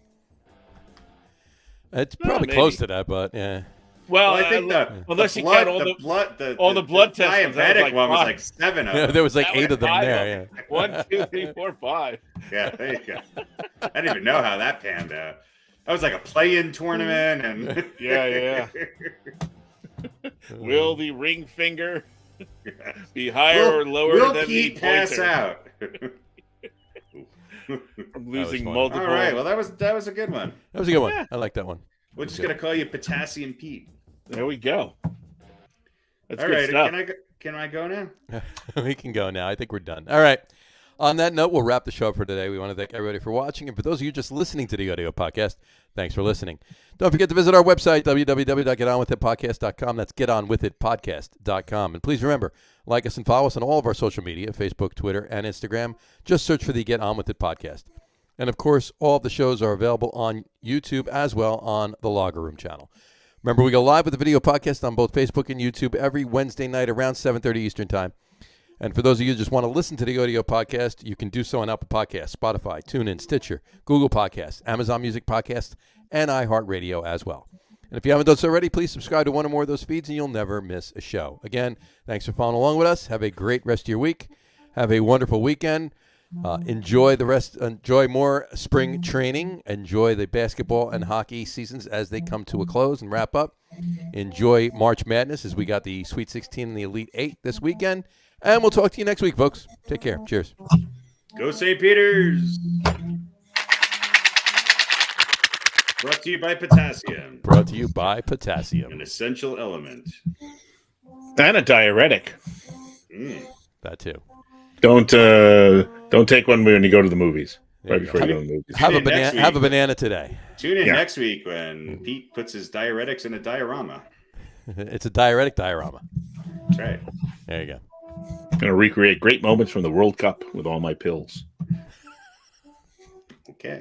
It's probably maybe. close to that, but yeah. Well, I think unless the you count all the blood tests, that was diabetic like one was 5. like 7 of Yeah, them. there was like That 8 was of them 5 there. of Yeah. 1, 2, 3, 4, 5. Yeah, there you go. I didn't even know how that panned out. That was like a play-in tournament, and Yeah. Will the ring finger be higher or lower will than Pete the pass pointer? out? From losing fun. multiple. All right, well that was a good one. That was a good one. Yeah. I like that one. We're just gonna call you Potassium Pete. There we go. That's All good right, stuff. can I go now? We can go now. I think we're done. All right. On that note, we'll wrap the show up for today. We want to thank everybody for watching. And for those of you just listening to the audio podcast, thanks for listening. Don't forget to visit our website, www.getonwithitpodcast.com. That's getonwithitpodcast.com. And please remember, like us and follow us on all of our social media, Facebook, Twitter, and Instagram. Just search for the Get On With It podcast. And, of course, all of the shows are available on YouTube as well on the Logger Room channel. Remember, we go live with the video podcast on both Facebook and YouTube every Wednesday night around 7:30 Eastern Time. And for those of you who just want to listen to the audio podcast, you can do so on Apple Podcasts, Spotify, TuneIn, Stitcher, Google Podcasts, Amazon Music Podcasts, and iHeartRadio as well. And if you haven't done so already, please subscribe to one or more of those feeds and you'll never miss a show. Again, thanks for following along with us. Have a great rest of your week. Have a wonderful weekend. Enjoy more spring training. Enjoy the basketball and hockey seasons as they come to a close and wrap up. Enjoy March Madness as we got the Sweet 16 and the Elite 8 this weekend. And we'll talk to you next week, folks. Take care. Cheers. Go St. Peter's. Brought to you by Potassium, Brought to you by Potassium. an essential element. And a diuretic. That too. Don't take one when you go to the movies. Right before you go to the movies. Have a in next banana. week. Have a banana today. Tune in Yeah. next week when Pete puts his diuretics in a diorama. It's a diuretic diorama. That's right. There you go. I'm going to recreate great moments from the World Cup with all my pills.